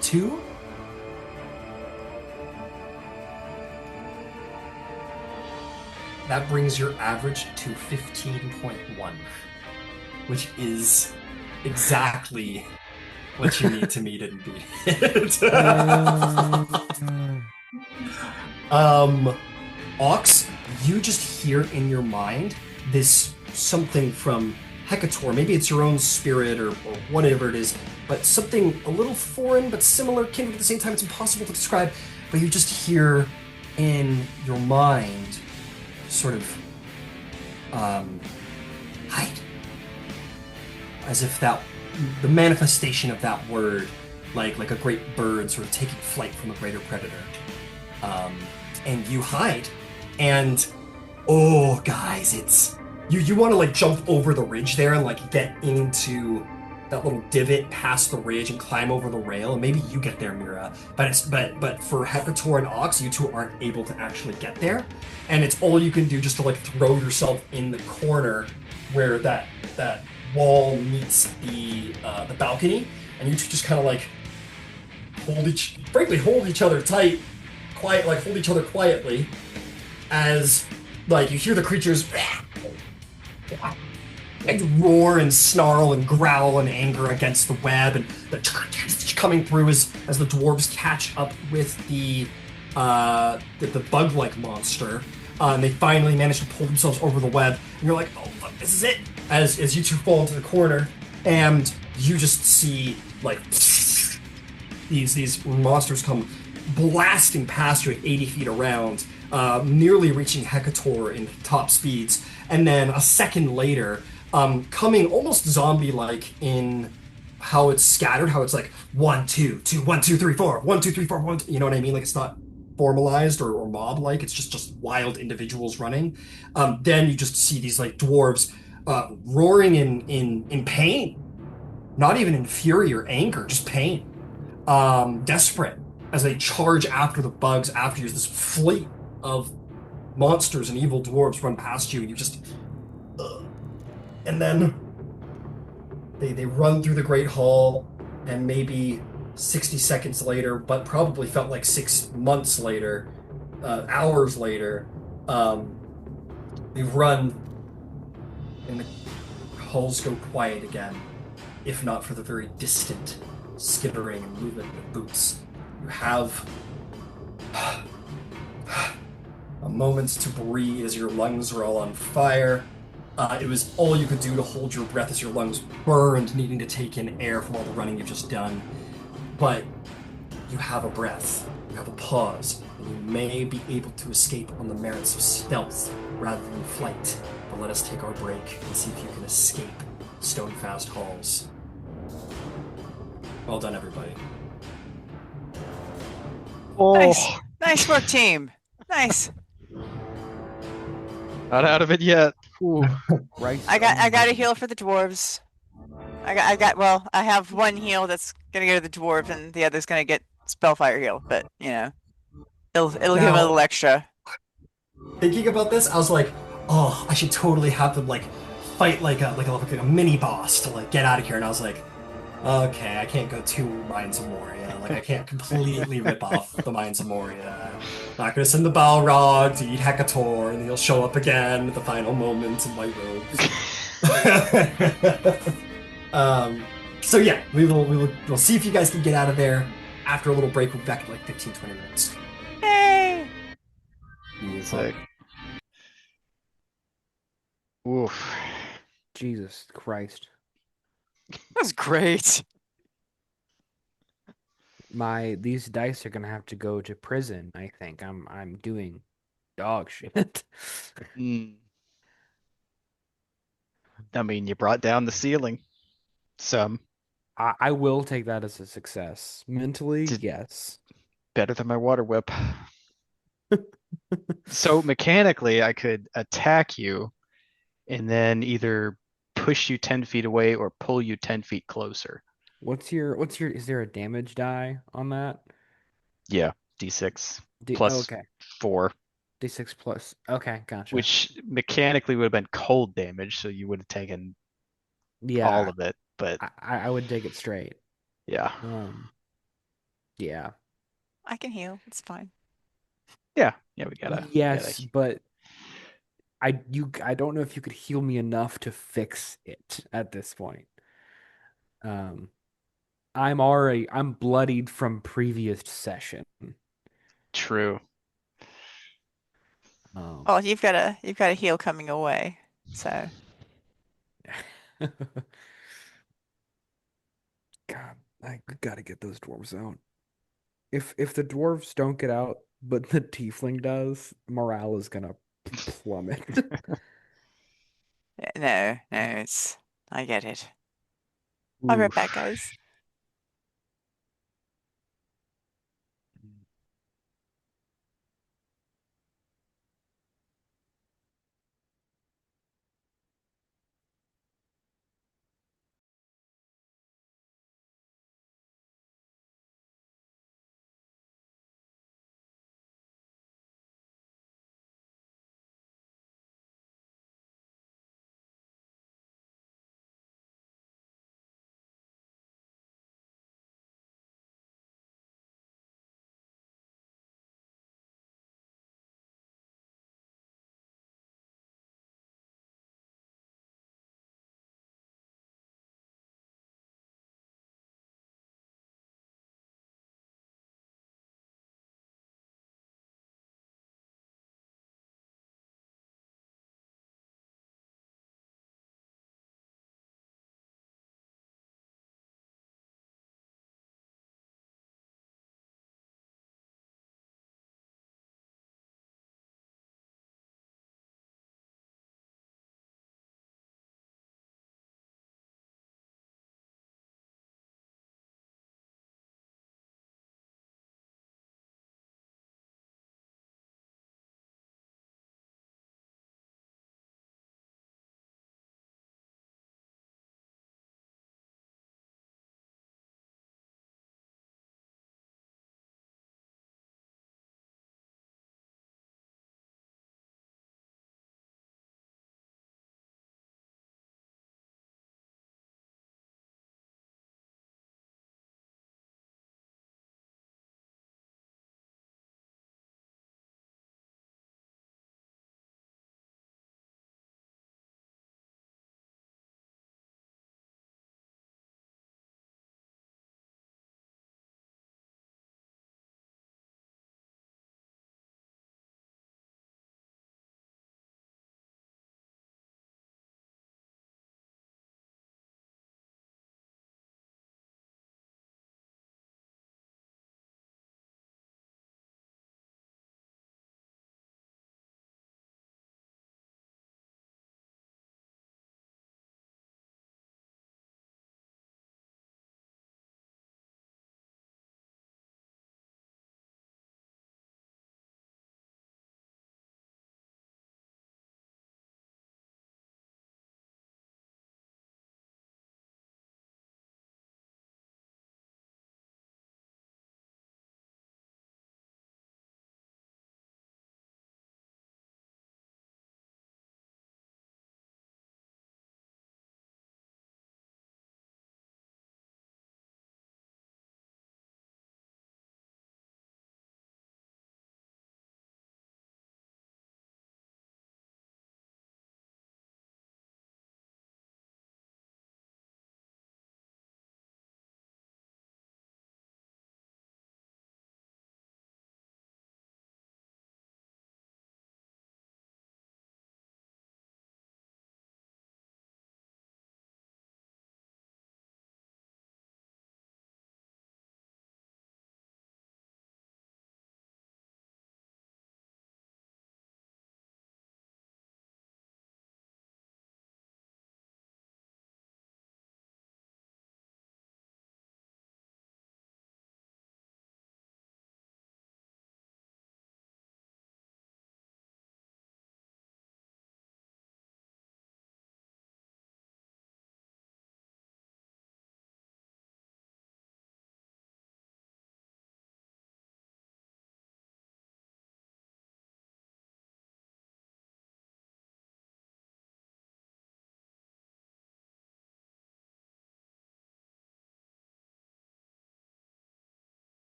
A: Two? That brings your average to 15.1, which is exactly what you need to meet it and beat it. Ox, you just hear in your mind this something from Hekator. Maybe it's your own spirit or whatever it is, but something a little foreign but similar, kindred at the same time. It's impossible to describe, but you just hear in your mind sort of hide, as if that the manifestation of that word, like a great bird sort of taking flight from a greater predator, and you hide, and oh guys, it's you want to like jump over the ridge there and like get into that little divot past the ridge and climb over the rail, and maybe you get there, Mira. But for Hekator and Ox, you two aren't able to actually get there, and it's all you can do just to like throw yourself in the corner where that wall meets the balcony, and you two just kind of like hold each other tight, hold each other quietly, as like you hear the creatures and roar and snarl and growl in anger against the web, and the coming through as the dwarves catch up with the bug-like monster, and they finally manage to pull themselves over the web, and you're like, oh fuck, this is it, as you two fall into the corner, and you just see like these monsters come blasting past you at 80 feet around, nearly reaching Hekator in top speeds, and then a second later, coming almost zombie-like in how it's scattered, how it's like 1, 2, 2, 1, 2, 3, 4, 1, 2, 3, 4, 1, 2, you know what I mean? Like it's not formalized or mob-like, it's just wild individuals running. Then you just see these like dwarves roaring in pain, not even in fury or anger, just pain, desperate, as they charge after the bugs, after you. This fleet of monsters and evil dwarves run past you, and you just and then they run through the Great Hall, and maybe 60 seconds later, but probably felt like 6 months later, hours later, they run, and the halls go quiet again, if not for the very distant skittering and movement of boots. You have a moment to breathe as your lungs are all on fire. It was all you could do to hold your breath as your lungs burned, needing to take in air from all the running you've just done. But you have a breath, you have a pause, and you may be able to escape on the merits of stealth rather than flight. But let us take our break and see if you can escape Stonefast Halls. Well done, everybody.
C: Oh,
B: Nice work, team. Nice.
C: not out of it yet. Ooh.
D: Christ
B: I got a
D: almighty.
B: heal for the dwarves. Well, I have one heal that's gonna go to the dwarf, and the other's gonna get spellfire heal. But you know, it'll give a
A: Now,
B: little extra.
A: thinking about this, I was like, oh, I should totally have them like fight like a mini boss to like get out of here. And I was like, okay, I can't go too Mines of Moria. Like I can't completely rip off the Mines of Moria. Not gonna send the Balrog to eat Hekator, and he'll show up again at the final moment in my robes. So yeah, we'll see if you guys can get out of there. After a little break, we'll be back in like 15-20 minutes.
B: Yay!
C: Sick. Oof.
D: Jesus Christ.
B: That was great.
D: These dice are gonna have to go to prison, I think. I'm doing dog shit.
C: Mm. I mean, you brought down the ceiling. Some.
D: I will take that as a success. Mentally,
C: Did-
D: yes.
C: Better than my water whip. So mechanically, I could attack you and then either push you 10 feet away or pull you 10 feet closer.
D: Is there a damage die on that?
C: Yeah, d6
D: Oh,
C: plus
D: okay.
C: 4,
D: D6 plus. Okay, gotcha.
C: which mechanically would have been cold damage, so you would have taken all
D: Yeah,
C: of it. But
D: I would take it straight.
C: yeah,
D: Yeah.
B: I can heal. It's fine.
C: yeah, we gotta.
D: Yes, but I don't know if you could heal me enough to fix it at this point. I'm bloodied from previous session.
C: True.
B: Well, you've got a heal coming away. So
D: God, I gotta get those dwarves out. If the dwarves don't get out, but the tiefling does, morale is gonna plummet.
B: no, I get it. I'll be right back, guys.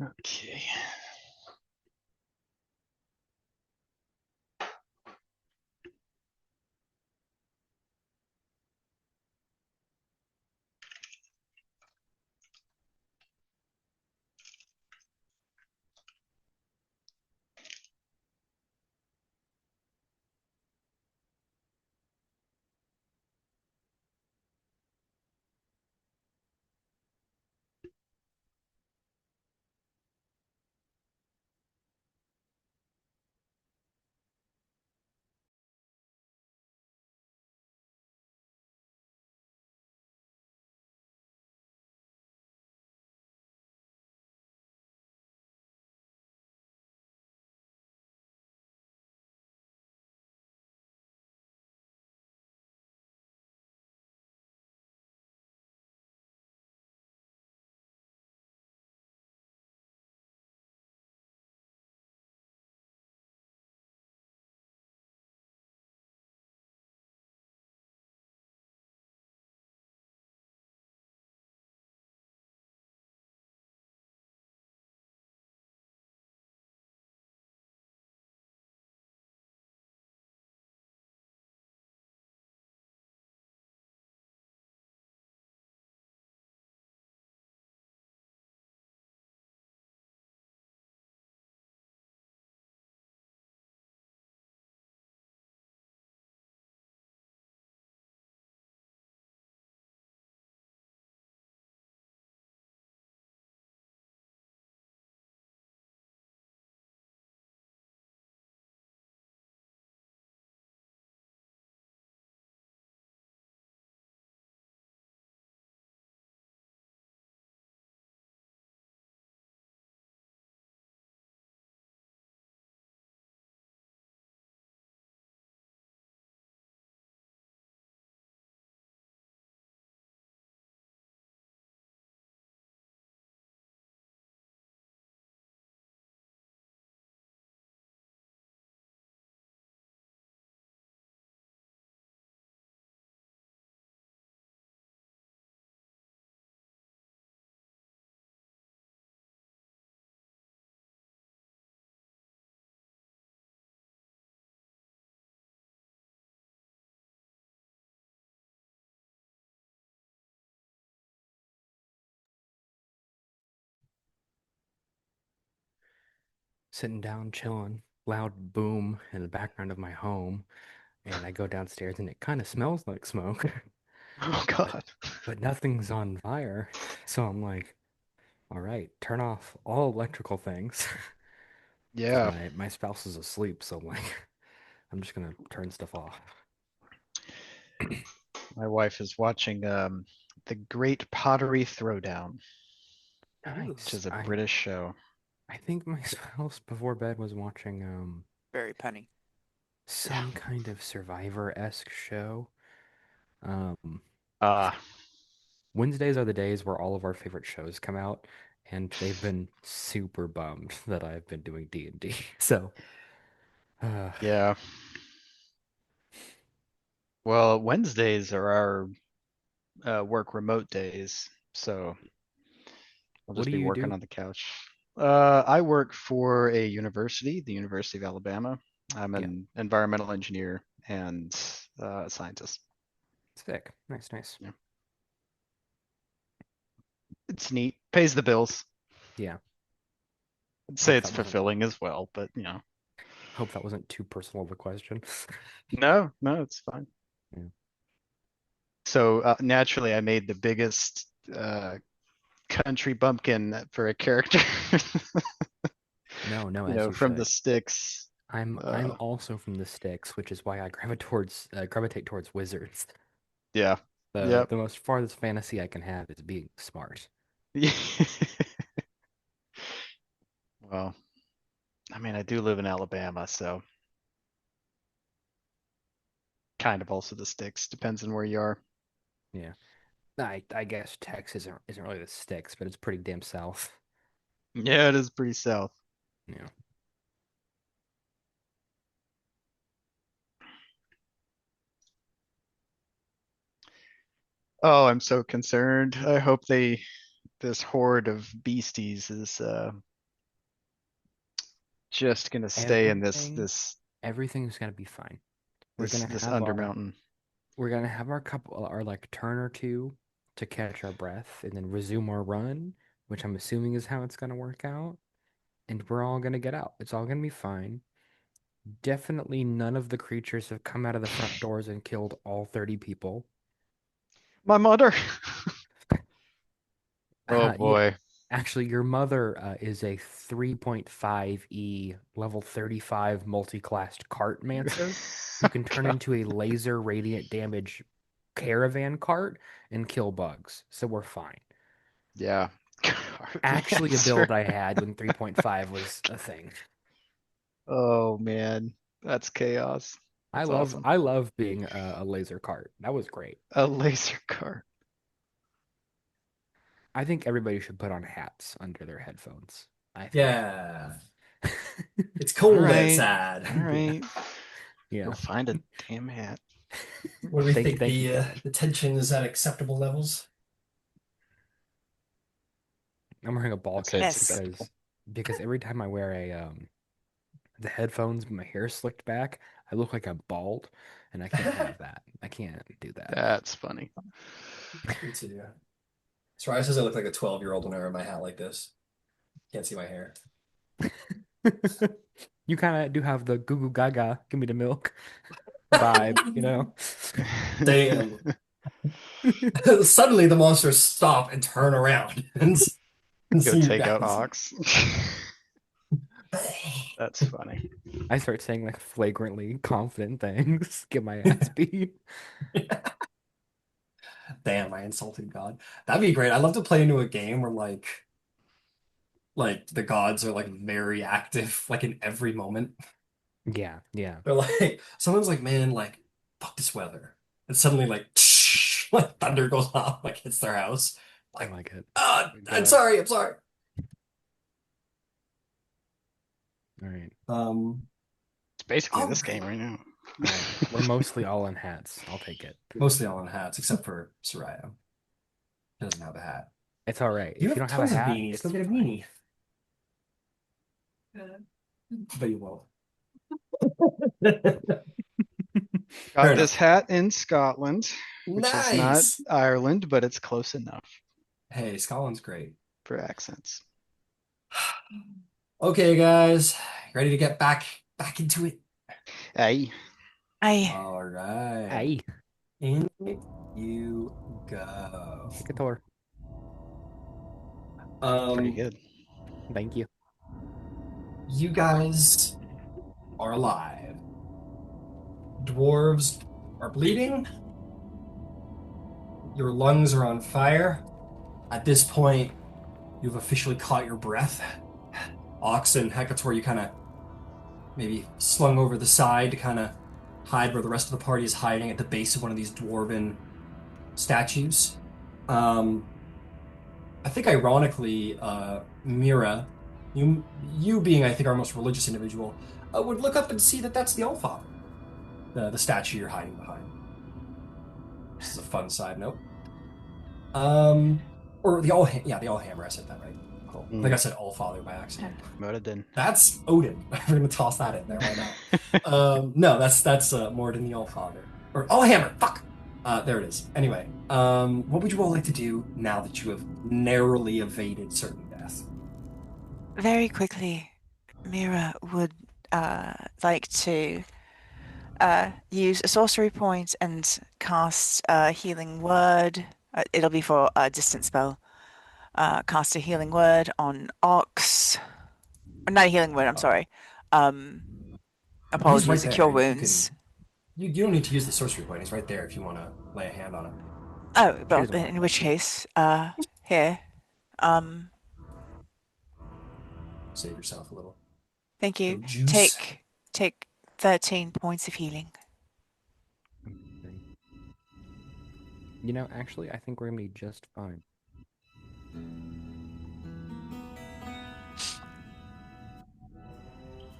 C: Okay.
D: Sitting down, chilling, loud boom in the background of my home, and I go downstairs and it kind of smells like smoke,
C: Oh
D: but
C: God.
D: but nothing's on fire. So I'm like, all right, turn off all electrical things. Because
C: Yeah.
D: my spouse is asleep, so I'm like, I'm just gonna turn stuff off.
C: My wife is watching The Great Pottery Throwdown, which
D: Nice.
C: is a
D: I
C: British show.
D: I think my spouse before bed was watching
B: Very punny.
C: Yeah.
D: some kind of Survivor-esque show. Um,
C: Uh
D: Wednesdays are the days where all of our favorite shows come out, and they've been super bummed that I've been doing D&D. So, uh,
C: yeah. Well, Wednesdays are our work remote days, so I'll
D: what
C: just
D: do
C: be
D: you
C: working
D: do?
C: on the couch. I work for a university, the University of Alabama. I'm
D: Yeah,
C: an environmental engineer and scientist.
D: sick. Nice, nice.
C: Yeah. It's neat, pays the bills.
D: Yeah,
C: I'd say
D: hope
C: it's
D: that wasn't
C: fulfilling as well, but
D: hope that wasn't too personal of a question.
C: no, no, it's fine.
D: Yeah.
C: So naturally, I made the biggest country bumpkin for a character,
D: No, no, as you
C: from the
D: should.
C: sticks.
D: I'm
C: Uh,
D: also from the sticks, which is why I gravitate towards wizards.
C: yeah,
D: The
C: yep.
D: the most farthest fantasy I can have is being smart.
C: Well, I mean, I do live in Alabama, so kind of also the sticks. Depends on where you are.
D: Yeah. I guess Texas isn't really the sticks, but it's pretty damn south.
C: Yeah, it is pretty south.
D: Yeah.
C: Oh, I'm so concerned. I hope they this horde of beasties is just gonna stay in
D: Everything's gonna be fine.
C: this undermountain.
D: We're gonna have our like turn or two to catch our breath and then resume our run, which I'm assuming is how it's gonna work out. And we're all gonna get out. It's all gonna be fine. Definitely none of the creatures have come out of the front doors and killed all 30 people.
C: My mother. Oh
D: Yeah,
C: boy.
D: actually, your mother is a 3.5E level 35 multi-classed cart mancer who can turn into a laser radiant damage caravan cart and kill bugs. So we're fine.
C: Yeah.
D: Actually, a build I had when 3.5 was a thing.
C: Oh man, that's chaos. That's awesome.
D: I love being a laser cart. That was great.
C: A laser cart.
D: I think everybody should put on hats under their headphones.
A: Yeah. It's cold outside.
C: All right.
D: Yeah.
C: Go find a damn hat.
A: What do we
D: Thank
A: think
D: you.
A: the tension is at acceptable levels?
D: I'm wearing a ball
C: I'd say
D: cap
B: it's
D: because every time I wear the headphones, my hair slicked back, I look like I'm bald, and I can't have that. I can't do that.
C: That's funny.
A: Me too. Soraya says I look like a 12-year-old when I wear my hat like this. Can't see my hair.
D: You kind of do have the goo goo gaga, give me the milk vibe, you know?
A: Damn. Suddenly the monsters stop and turn around and
C: Go
A: see you
C: take out
A: guys.
C: Ox. That's funny.
D: I start saying like flagrantly confident things, get my ass beat.
A: Damn, I insulted God. That'd be great. I'd love to play into a game where like the gods are like very active, like in every moment.
D: Yeah, yeah.
A: They're like someone's like, man, like fuck this weather, and suddenly like, like thunder goes off, like hits their house.
D: I
A: Like,
D: like it.
A: I'm sorry, I'm sorry.
D: All right.
C: It's basically
A: Oh,
C: this game right now.
D: All right. We're mostly all in hats. I'll take it.
A: mostly all in hats except for Soraya. He doesn't have a hat.
D: It's all right.
A: You
D: If you
A: have
D: don't have a
A: tons of
D: hat,
A: beanies.
D: it's
A: Go get a
D: fine.
A: beanie. But you won't.
C: Got
A: Fair
C: this hat in Scotland, which is not
A: Nice.
C: Ireland, but it's close enough
A: Hey, Scotland's great.
C: for accents.
A: Okay, guys, ready to get back into it?
C: Hey,
A: All right.
D: Aye.
A: In you go.
D: Hekator.
C: pretty good.
D: Thank you.
A: You guys are alive. Dwarves are bleeding. Your lungs are on fire. At this point, you've officially caught your breath. Ox and Hekator, you kind of maybe slung over the side to kind of hide where the rest of the party is hiding at the base of one of these dwarven statues. I think ironically, Mira, you being I think our most religious individual, would look up and see that that's the Allfather, the statue you're hiding behind. This is a fun side note. Or the Allhammer. I said that right. Cool. I think I said Allfather by accident.
C: Moradin.
A: That's Odin. We're gonna toss that in there. Why not? No, that's Morden the Allfather or Allhammer. Fuck. There it is. Anyway, what would you all like to do now that you have narrowly evaded certain death?
B: Very quickly, Mira would like to use a sorcery point and cast a healing word. It'll be for a distance spell. Cast a healing word on Ox. Not a healing word, I'm sorry. Apologies,
A: He's right
B: a cure
A: there.
B: wounds.
A: You don't need to use the sorcery point. He's right there if you want to lay a hand on him.
B: Oh, well,
D: Here's one.
B: in which case, here.
A: Save yourself a little.
B: Thank you.
A: Little juice.
B: Take 13 points of healing.
D: You know, actually, I think we're gonna be just fine.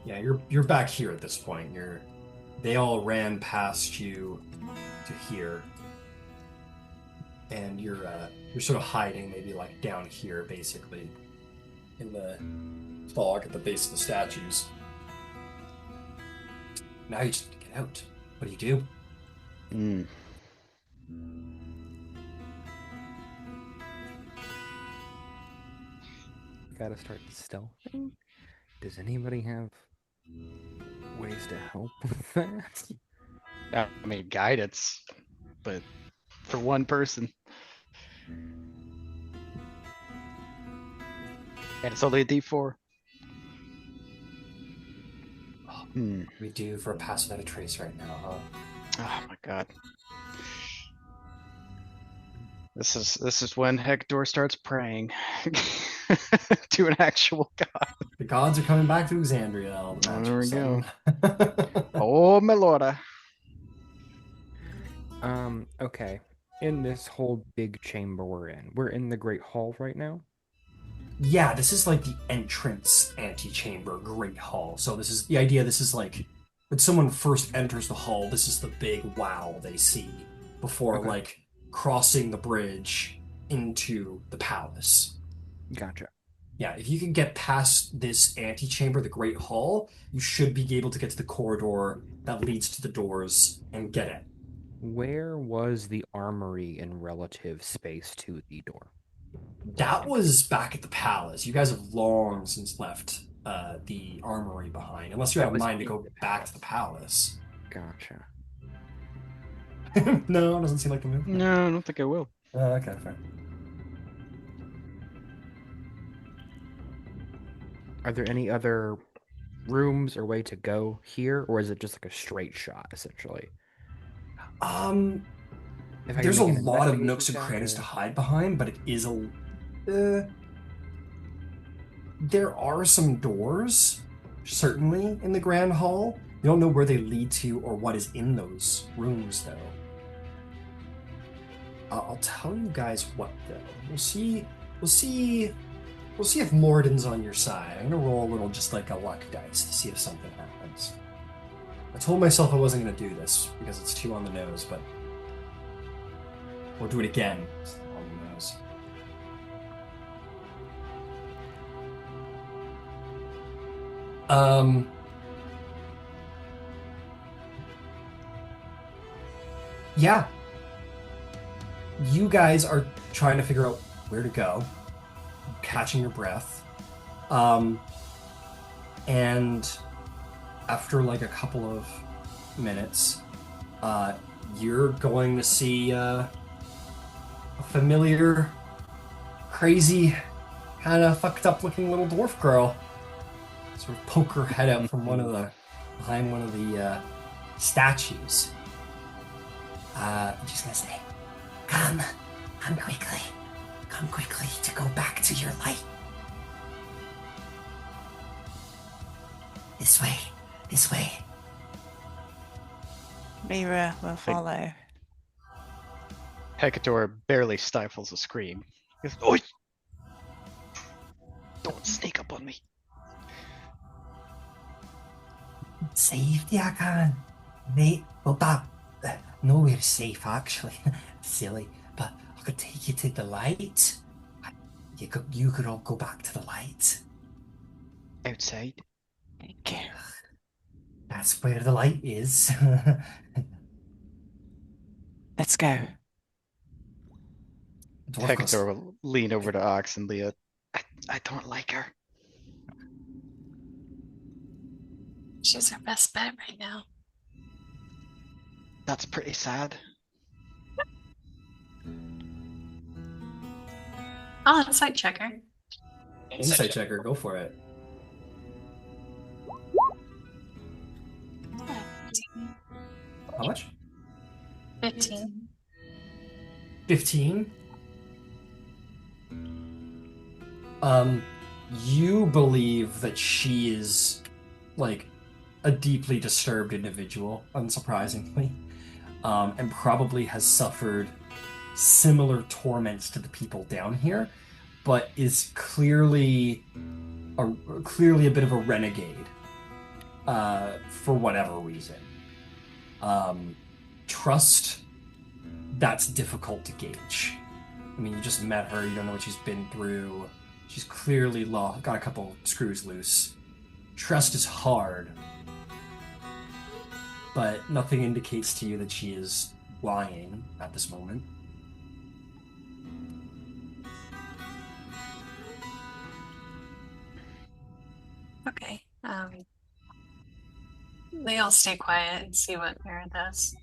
A: Yeah, you're back here at this point. They all ran past you to here. and you're sort of hiding, maybe like down here, basically, in the fog at the base of the statues. Now you just get out. What do you do?
C: Hmm.
D: Gotta start stealthing. Does anybody have ways to help with that?
C: I mean, guidance, but for one person. And it's only a D4. Hmm.
A: We do for a pass without a trace right now, huh?
C: Oh my god. This is when Hekator starts praying to an actual god.
A: The gods are coming back to Exandria. All the magic
C: There we
A: son.
C: Oh my lorda.
D: Okay. In this whole big chamber we're in the Great Hall right now.
A: Yeah, this is like the entrance antechamber, Great Hall. So this is the idea. This is like when someone first enters the hall. This is the big wow they see before
D: Okay.
A: like crossing the bridge into the palace.
D: Gotcha.
A: Yeah, if you can get past this antechamber, the Great Hall, you should be able to get to the corridor that leads to the doors and get it.
D: Where was the armory in relative space to the door?
A: That was back at the palace. You guys have long since left the armory behind, unless you
D: That
A: have in
D: was
A: mind to
D: in
A: go
D: the
A: back to the palace.
D: Gotcha.
A: No, doesn't seem like the move.
C: No, I don't think I will.
A: Okay, fair.
D: Are there any other rooms or way to go here, or is it just like a straight shot, essentially? If I can
A: There's a
D: make an
A: lot of
D: investigation
A: nooks and
D: check,
A: crannies
D: or-
A: to hide behind, but it is there are some doors, certainly, in the Grand Hall. You don't know where they lead to or what is in those rooms, though. I'll tell you guys what, though. We'll see if Mordin's on your side. I'm gonna roll a little, just like a luck dice, to see if something happens. I told myself I wasn't gonna do this because it's too on the nose, but we'll do it again. It's on the nose. Yeah. You guys are trying to figure out where to go, catching your breath. And after like a couple of minutes, you're going to see a familiar, crazy, kind of fucked up looking little dwarf girl sort of poke her head out from behind one of the statues. She's gonna say, Come quickly to go back to your light. This way.
B: Mira will follow.
C: Hekator barely stifles a scream. He goes, Oi! Don't sneak up on me.
A: Safety, I can. Mate, well, that nowhere safe, actually. Silly, but I could take you to the light. You could all go back to the light.
C: Outside.
B: Thank you.
A: That's where the light is.
B: Let's go.
A: Dwarf goes,
C: Hekator will lean over to Ox and Leah. I don't like her.
E: She's our best bet right now.
C: That's pretty sad.
E: I'll insight checker.
A: Insight checker, go for it. How much?
E: 15.
A: 15? You believe that she is, like, a deeply disturbed individual, unsurprisingly, and probably has suffered similar torments to the people down here, but is clearly a bit of a renegade, for whatever reason. Trust that's difficult to gauge. I mean, you just met her, you don't know what she's been through. She's clearly got a couple screws loose. Trust is hard, but nothing indicates to you that she is lying at this moment.
E: Okay. They all stay quiet and see what Mira does.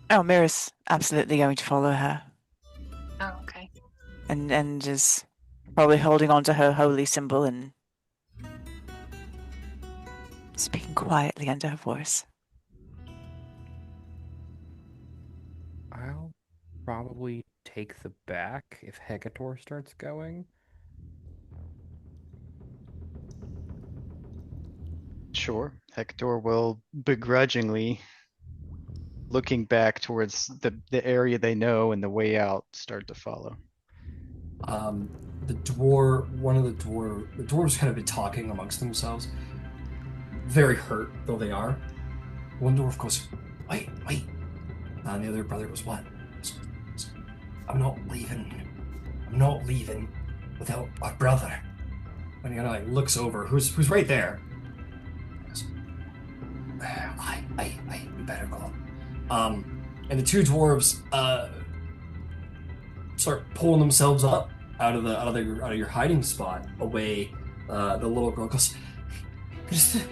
B: Oh, Mira's absolutely going to follow her,
E: Oh, okay.
B: and is probably holding on to her holy symbol and speaking quietly under her voice.
D: I'll probably take the back if Hekator starts going.
C: Sure. Hector will begrudgingly, looking back towards the area they know and the way out, start to follow.
A: The dwarves kind of been talking amongst themselves. Very hurt though they are. One dwarf goes, wait. And the other brother goes, what? I'm not leaving without my brother. And he kind of like looks over, who's right there. Goes, we better go. And the two dwarves start pulling themselves up out of your hiding spot away. The little girl goes, where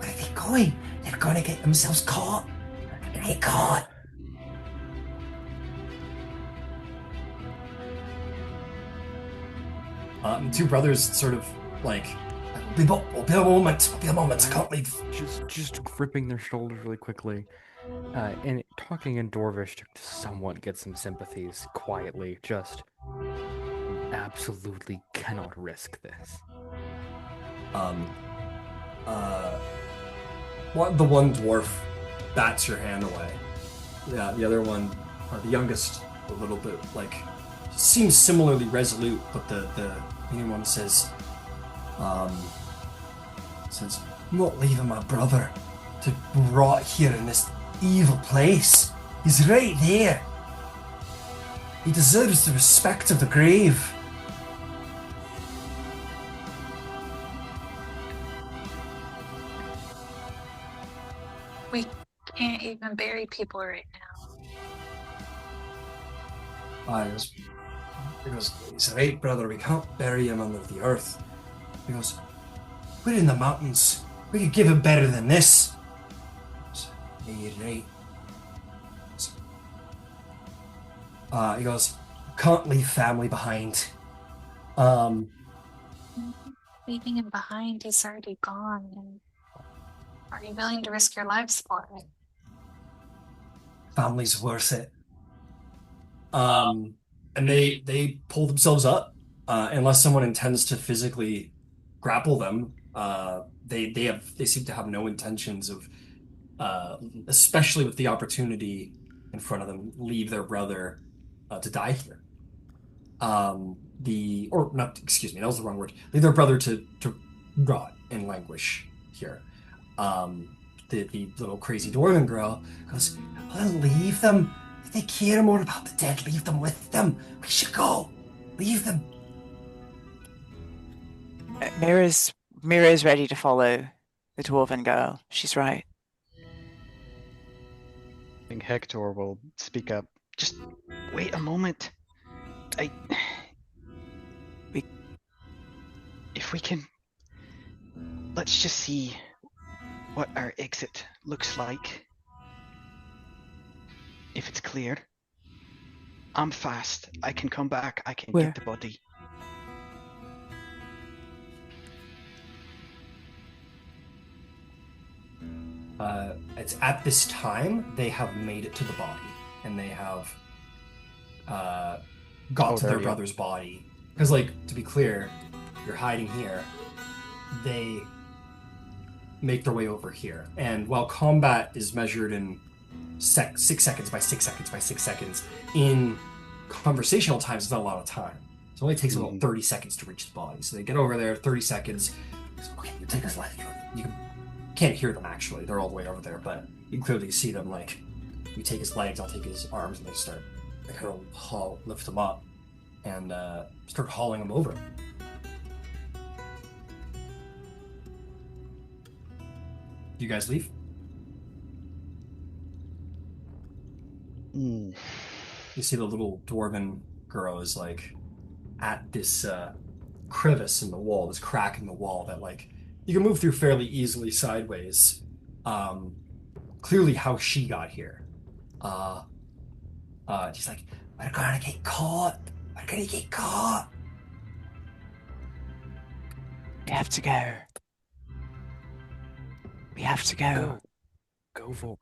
A: are they going? They're gonna get themselves caught. They're gonna get caught. The two brothers sort of like, will be a moment. I can't leave.
D: Just gripping their shoulders really quickly, and talking in Dwarvish to somewhat get some sympathies quietly. Just absolutely cannot risk this.
A: The one dwarf bats your hand away. Yeah, the other one, the youngest, a little bit like, seems similarly resolute, but the younger one says, I'm not leaving my brother to rot here in this evil place. He's right there. He deserves the respect of the grave.
E: We can't even bury people right now.
A: He goes, he's right, brother, we can't bury him under the earth. He goes, we're in the mountains. We could give him better than this. Yeah, you're right. He goes, can't leave family behind.
E: Leaving him behind, he's already gone. And are you willing to risk your lives for it?
A: Family's worth it. And they pull themselves up, unless someone intends to physically grapple them. They seem to have no intentions of, especially with the opportunity in front of them, leave their brother to die here. Excuse me, that was the wrong word. Leave their brother to rot and languish here. The little crazy dwarven girl goes, I'll leave them. If they care more about the dead, leave them with them. We should go. Leave them.
B: Mira's ready to follow the dwarven girl. She's right.
C: I think Hector will speak up. Just wait a moment. If we can, let's just see what our exit looks like. If it's cleared, I'm fast. I can come back. I can
B: Where?
C: get the body.
A: It's at this time they have made it to the body, and they have got to their brother's body. Because, like, to be clear, you're hiding here. They make their way over here, and while combat is measured in 6 seconds by 6 seconds by 6 seconds, in conversational times, it's not a lot of time. So it only takes about 30 seconds to reach the body. So they get over there, 30 seconds. Okay, you take us left. You can't hear them, actually. They're all the way over there, but you can clearly see them, like, you take his legs, I'll take his arms, and they kind of lift him up, and start hauling him over. Do you guys leave?
C: Mm.
A: You see the little dwarven girl is like at this crevice in the wall, this crack in the wall that like you can move through fairly easily sideways. Clearly how she got here. She's like, we're gonna get caught. We're gonna get caught.
B: We have to go. We have to go.
D: Go forward.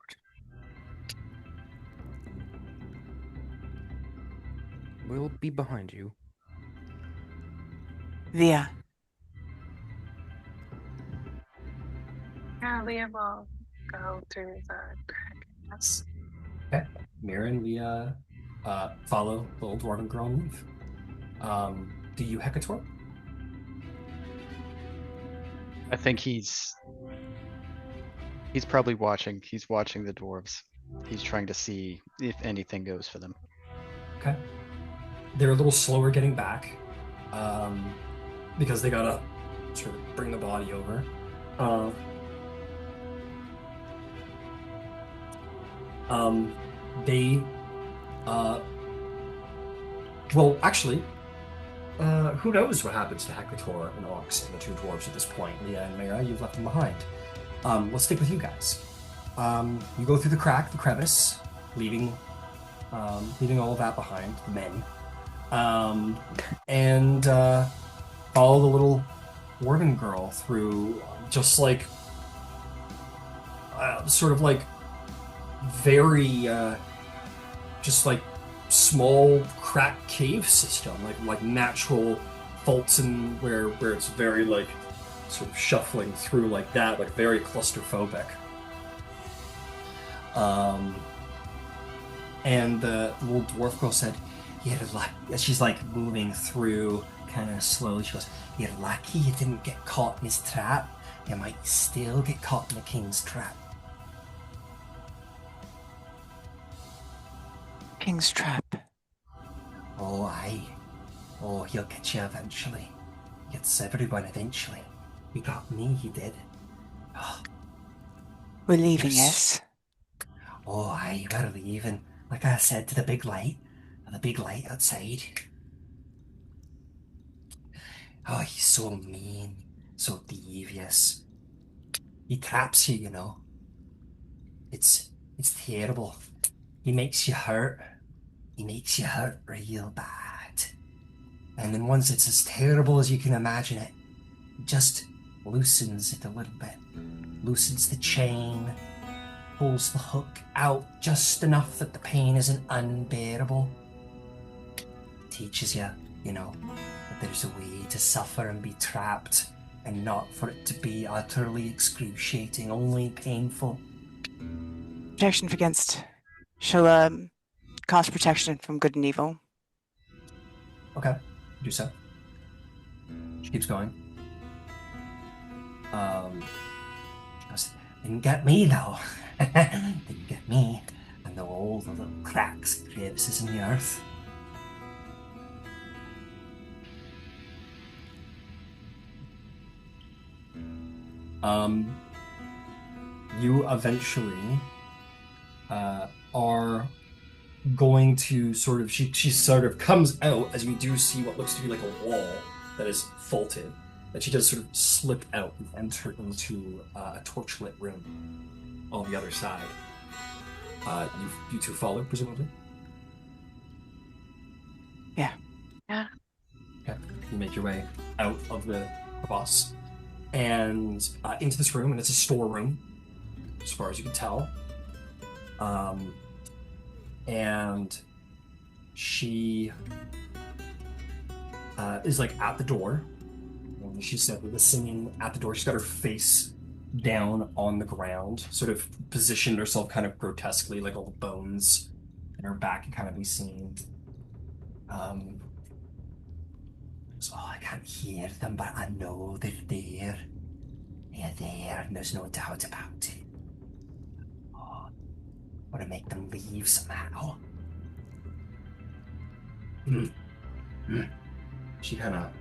D: We'll be behind you.
B: Leah,
E: Yeah, Leah will go through the crack. Yes.
A: Okay. Mira and Leah follow the little dwarven girl and leave. Do you Hekator?
C: I think he's probably watching. He's watching the dwarves. He's trying to see if anything goes for them.
A: Okay. They're a little slower getting back, because they gotta sort of bring the body over. They, well, actually, who knows what happens to Hekator and Ox and the two dwarves at this point? Leah and Mira, you've left them behind. Let's stick with you guys. You go through the crack, the crevice, leaving all of that behind, the men. And follow the little dwarven girl through just like sort of like very just like small crack cave system, like natural faults in where it's very like sort of shuffling through like that, like very claustrophobic. And the little dwarf girl said, "You're lucky." She's like moving through kind of slowly. She goes, "You're lucky you didn't get caught in his trap. You might still get caught in the king's trap."
B: King's Trap.
A: Oh, aye. Oh, he'll get you eventually. He gets everyone eventually. He got me, he did. Oh,
B: We're leaving,
A: Yes.
B: yes?
A: oh aye, we're leaving. Like I said, to the big light outside. Oh, he's so mean, so devious. He traps you, you know. It's terrible. He makes you hurt. He makes you hurt real bad. And then once it's as terrible as you can imagine it, he just loosens it a little bit. Loosens the chain, pulls the hook out just enough that the pain isn't unbearable. Teaches you, you know, that there's a way to suffer and be trapped, and not for it to be utterly excruciating, only painful.
B: Protection against. She'll cast protection from good and evil.
A: Okay, do so. She keeps going. She goes, "Didn't get me though. Didn't get me. And all the little cracks and crevices in the earth." You eventually are going to sort of she sort of comes out as you do see what looks to be like a wall that is faulted, and she does sort of slip out and enter into a torchlit room on the other side. You two follow, presumably?
B: Yeah.
E: Yeah.
A: Okay. You make your way out of the crevasse and into this room, and it's a storeroom as far as you can tell. And she is like at the door. And she's listening at the door. She's got her face down on the ground, sort of positioned herself kind of grotesquely, like all the bones in her back can kind of be seen. So I can't hear them, but I know they're there. They're there, and there's no doubt about it. Oh, Want to make them leave somehow. She kind of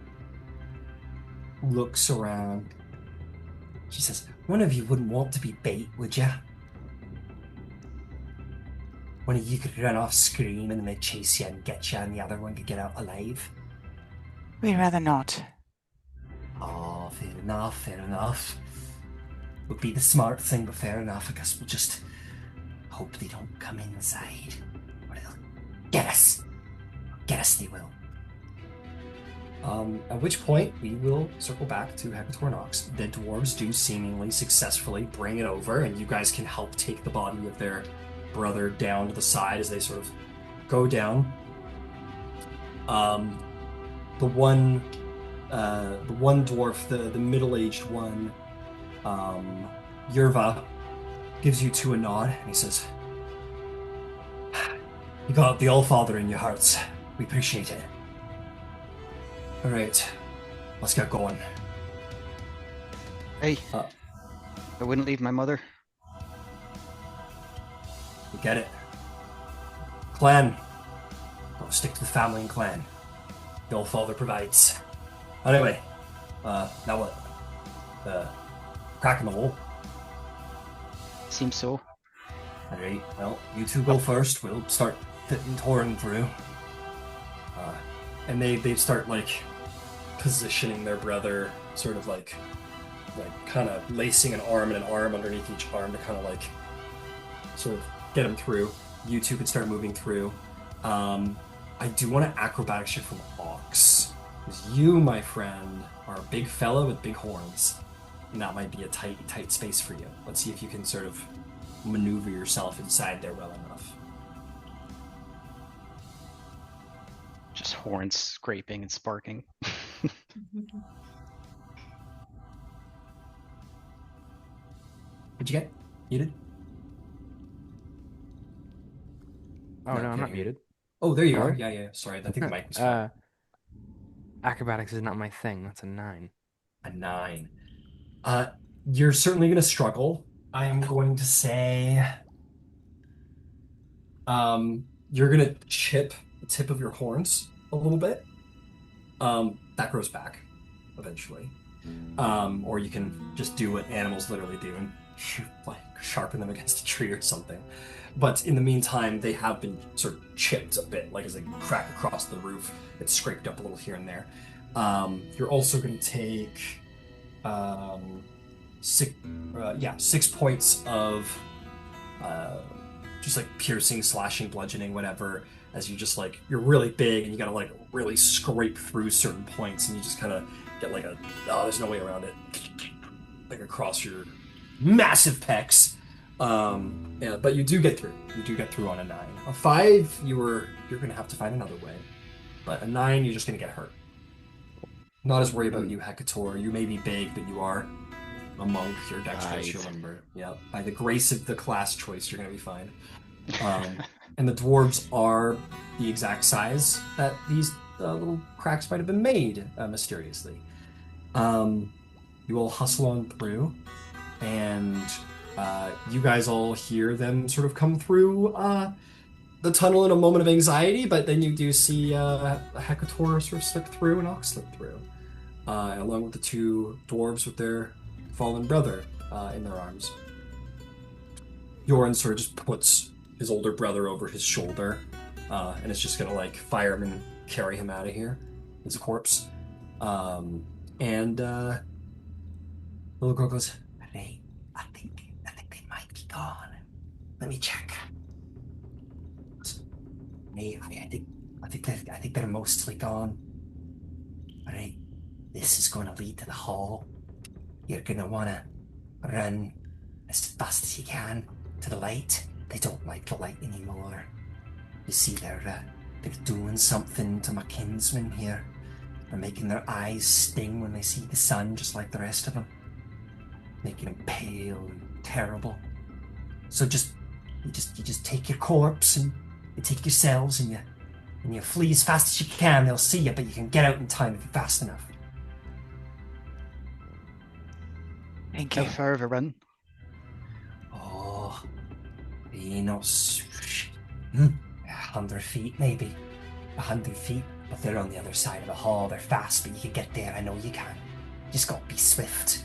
A: looks around. She says, one of you wouldn't want to be bait, would ya? One of you could run off screaming and they'd chase you and get you, and the other one could get out alive.
B: We'd rather not.
A: Oh, fair enough, fair enough. Would be the smart thing, but fair enough. I guess we'll just hope they don't come inside. Or they'll get us. Get us, they will. At which point, we will circle back to Hekator and Ox. The dwarves do seemingly successfully bring it over, and you guys can help take the body of their brother down to the side as they sort of go down. The one dwarf, the middle-aged one, Yerva, gives you two a nod, and he says, "You got the Allfather in your hearts. We appreciate it. All right, let's get going."
C: Hey, I wouldn't leave my mother.
A: You get it. Clan. Gotta stick to the family and clan. The Allfather provides. Anyway, now what? Crack in the hole.
C: Seems so.
A: Alright, well, you two go first. We'll start fitting Torin through. And they start, like, positioning their brother, sort of like kind of lacing an arm and an arm underneath each arm to kind of, like, sort of get him through. You two can start moving through. I do want an acrobatics check from Ox. Because you, my friend, are a big fella with big horns. And that might be a tight space for you. Let's see if you can sort of maneuver yourself inside there well enough.
C: Just horns scraping and sparking.
A: What'd you get? Muted?
D: Oh, no, I'm not
A: Okay.
D: muted.
A: Oh, there you are.
D: Sorry?
A: Yeah. Sorry, I think the mic was fine.
D: Acrobatics is not my thing. That's a 9.
A: A 9. You're certainly going to struggle. I am going to say, you're going to chip the tip of your horns a little bit. That grows back eventually. Or you can just do what animals literally do and like sharpen them against a tree or something. But in the meantime, they have been sort of chipped a bit, like as they crack across the roof. It's scraped up a little here and there. You're also going to take 6 points of just like piercing, slashing, bludgeoning, whatever. As you just like, you're really big and you gotta like really scrape through certain points, and you just kind of get like there's no way around it, like across your massive pecs. Yeah, but you do get through. You do get through on a 9. A 5, you're gonna have to find another way. But a 9, you're just gonna get hurt. Not as worried about you, Hekator. You may be big, but you are a monk. Your dexterity, remember. Yeah. By the grace of the class choice, you're gonna be fine. And the dwarves are the exact size that these little cracks might have been made mysteriously. You all hustle on through, and you guys all hear them sort of come through the tunnel in a moment of anxiety, but then you do see Hekator sort of slip through and Ox slip through, along with the two dwarves with their fallen brother in their arms. Yoren sort of just puts his older brother over his shoulder, and it's just gonna like firemen carry him out of here as a corpse. And little girl goes, "Hey, I think they might be gone. Let me check." Hey, I think they're mostly gone. All right, this is going to lead to the hall. You're gonna wanna run as fast as you can to the light. They don't like the light anymore. You see, they're doing something to my kinsmen here. They're making their eyes sting when they see the sun, just like the rest of them, making them pale and terrible. So you just take your corpse and you take yourselves and you flee as fast as you can. They'll see you, but you can get out in time if you're fast enough.
B: Thank
C: How
B: you.
C: far of a run?
A: Oh, maybe not 100 feet, maybe 100 feet, but they're on the other side of the hall. They're fast, but you can get there. I know you can. Just gotta be swift.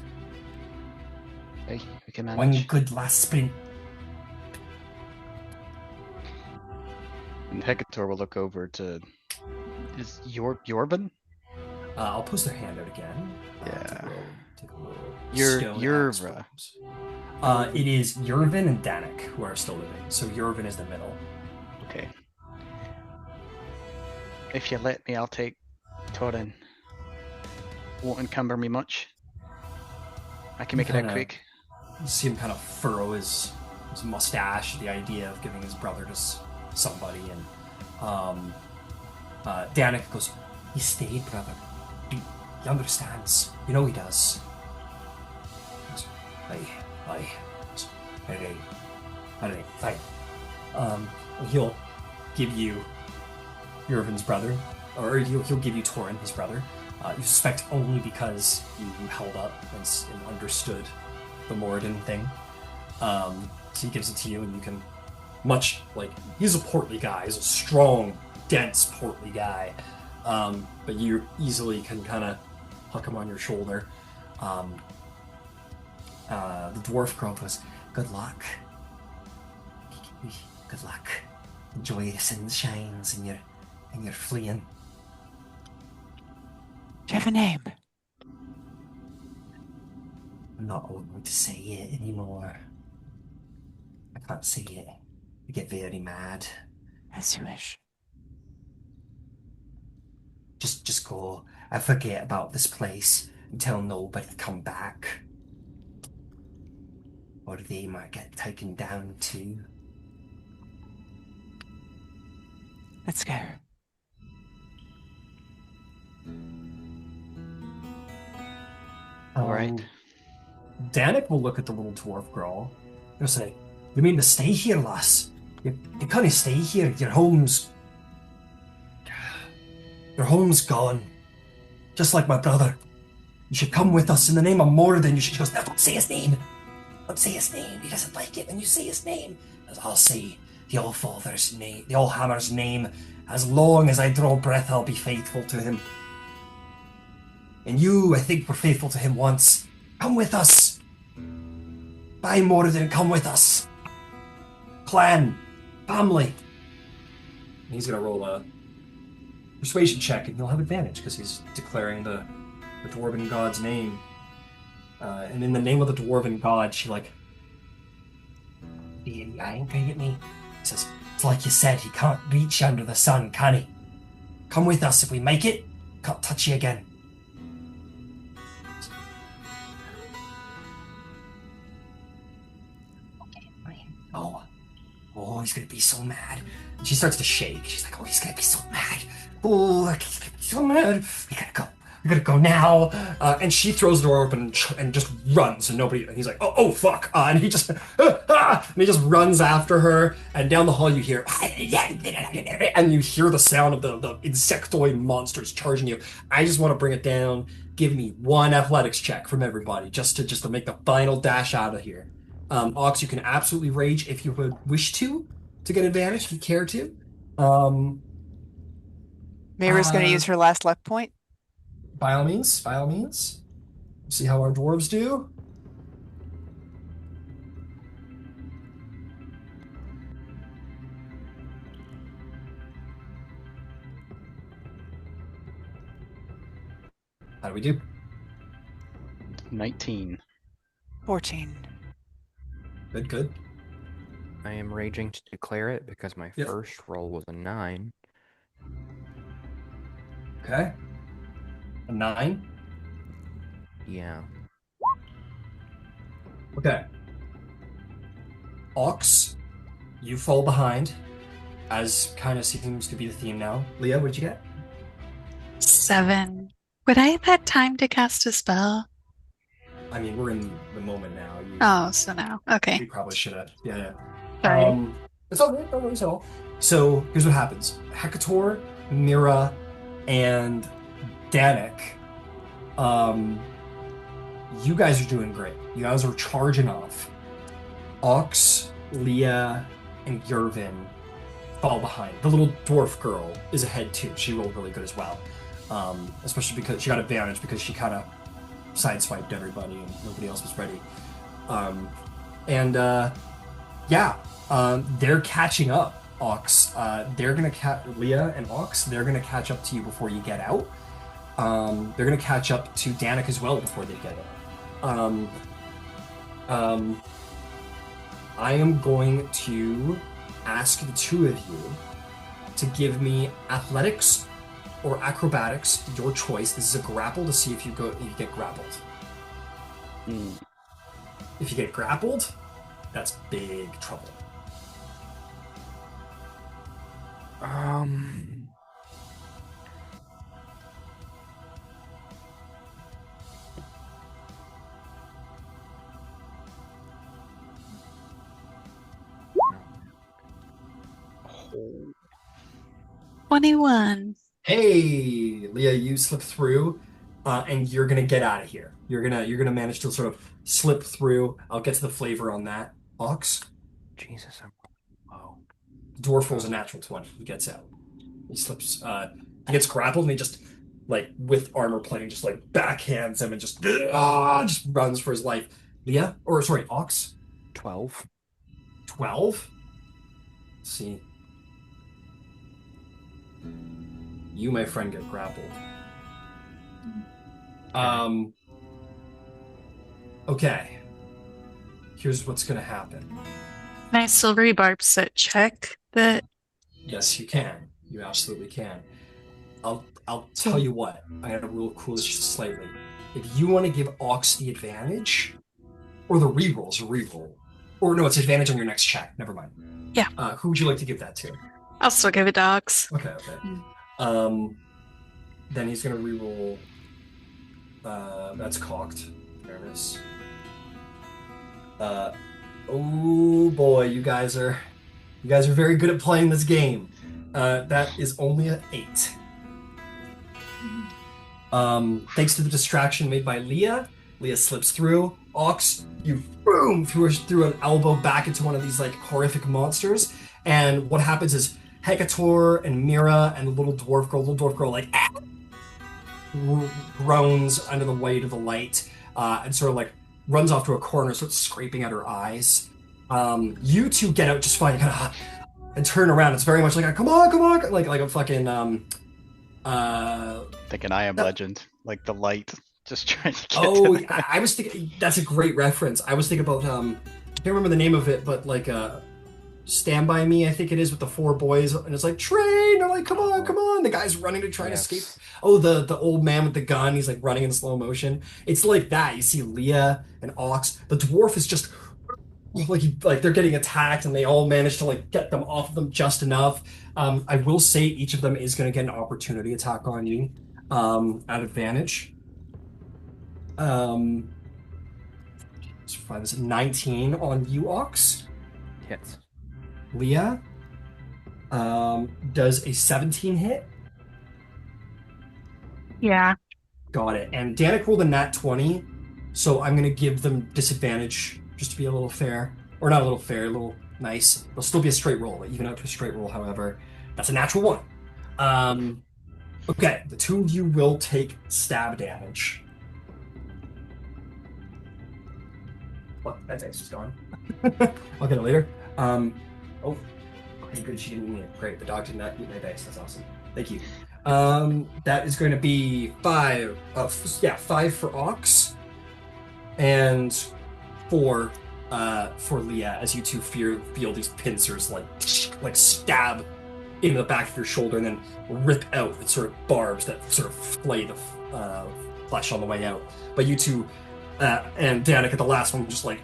C: Hey, we can
A: One
C: manage.
A: good last sprint.
C: And Hekator will look over to. Is Yorban?
A: I'll post their hand out again.
C: Yeah.
A: Take a roll.
C: Yerva.
A: Stoneaxe. It is Yervin and Danik who are still living. So Yervin is the middle.
C: Okay. If you let me, I'll take Torin. Won't encumber me much. I can make it out
A: Kinda-
C: quick.
A: You see him kind of furrow his mustache at the idea of giving his brother to somebody, and Danik goes, "He stayed, brother. He understands. You know he does." He goes, Aye. Alright, fine. He'll give you Yervin's brother, or he'll give you Torin, his brother. You suspect only because you held up and understood the Moradin thing. So he gives it to you, and you can, much like, he's a portly guy, he's a strong, dense, portly guy, but you easily can kind of huck him on your shoulder. The dwarf girl goes, "Good luck. Good luck. Enjoy the sunshines and you're fleeing."
B: Do you have a name?
A: I'm not going to say it anymore. I can't say it. I get very mad.
B: As you wish.
A: Just go. I forget about this place and tell nobody to come back. Or they might get taken down too.
B: Let's go.
C: All right.
A: Danik will look at the little dwarf girl. He'll say, "You mean to stay here, lass? You can't stay here. Your home's gone. Just like my brother. You should come with us in the name of Moradin." She goes, "No, don't say his name. Don't say his name. He doesn't like it when you say his name." "I'll say the Allfather's name, the Allhammer's name. As long as I draw breath, I'll be faithful to him. And you, I think, were faithful to him once. Come with us. By Moradin, come with us. Clan, family." And he's gonna roll a persuasion check, and he'll have advantage because he's declaring the dwarven god's name. And in the name of the dwarven god, she being angry at me. He says, "It's like you said, he can't reach under the sun, can he? Come with us. If we make it, can't touch you again." Oh, he's gonna be so mad. And she starts to shake. She's like, "Oh, he's gonna be so mad. Oh, he's gonna be so mad. We gotta go. We gotta go now." And she throws the door open and just runs, and nobody. And he's like, "Oh, fuck!" And he just, and he just runs after her. And down the hall, you hear, and you hear the sound of the insectoid monsters charging you. I just want to bring it down. Give me one athletics check from everybody, just to make the final dash out of here. Ox, you can absolutely rage if you would wish to get advantage if you care to.
B: Mira's going to use her last luck point.
A: By all means. See how our dwarves do. How do we do?
C: 19.
B: 14.
A: Good.
D: I am raging to declare it because my
A: Yep.
D: first roll was a 9.
A: Okay. A 9.
D: Yeah.
A: Okay. Ox, you fall behind, as kind of seems to be the theme now. Leah, what'd you get?
E: 7. Would I have had time to cast a spell?
A: I mean, we're in the moment now.
E: Oh, so now.
A: We
E: Okay.
A: probably should have. Yeah.
E: Sorry.
A: It's all good. No worries at all. So here's what happens: Hekator, Mira, and Danik. You guys are doing great. You guys are charging off. Ox, Leah, and Yervin fall behind. The little dwarf girl is ahead too. She rolled really good as well, especially because she got advantage because she kind of sideswiped everybody and nobody else was ready. They're catching up. Ox, they're gonna Leah and Ox. They're gonna catch up to you before you get out. They're gonna catch up to Danik as well before they get out. I am going to ask the two of you to give me athletics or acrobatics, your choice. This is a grapple to see if you get grappled. If you get grappled, that's big trouble.
C: Oh.
E: 21.
A: Hey, Leah, you slip through, and you're gonna get out of here. You're gonna manage to sort of slip through. I'll get to the flavor on that. Ox,
D: Jesus, oh.
A: dwarf rolls a natural 20. He gets out. He slips. He gets grappled, and he just like with armor plating, just like backhands him and just runs for his life. Leah, or sorry, Ox.
D: 12.
A: 12. Let's see. You, my friend, get grappled. Okay. Here's what's gonna happen.
E: Can I still rebarb set check that?
A: Yes, you can. You absolutely can. I'll tell you what. I gotta rule cool this just slightly. If you want to give Ox the advantage, or the reroll's a reroll, or no, it's advantage on your next check. Never mind.
E: Yeah.
A: Who would you like to give that to?
E: I'll still give it to Ox.
A: Okay. Then he's gonna reroll. That's cocked. Fairness. Oh boy, you guys are very good at playing this game. That is only an 8. Thanks to the distraction made by Leah, Leah slips through. Ox, you boom through an elbow back into one of these like horrific monsters, and what happens is Hekator and Mira and the little dwarf girl like groans under the weight of the light, and sort of like runs off to a corner, starts scraping at her eyes. You two get out just fine, and turn around. It's very much like a come on, like a fucking
C: Thinking I Am Legend, like the light, just trying to get
A: Oh,
C: to them.
A: I was thinking that's a great reference. I was thinking about I can't remember the name of it, but like Stand By Me, I think it is, with the 4 boys, and it's like train. They're like, come on. The guy's running to try and escape. Oh, the old man with the gun. He's like running in slow motion. It's like that. You see Leah and Ox. The dwarf is just like they're getting attacked, and they all manage to like get them off of them just enough. I will say each of them is going to get an opportunity attack on you at advantage. Let's find this 19 on you, Ox.
D: Hits.
A: Leah does a 17 hit.
E: Yeah.
A: Got it. And Danik rolled a nat 20, so I'm going to give them disadvantage just to be a little fair. Or not a little fair, a little nice. It'll still be a straight roll, even out to a straight roll, however. That's a natural 1. Okay, the two of you will take stab damage. What? That dice is gone. I'll get it later. Oh, okay, good. She didn't eat it. Great. The dog did not eat my dice. That's awesome. Thank you. That is going to be 5. 5 for Ox, and 4 for Leah, as you two feel these pincers like stab into the back of your shoulder and then rip out the sort of barbs that sort of flay the flesh on the way out. But you two. And Danik at the last one just like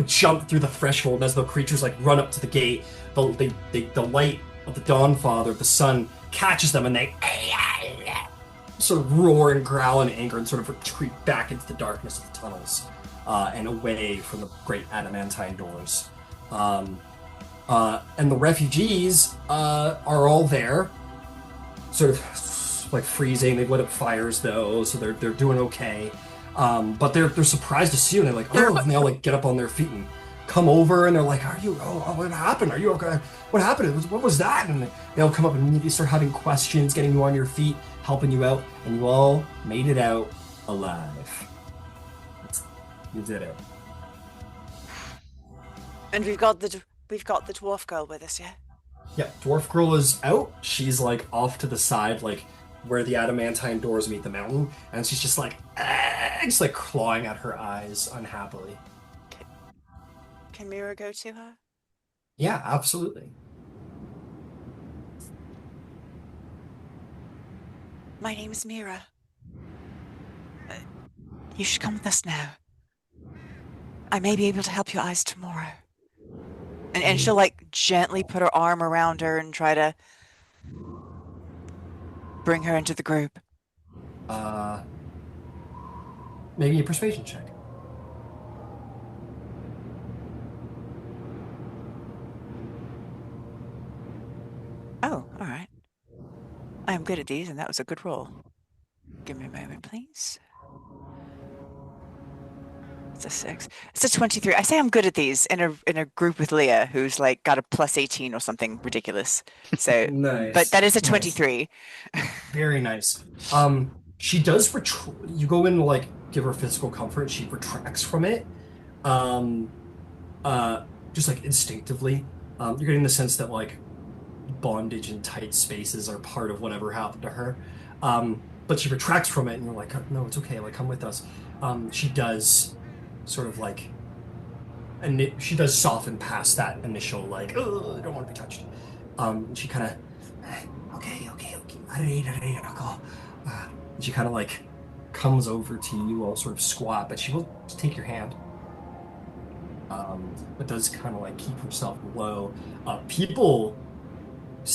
A: jump through the threshold, and as the creatures like run up to the gate, the light of the Dawn Father, the sun, catches them, and they sort of roar and growl in anger and sort of retreat back into the darkness of the tunnels and away from the great adamantine doors. And the refugees are all there, sort of like freezing. They've lit up fires though, so they're doing okay. But they're surprised to see you, and they're like, oh, and they all like get up on their feet and come over and they're like, "Are you? Oh, what happened? Are you okay? What happened? What was that?" And they'll come up and immediately start having questions, getting you on your feet, helping you out, and you all made it out alive. You did it.
B: And we've got the dwarf girl with us, yeah.
A: Yeah, Dwarf Girl is out. She's like off to the side, like where the adamantine doors meet the mountain, and she's just like, just like clawing at her eyes unhappily.
B: Can Mira go to her?
A: Yeah, absolutely.
B: My name is Mira. You should come with us now. I may be able to help your eyes tomorrow. And she'll like gently put her arm around her and try to bring her into the group.
A: Maybe a persuasion check.
B: Oh, all right. I am good at these, and that was a good roll. Give me a moment, please. It's a 6. It's a 23. I say I'm good at these in a group with Leah, who's like got a plus 18 or something ridiculous. So,
A: Nice.
B: but that is a
A: Nice.
B: 23.
A: Very nice. She does you go in to like give her physical comfort. She retracts from it. Just like instinctively. You're getting the sense that like bondage and tight spaces are part of whatever happened to her. But she retracts from it, and you're like, no, it's okay. Like, come with us. She does sort of like, and she does soften past that initial like, oh, I don't want to be touched. She kind of, okay. I'll go. She kind of like comes over to you, all sort of squat, but she will take your hand. But does kind of like keep herself low. People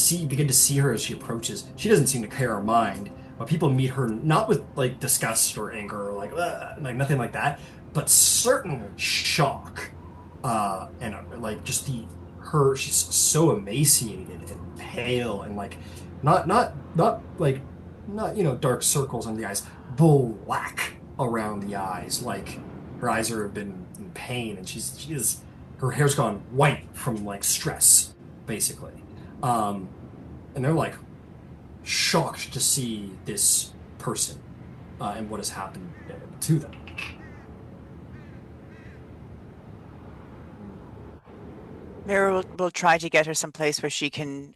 A: begin to see her as she approaches. She doesn't seem to care or mind, but people meet her not with like disgust or anger or like nothing like that, but certain shock, and like just she's so emaciated and pale and like not dark circles on the eyes, black around the eyes, like her eyes have been in pain, and her hair's gone white from like stress, basically. And they're like shocked to see this person and what has happened to them.
B: Mira will try to get her someplace where she can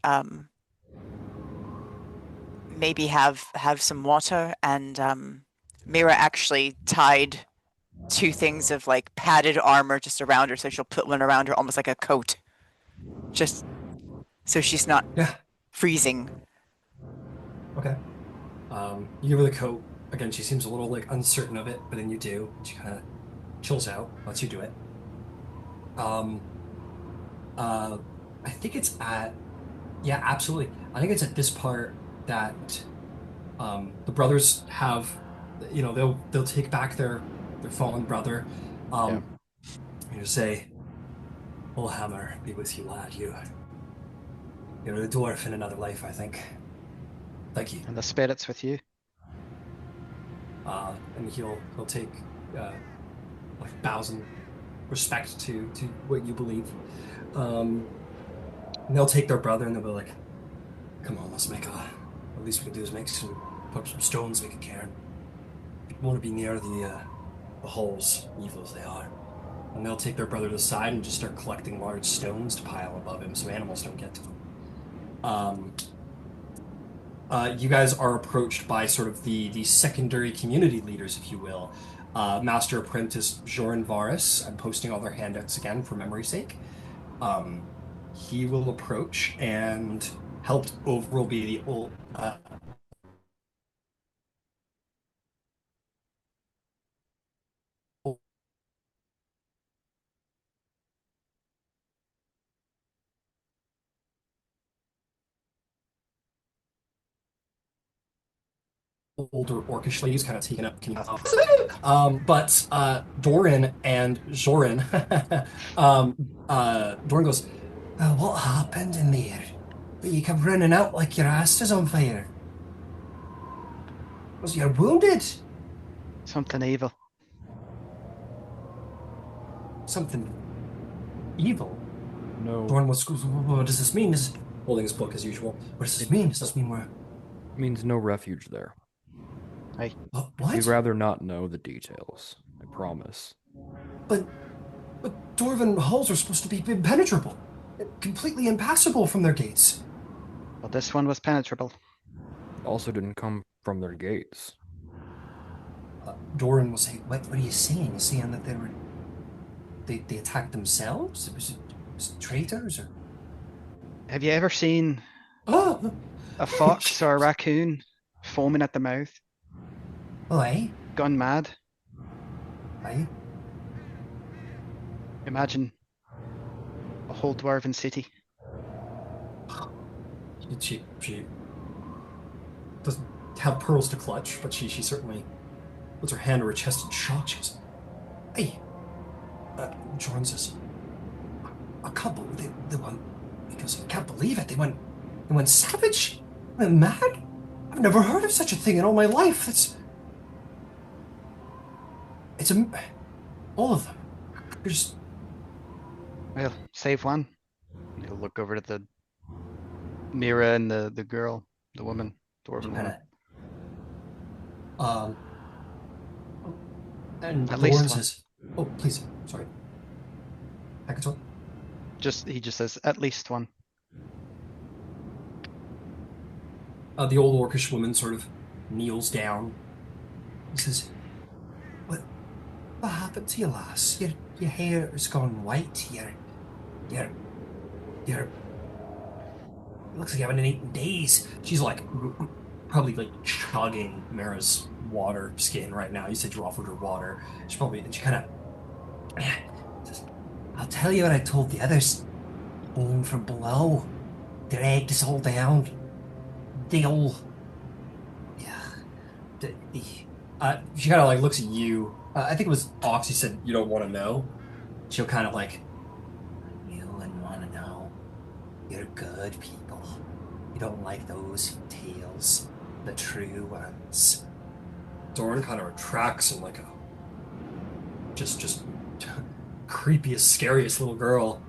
B: maybe have some water, and Mira actually tied 2 things of like padded armor just around her, so she'll put one around her almost like a coat, just so she's not freezing.
A: Okay. You give her the coat. Again, she seems a little like uncertain of it, but then you do. She kind of chills out, lets you do it. I think it's absolutely. I think it's at this part that the brothers have, they'll take back their fallen brother. You say, "Oh, Hammer, be with you, lad. You're a dwarf in another life, I think. Thank you."
C: And the spirit's with you.
A: And he'll take like bows in respect to what you believe. And they'll take their brother and they'll be like, "Come on, let's make at least we can do is put some stones, make a cairn. We want to be near the holes, evil as they are." And they'll take their brother to the side and just start collecting large stones to pile above him so animals don't get to them. You guys are approached by sort of the secondary community leaders, if you will. Master Apprentice Joran Varus. I'm posting all their handouts again for memory's sake. He will approach and will be the old older orcish ladies kind of taken up. Can you but Doran and Zoran, Doran goes, "What happened in there? But you kept running out like your ass is on fire. Was you wounded?
C: Something evil.
A: Something Evil?
D: No,
A: Dorn, what does this mean? Holding his book as usual. What does this mean? Does this mean we're...
D: means no refuge there.
A: What?
D: We'd rather not know the details. I promise.
A: But Dwarven halls are supposed to be impenetrable. Completely impassable from their gates.
C: Well, this one was penetrable.
D: Also didn't come from their gates.
A: Doran was saying, what are you saying? Saying that they attacked themselves? Was it traitors or...
C: Have you ever seen
A: Oh!
C: a fox or a raccoon foaming at the mouth,
A: Oh, aye?
C: gone mad?
A: Aye?
C: Imagine a whole dwarven city.
A: She doesn't have pearls to clutch, but she certainly puts her hand to her chest in shock. She goes, hey, Jordan says, I can't believe they went, he goes, I can't believe it. They went savage, they went mad. I've never heard of such a thing in all my life. All of them. There's,
C: Well, save one. He'll look over to the Mira and the girl, the woman, dwarven woman.
A: And
C: At least
A: Lauren
C: one.
A: says, oh, please, sorry. Hekator?
C: He just says at least one.
A: The old orcish woman sort of kneels down. He says, what happened to you, lass? Your hair has gone white. You're, it looks like you haven't eaten days. She's like, probably like chugging Mira's water skin right now. You said you offered her water. She kind of, I'll tell you what I told the others. Came from below. Dragged us all down. They all, yeah. She kind of like looks at you. I think it was Oxy said you don't want to know. She'll kind of like, you wouldn't want to know. You're good people. You don't like those tales, the true ones. Dorn kind of retracts in like a just creepiest, scariest little girl.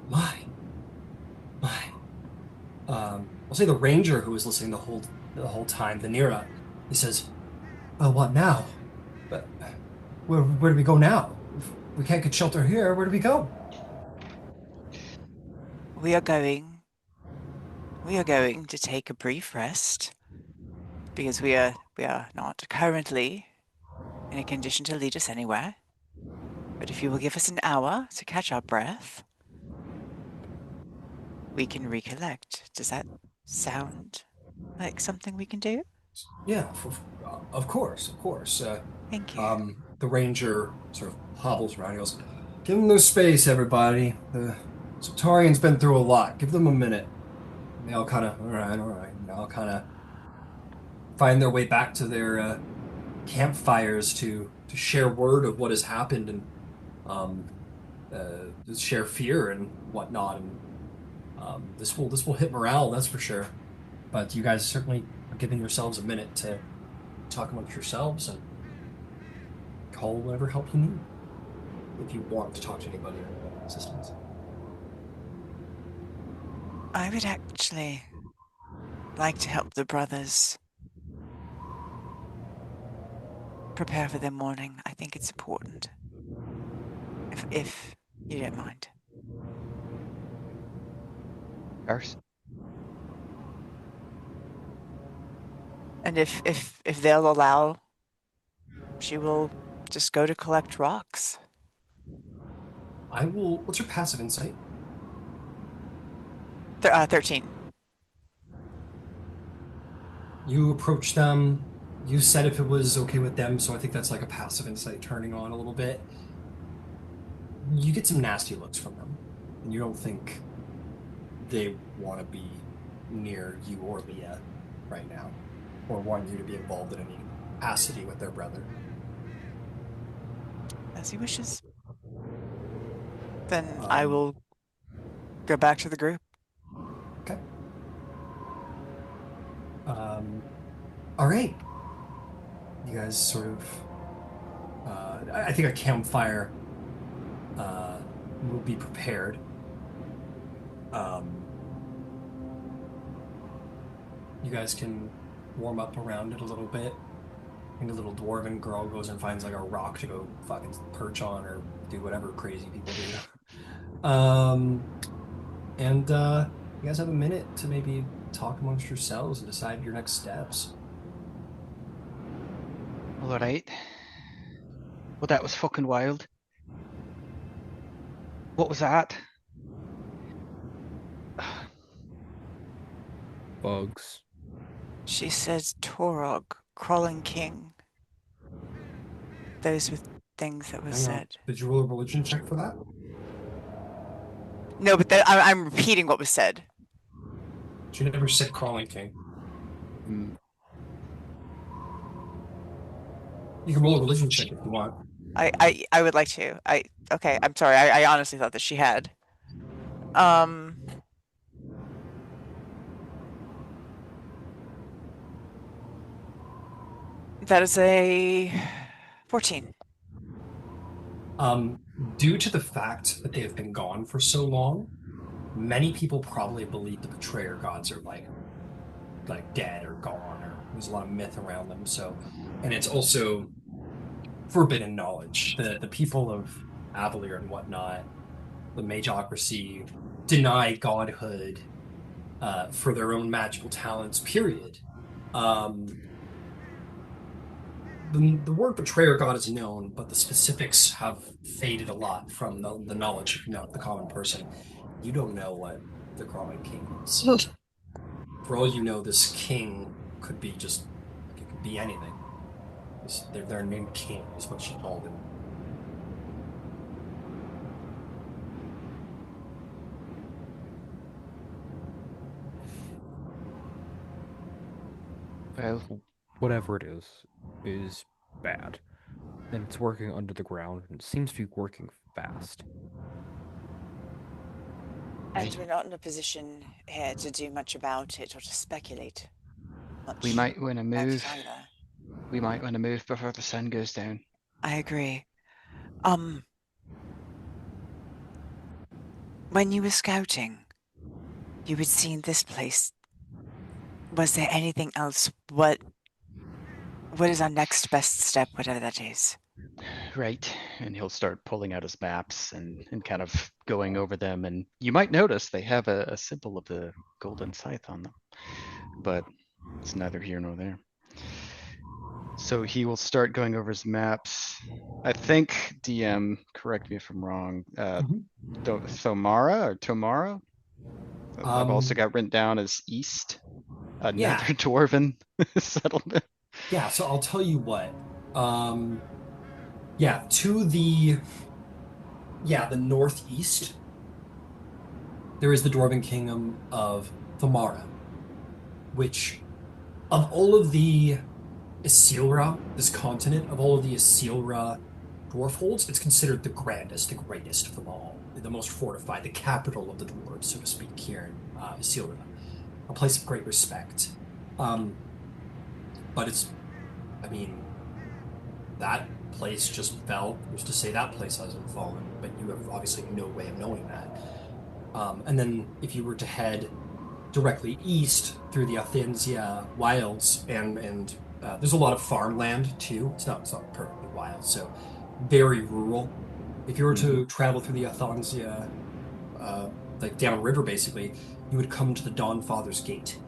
A: My. I'll say the ranger who was listening the whole time, the Nira. He says, "Well, what now? But where do we go now? If we can't get shelter here, where do we go?"
B: We are going to take a brief rest because we are not currently in a condition to lead us anywhere. But if you will give us an hour to catch our breath, we can recollect. Does that sound like something we can do?
A: Yeah, of course.
B: Thank you.
A: The ranger sort of hobbles around. He goes, "Give them their space, everybody. The Satorian's been through a lot. Give them a minute." And they all kind of, all right. And they all kind of find their way back to their campfires to share word of what has happened and share fear and whatnot. And this will hit morale, that's for sure. But you guys certainly are giving yourselves a minute to talk amongst yourselves and call whatever help you need if you want to talk to anybody or assistance.
B: I would actually like to help the brothers prepare for their morning. I think it's important. If you don't mind.
C: Ours.
B: And if they'll allow, she will just go to collect rocks.
A: I will. What's your passive insight?
B: 13.
A: You approach them. You said if it was okay with them, so I think that's like a passive insight turning on a little bit. You get some nasty looks from them, and you don't think they want to be near you or Leah right now, or want you to be involved in any capacity with their brother.
B: As he wishes. Then I will go back to the group.
A: Okay. All right. You guys sort of I think a campfire will be prepared. You guys can warm up around it a little bit. And the little dwarven girl goes and finds like a rock to go fucking perch on or do whatever crazy people do. And you guys have a minute to maybe talk amongst yourselves and decide your next steps.
C: All right. Well, that was fucking wild. What was that?
D: Bugs.
B: She says Torog, crawling king. Those were things that were
A: Hang on.
B: said.
A: Did you roll a religion check for that?
B: No, but I'm repeating what was said.
A: She never said crawling king.
C: Mm,
A: You can roll a religion check if you want.
B: I would like to. Okay, I'm sorry. I honestly thought that she had. That is a 14.
A: Due to the fact that they have been gone for so long, many people probably believe the betrayer gods are like dead or gone, or there's a lot of myth around them. So, and it's also forbidden knowledge. The people of Avalier and whatnot, the magocracy, deny godhood for their own magical talents. Period. The word betrayer god is known, but the specifics have faded a lot from the knowledge of the common person. You don't know what the crawling king is. For all you know, this king could be it could be anything. They're named king is what she called him.
C: well,
D: Whatever it is bad. And it's working under the ground, and it seems to be working fast.
B: And we're not in a position here to do much about it or to speculate.
C: we might want to
B: about it
C: move.
B: either.
C: We might want to move before the sun goes down.
B: I agree. When you were scouting, you had seen this place. Was there anything else? What is our next best step, whatever that is?
C: Right. And he'll start pulling out his maps and kind of going over them. And you might notice they have a symbol of the golden scythe on them. But it's neither here nor there. So he will start going over his maps. I think, DM, correct me if I'm wrong, Thomara or Tomara? I've also got written down as east, another
A: Yeah.
C: dwarven settlement.
A: Yeah, so I'll tell you what. To the northeast, there is the Dwarven Kingdom of Thomara, which, of all of the Isilra, this continent, of all of the Isilra dwarf holds, it's considered the grandest, the greatest of them all, the most fortified, the capital of the dwarves, so to speak, here in Isilra, a place of great respect. But that place just fell. Who's to say that place hasn't fallen? But you have obviously no way of knowing that. And then if you were to head directly east through the Athensia wilds, and there's a lot of farmland too. It's not perfectly wild, so very rural. If you were to travel through the Athensia, like downriver basically, you would come to the Dawnfather's Gate,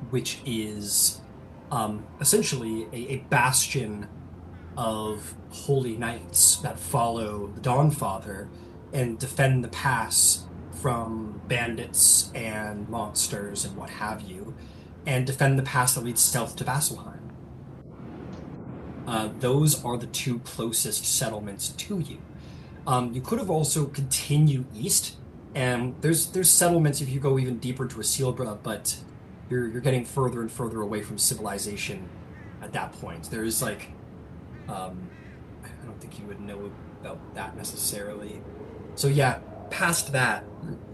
A: which is essentially a bastion of holy knights that follow the Dawnfather and defend the pass from bandits and monsters and what have you, and defend the pass that leads south to Vasselheim. Those are the two closest settlements to you. You could have also continued east, and there's settlements if you go even deeper to Isilra, but you're getting further and further away from civilization at that point. There's like, I don't think you would know about that necessarily. So yeah, past that,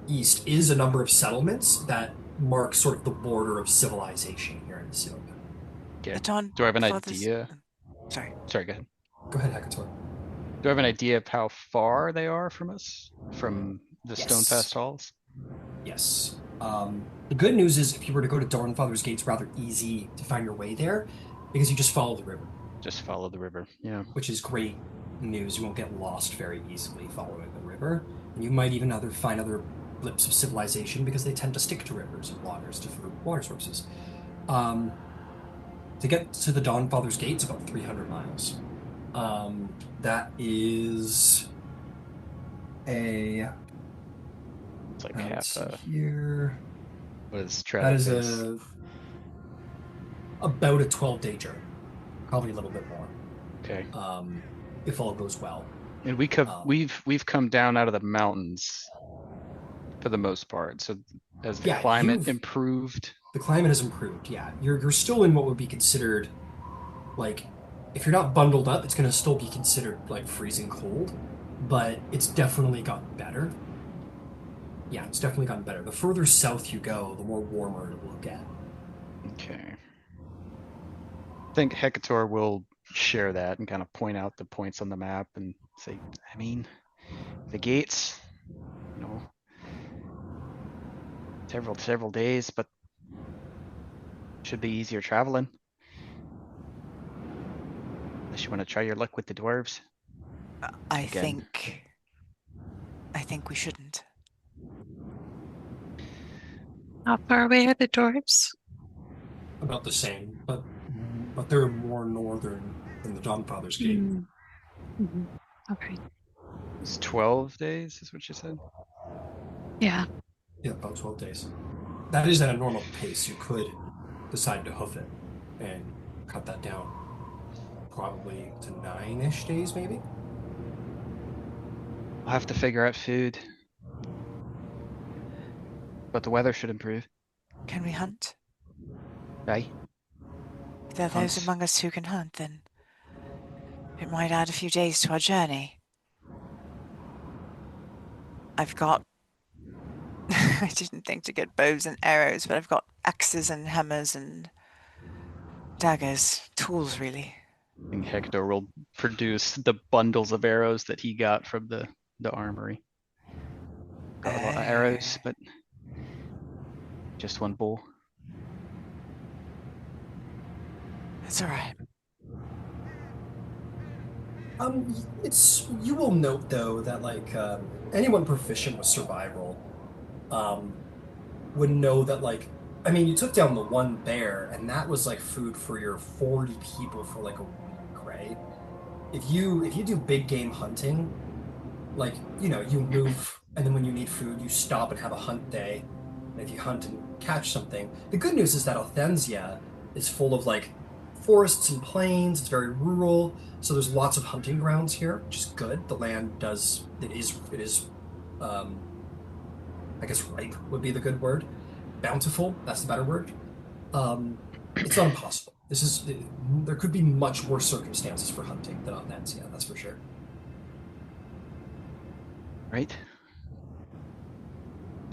A: east is a number of settlements that mark sort of the border of civilization here in Isilra.
C: Okay.
B: The Dawn
C: Do I have an
B: Father's-
C: idea?
B: Sorry.
C: Sorry, go ahead.
A: Go ahead, Hekator.
C: Do I have an idea of how far they are from us? From the Stonefast
A: Yes.
C: Halls?
A: Yes. The good news is if you were to go to Dawnfather's Gate, it's rather easy to find your way there because you just follow the river,
C: Just follow the river. Yeah.
A: which is great news. You won't get lost very easily following the river. And you might even find other blips of civilization because they tend to stick to rivers and waters to for water sources. Um, to get to the Dawnfather's Gate, it's about 300 miles. That is a.
C: It's like
A: Let's see
C: half a.
A: here.
C: What is
A: That
C: travel
A: is
C: pace?
A: about a 12-day journey, probably a little bit more,
C: Okay.
A: if all goes well.
C: And we've come down out of the mountains for the most part. So as the
A: Yeah,
C: climate improved,
A: The climate has improved. Yeah, you're still in what would be considered like, if you're not bundled up, it's going to still be considered like freezing cold, but it's definitely gotten better. Yeah, it's definitely gotten better. The further south you go, the more warmer it will get.
C: okay. I think Hekator will share that and kind of point out the points on the map and say, I mean, the gates, you know, several days, but should be easier traveling. Unless you want to try your luck with the dwarves.
B: I
C: Again.
B: think we shouldn't.
E: How far away are the dwarves?
A: About the same, but they're more northern than the Dawnfather's Gate.
E: Mhm. Okay.
C: It's 12 days, is what you said?
E: Yeah.
A: Yeah, about 12 days. That is at a normal pace. You could decide to hoof it and cut that down probably to 9-ish days, maybe.
C: I'll have to figure out food. But the weather should improve.
B: Can we hunt?
C: Right?
B: If there are those
C: Hunt.
B: among us who can hunt, then it might add a few days to our journey. I've got. I didn't think to get bows and arrows, but I've got axes and hammers and daggers. Tools, really.
C: And Hector will produce the bundles of arrows that he got from the armory. Got a lot of arrows, but just one bow.
B: That's all right.
A: You will note though that anyone proficient with survival, would know that I mean, you took down the one bear, and that was like food for your 40 people for like a week, right? If you do big game hunting, you move, and then when you need food, you stop and have a hunt day. And if you hunt and catch something, the good news is that Althensia is full of forests and plains. It's very rural, so there's lots of hunting grounds here, which is good. The land it is, I guess ripe would be the good word. Bountiful, that's the better word. It's not impossible. There could be much worse circumstances for hunting than Althensia, that's for sure.
C: Right?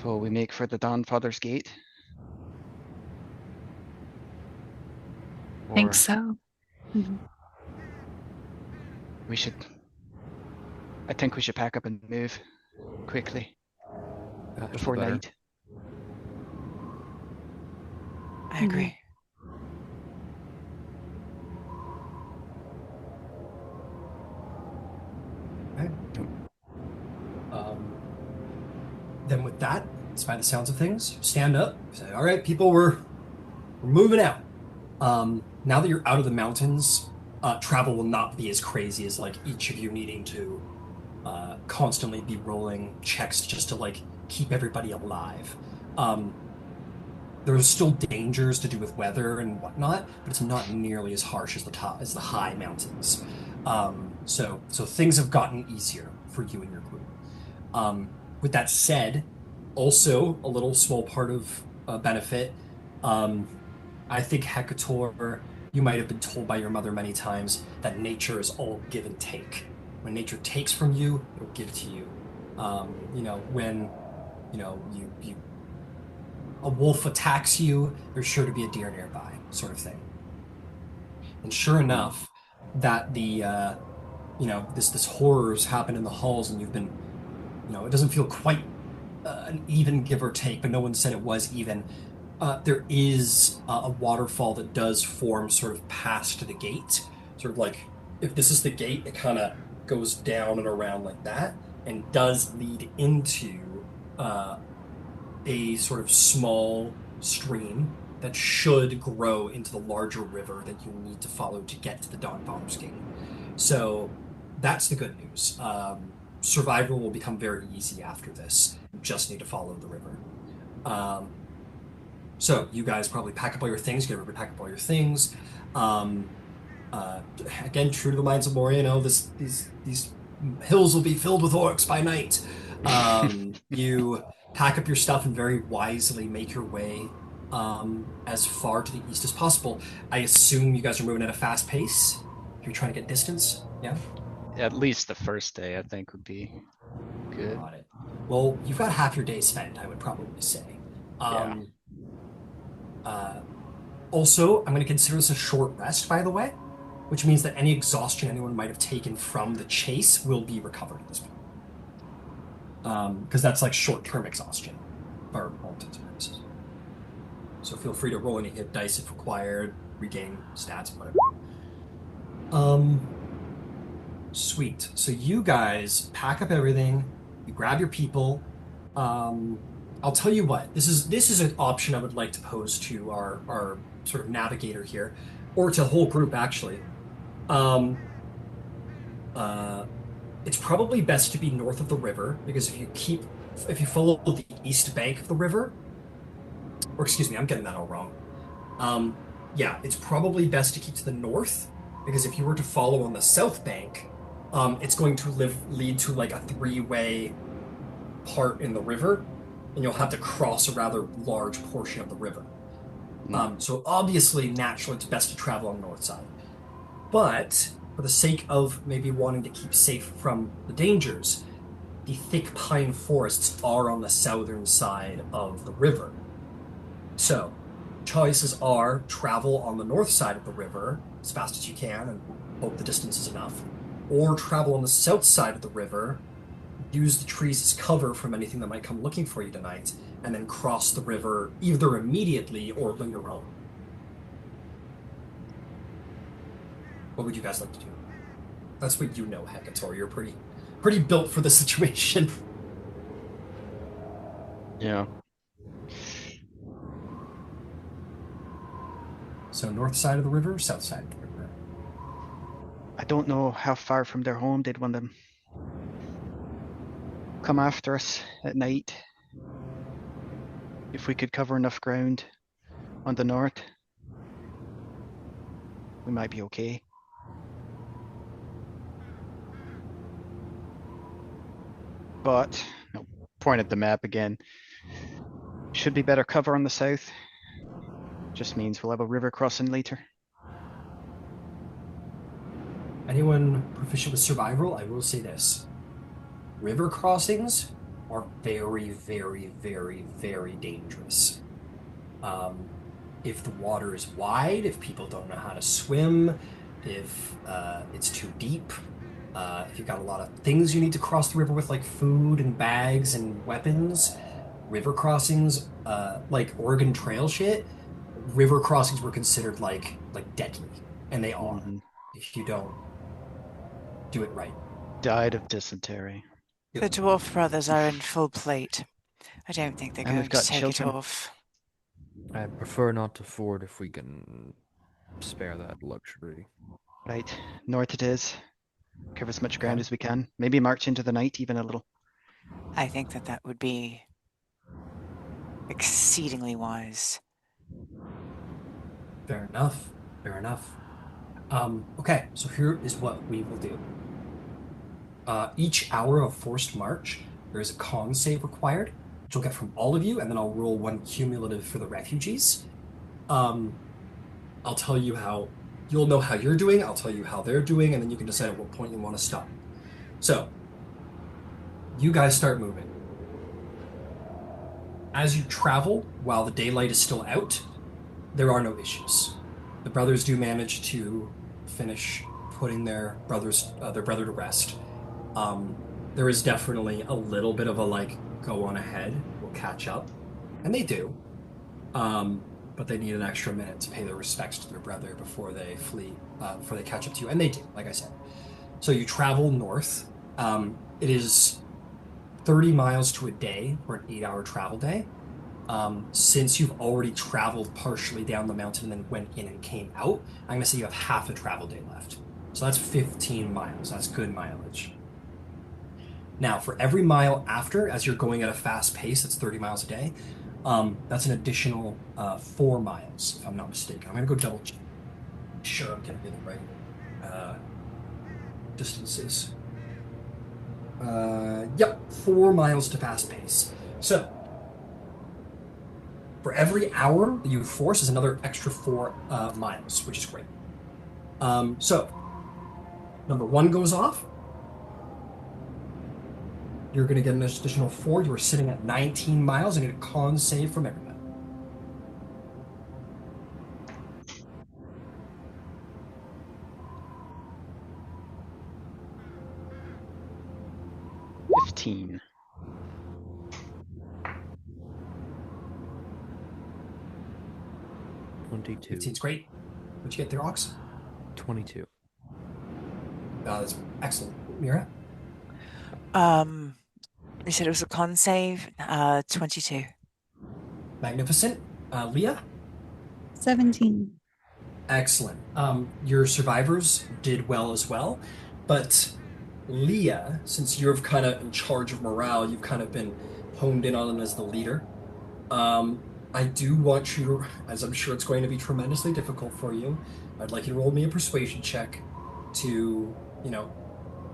C: So we make for the Dawnfather's Gate?
E: Think
C: Or
E: so. Mhm.
C: I think we should pack up and move quickly. Before
D: better.
C: night.
B: I agree.
A: Okay. Then with that, by the sounds of things, stand up, say, all right, people, we're moving out. Now that you're out of the mountains, travel will not be as crazy as each of you needing to constantly be rolling checks just to keep everybody alive. There's still dangers to do with weather and whatnot, but it's not nearly as harsh as the high mountains. So things have gotten easier for you and your group. With that said, also a little small part of benefit. I think Hekator, you might have been told by your mother many times that nature is all give and take. When nature takes from you, it'll give to you. When a wolf attacks you, there's sure to be a deer nearby, sort of thing. And sure enough, that this horrors happen in the halls, and you've been, it doesn't feel quite an even give or take, but no one said it was even. There is a waterfall that does form sort of past the gate. Sort of like, if this is the gate, it kind of goes down and around like that, and does lead into a sort of small stream that should grow into the larger river that you need to follow to get to the Dawnfather's Gate. So that's the good news. Survival will become very easy after this. You just need to follow the river. So you guys probably pack up all your things, get everybody pack up all your things. Again, true to the minds of Moria, these hills will be filled with orcs by night. You pack up your stuff and very wisely make your way as far to the east as possible. I assume you guys are moving at a fast pace. You're trying to get distance, yeah?
C: At least the first day, I think, would be good.
A: Got it. Well, you've got half your day spent, I would probably say. Also, I'm going to consider this a short rest, by the way, which means that any exhaustion anyone might have taken from the chase will be recovered at this point. Because that's like short-term exhaustion, for all intents and purposes. So feel free to roll any hit dice if required, regain stats, whatever. Sweet. So you guys pack up everything, you grab your people. I'll tell you what, this is an option I would like to pose to our sort of navigator here, or to the whole group actually. It's probably best to be north of the river, because if you follow the east bank of the river, or excuse me, I'm getting that all wrong. Yeah, it's probably best to keep to the north, because if you were to follow on the south bank, it's going to lead to like a three-way part in the river, and you'll have to cross a rather large portion of the river. So obviously, naturally, it's best to travel on the north side. But for the sake of maybe wanting to keep safe from the dangers, the thick pine forests are on the southern side of the river. So choices are travel on the north side of the river as fast as you can and hope the distance is enough, or travel on the south side of the river, use the trees as cover from anything that might come looking for you tonight, and then cross the river either immediately or later on. What would you guys like to do? That's what you know, Hekator. You're pretty built for the situation.
C: Yeah.
A: So north side of the river, south side of the river?
C: I don't know how far from their home they'd want them come after us at night. If we could cover enough ground on the north, we might be okay. But, point at the map again. Should be better cover on the south. Just means we'll have a river crossing later.
A: Anyone proficient with survival? I will say this. River crossings are very, very, very, very dangerous. If the water is wide, if people don't know how to swim, if it's too deep, if you've got a lot of things you need to cross the river with, like food and bags and weapons, river crossings, like Oregon Trail shit, river crossings were considered like deadly, and they are if you don't do it right.
C: Died of dysentery.
B: The Dwarf Brothers are in full plate. I don't think they're
C: And
B: going
C: we've
B: to
C: got
B: take
C: children.
B: it off.
D: I prefer not to ford if we can spare that luxury.
C: Right, north it is. Cover as much ground as we can. Maybe march into the night even a little.
B: I think that would be exceedingly wise.
A: Fair enough. Fair enough. Okay, so here is what we will do. Each hour of forced march, there is a con save required, which you'll get from all of you, and then I'll roll one cumulative for the refugees. I'll tell you how, you'll know how you're doing, I'll tell you how they're doing, and then you can decide at what point you want to stop. So, you guys start moving. As you travel, while the daylight is still out, there are no issues. The brothers do manage to finish putting their brother to rest, there is definitely a little bit of a like, go on ahead, we'll catch up, and they do. But they need an extra minute to pay their respects to their brother before they flee, before they catch up to you, and they do, like I said. So you travel north. It is 30 miles to a day for an 8-hour travel day. Since you've already traveled partially down the mountain and then went in and came out, I'm going to say you have half a travel day left. So that's 15 miles. That's good mileage. Now, for every mile after, as you're going at a fast pace, that's 30 miles a day, that's an additional 4 miles, if I'm not mistaken. I'm going to go double check. Sure, I'm going to get the right distances. Yep, 4 miles to fast pace. So, for every hour that you force is another extra 4 miles, which is great. So, number 1 goes off. You're going to get an additional 4. You are sitting at 19 miles. I need a con save from everybody.
C: 15.
D: 22.
A: 15's great. What'd you get there, Ox?
D: 22.
A: That's excellent. Mira?
B: You said it was a con save. 22.
A: Magnificent. Leah?
E: 17.
A: Excellent. Your survivors did well as well, but Leah, since you're kind of in charge of morale, you've kind of been honed in on them as the leader. I do want you to, as I'm sure it's going to be tremendously difficult for you, I'd like you to roll me a persuasion check to,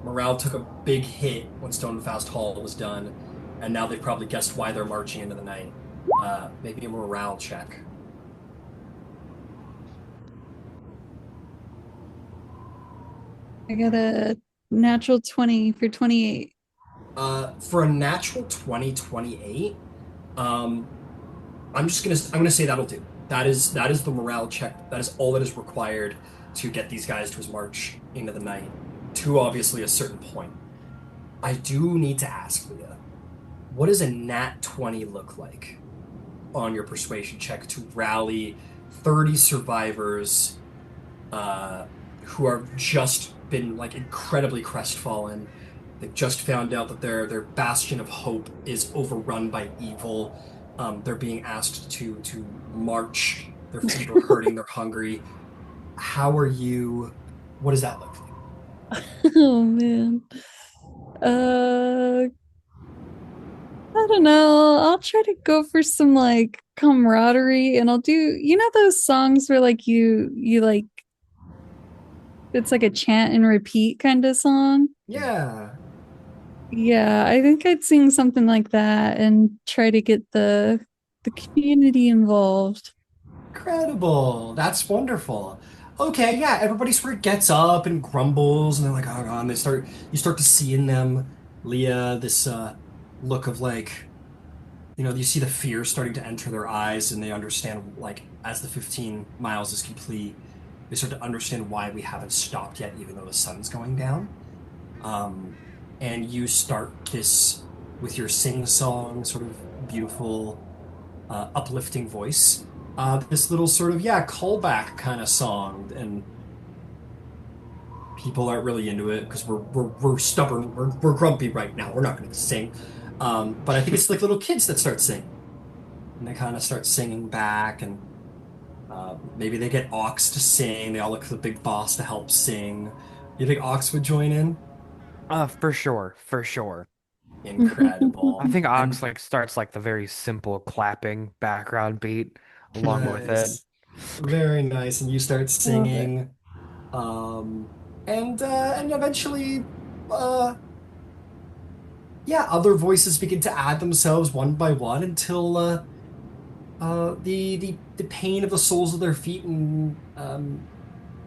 A: morale took a big hit when Stonefast Hall was done, and now they've probably guessed why they're marching into the night. Maybe a morale check.
E: I got a natural 20 for 28.
A: For a natural 2028, I'm gonna say that'll do. That is the morale check. That is all that is required to get these guys to march into the night to obviously a certain point. I do need to ask, Leah, what does a nat 20 look like on your persuasion check to rally 30 survivors who are just been like incredibly crestfallen? They've just found out that their bastion of hope is overrun by evil. They're being asked to march. Their feet are hurting. They're hungry. What does that look like?
E: Oh man. I don't know. I'll try to go for some like camaraderie, and I'll do those songs where like you like it's like a chant and repeat kind of song.
A: Yeah.
E: Yeah, I think I'd sing something like that and try to get the community involved.
A: Incredible. That's wonderful. Okay, yeah, everybody sort of gets up and grumbles, and they're like, oh god, and you start to see in them, Leah, this look of like, you see the fear starting to enter their eyes, and they understand, like, as the 15 miles is complete, they start to understand why we haven't stopped yet, even though the sun's going down. And you start this with your sing-song, sort of beautiful, uplifting voice. This little sort of, callback kind of song, and people aren't really into it because we're stubborn, we're grumpy right now. We're not going to sing. But I think it's like little kids that start singing, and they kind of start singing back, and maybe they get Ox to sing. They all look for the big boss to help sing. You think Ox would join in?
D: For sure.
A: Incredible.
D: I think
A: And
D: Ox like starts like the very simple clapping background beat along with it.
A: nice. Very nice. And you start
E: Love it.
A: singing. And eventually, other voices begin to add themselves one by one until the pain of the soles of their feet and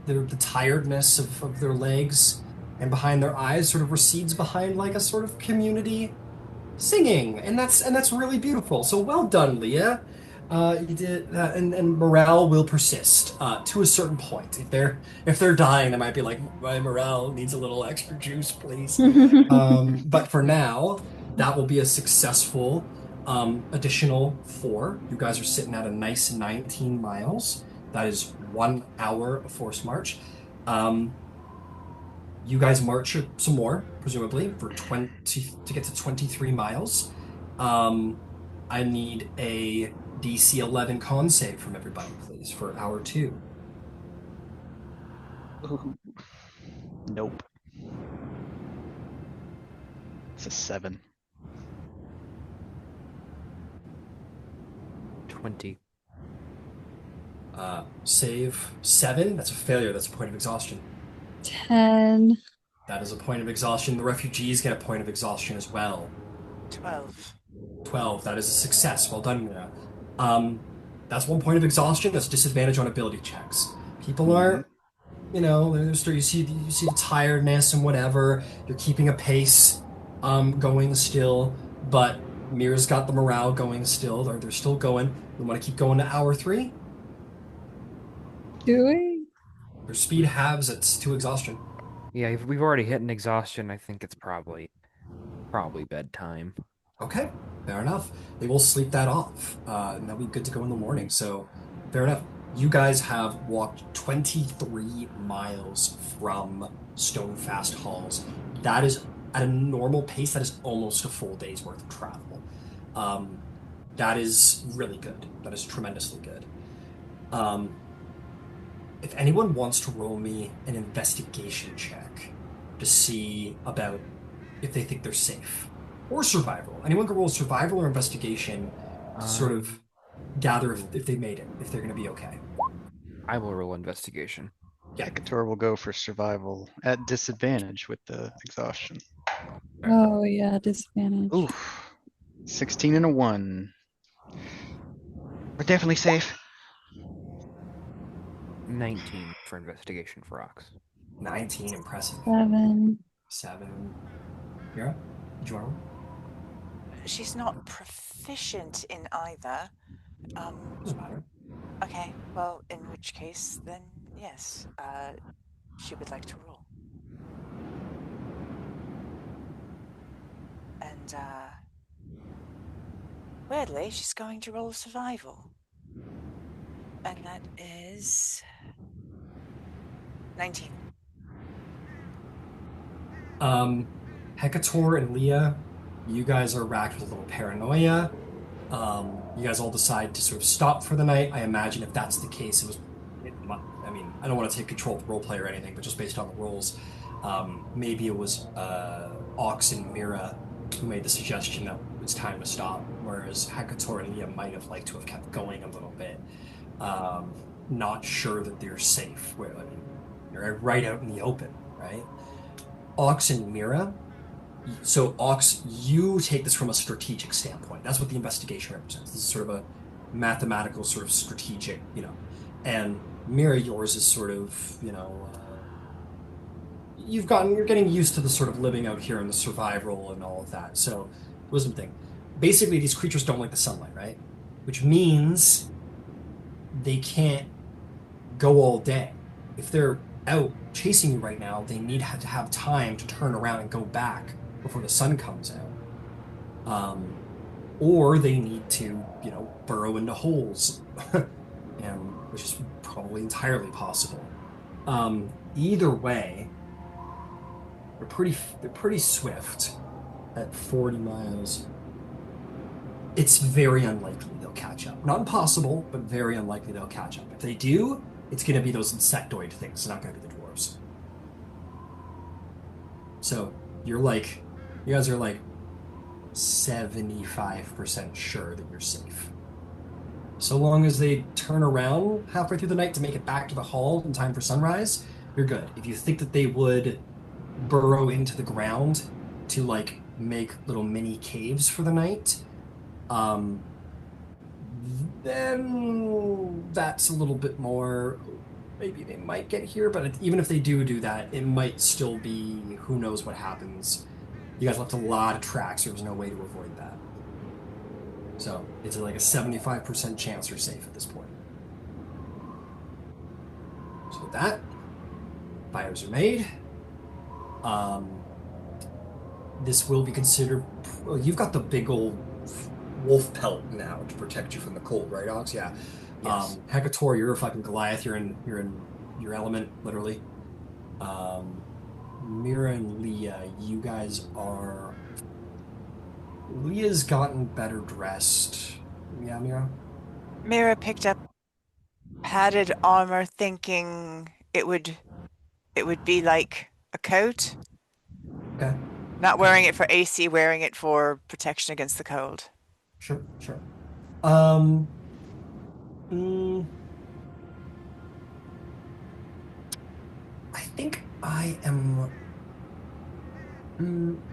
A: the tiredness of their legs and behind their eyes sort of recedes behind like a sort of community singing, and that's really beautiful. So well done, Leah. You did, and morale will persist to a certain point. If they're dying, they might be like, my morale needs a little extra juice, please. But for now, that will be a successful additional 4. You guys are sitting at a nice 19 miles. That is 1 hour of forced march. You guys march some more, presumably, for 20 to get to 23 miles. I need a DC 11 con save from everybody, please, for hour 2.
C: Ooh. Nope. It's a 7.
D: 20.
A: Save 7. That's a failure. That's a point of exhaustion.
E: 10.
A: That is a point of exhaustion. The refugees get a point of exhaustion as well.
B: 12.
A: 12. That is a success. Well done, Mira. That's 1 point of exhaustion. That's disadvantage on ability checks. People aren't, you see the tiredness and whatever. You're keeping a pace, going still, but Mira's got the morale going still. They're still going. We want to keep going to hour 3.
E: Do we?
A: Their speed halves at 2 exhaustion.
D: Yeah, if we've already hit an exhaustion. I think it's probably bedtime.
A: Okay, fair enough. They will sleep that off, and they'll be good to go in the morning. So, fair enough. You guys have walked 23 miles from Stonefast Halls. That is, at a normal pace, that is almost a full day's worth of travel. That is really good. That is tremendously good. If anyone wants to roll me an investigation check to see about if they think they're safe. Or survival. Anyone can roll survival or investigation to sort of gather if they made it, if they're going to be okay.
D: I will roll investigation.
A: Yeah.
C: Hekator will go for survival at disadvantage with the exhaustion.
E: Oh, yeah, disadvantage.
C: Ooh, 16 and a 1. We're definitely safe.
D: 19 for investigation for Ox.
A: 19, impressive.
E: 7.
A: 7. Mira, did you want to roll?
B: She's not proficient in either.
A: Doesn't matter.
B: Okay, well, in which case, then yes, she would like to roll. And, weirdly, she's going to roll survival. And that is 19.
A: Hekator and Leah, you guys are racked with a little paranoia. You guys all decide to sort of stop for the night. I imagine if that's the case, I don't want to take control of the roleplay or anything, but just based on the rolls, maybe it was Ox and Mira who made the suggestion that it's time to stop, whereas Hekator and Leah might have liked to have kept going a little bit. Not sure that they're safe. You're right out in the open, right? Ox and Mira. So, Ox, you take this from a strategic standpoint. That's what the investigation represents. This is sort of a mathematical, sort of strategic, And Mira, yours is sort of, you're getting used to the sort of living out here in the survival and all of that. So, wisdom thing. Basically, these creatures don't like the sunlight, right? Which means they can't go all day. If they're out chasing you right now, they need to have time to turn around and go back before the sun comes out. Or they need to, burrow into holes, which is probably entirely possible. Either way, they're pretty swift at 40 miles. It's very unlikely they'll catch up. Not impossible, but very unlikely they'll catch up. If they do, it's going to be those insectoid things. It's not going to be the dwarves. So you guys are like 75% sure that you're safe. So long as they turn around halfway through the night to make it back to the hall in time for sunrise, you're good. If you think that they would burrow into the ground to make little mini caves for the night, then that's a little bit more. Maybe they might get here, but even if they do that, it might still be who knows what happens. You guys left a lot of tracks. There's no way to avoid that. So it's like a 75% chance you're safe at this point. So with that, fires are made. This will be considered. Well, you've got the big old wolf pelt now to protect you from the cold, right, Ox? Yeah.
D: Yes.
A: Hekator, you're a fucking Goliath. You're in your element, literally. Mira and Leah, you guys are. Leah's gotten better dressed. Yeah, Mira.
B: Mira picked up padded armor, thinking it would be like a coat.
A: Okay.
B: Not wearing it for AC, wearing it for protection against the cold.
A: Sure. I think I am.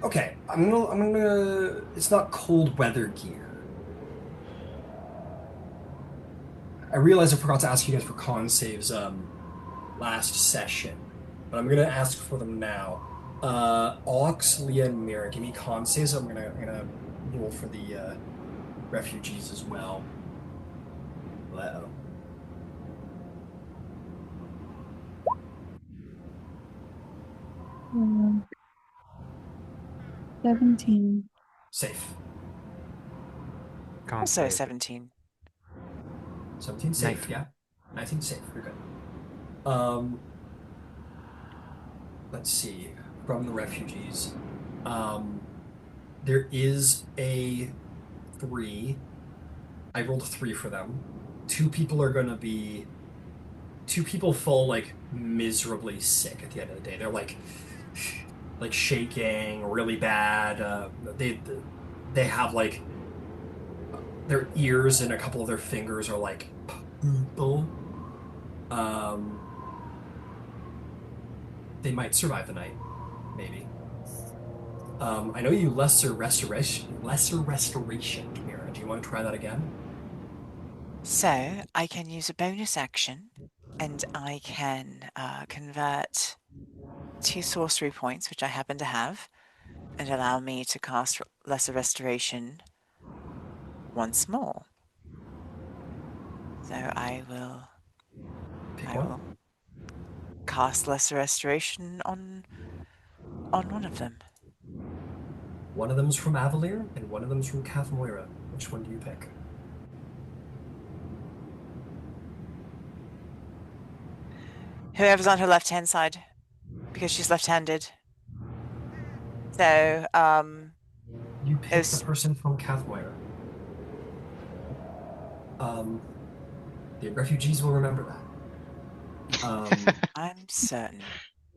A: Okay, I'm gonna. It's not cold weather gear. I realize I forgot to ask you guys for con saves last session, but I'm gonna ask for them now. Ox, Leah, and Mira, give me con saves. I'm gonna roll for the refugees as well. Uh-oh.
E: 17.
A: Safe.
D: Con
B: Also
D: save.
B: 17.
A: 17 safe,
D: 19.
A: yeah. 19 safe, you're good. Let's see. From the refugees. There is a 3. I rolled a 3 for them. 2 people are gonna be. 2 people fall like miserably sick at the end of the day. They're like shaking really bad. They have like their ears and a couple of their fingers are like purple. They might survive the night, maybe. I know you lesser restoration, Mira. Do you want to try that again?
B: So I can use a bonus action, and I can convert 2 sorcery points, which I happen to have, and allow me to cast Lesser Restoration once more. So I will
A: Pick
B: I
A: one.
B: will cast Lesser Restoration on one of them.
A: One of them's from Avalier, and one of them's from Kath Moira. Which one do you pick?
B: Whoever's on her left-hand side, because she's left-handed. So,
A: You pick the person from Kath Moira. The refugees will remember that.
B: I'm certain.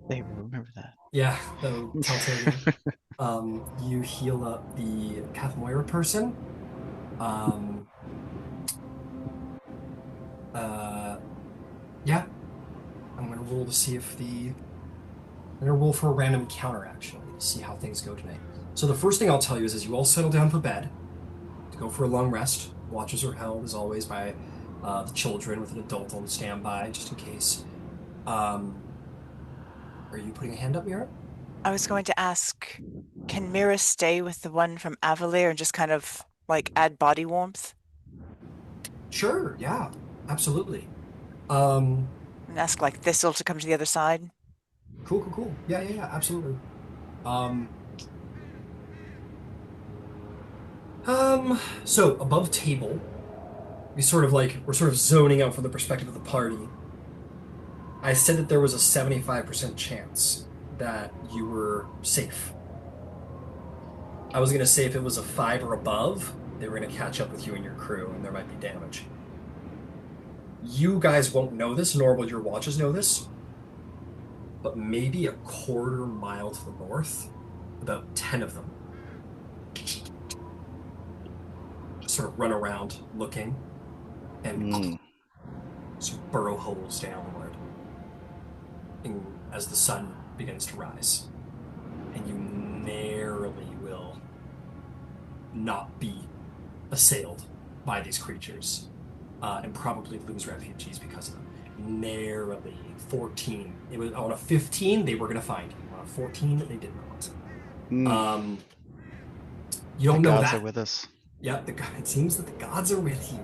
C: They remember that.
A: Yeah, the Telltale game. You heal up the Kath Moira person. Yeah. I'm gonna roll to see if I'm gonna roll for a random encounter actually to see how things go tonight. So the first thing I'll tell you is as you all settle down for bed, to go for a long rest. Watches are held as always by the children with an adult on standby just in case. Are you putting a hand up, Mira?
B: I was going to ask, can Mira stay with the one from Avalier and just kind of like add body warmth?
A: Sure, yeah, absolutely.
B: And ask like Thistle to come to the other side?
A: Cool. Yeah, absolutely. So above table, we're sort of zoning out from the perspective of the party. I said that there was a 75% chance that you were safe. I was gonna say if it was a 5 or above, they were gonna catch up with you and your crew, and there might be damage. You guys won't know this, nor will your watches know this, but maybe a quarter mile to the north, about 10 of them just sort of run around looking and sort of burrow holes downward as the sun begins to rise. And you narrowly will not be assailed by these creatures and probably lose refugees because of them. Narrowly. 14. It was on a 15, they were going to find you. On a 14, they did not. You don't
C: The
A: know
C: gods
A: that.
C: are with us.
A: Yeah, it seems that the gods are with you.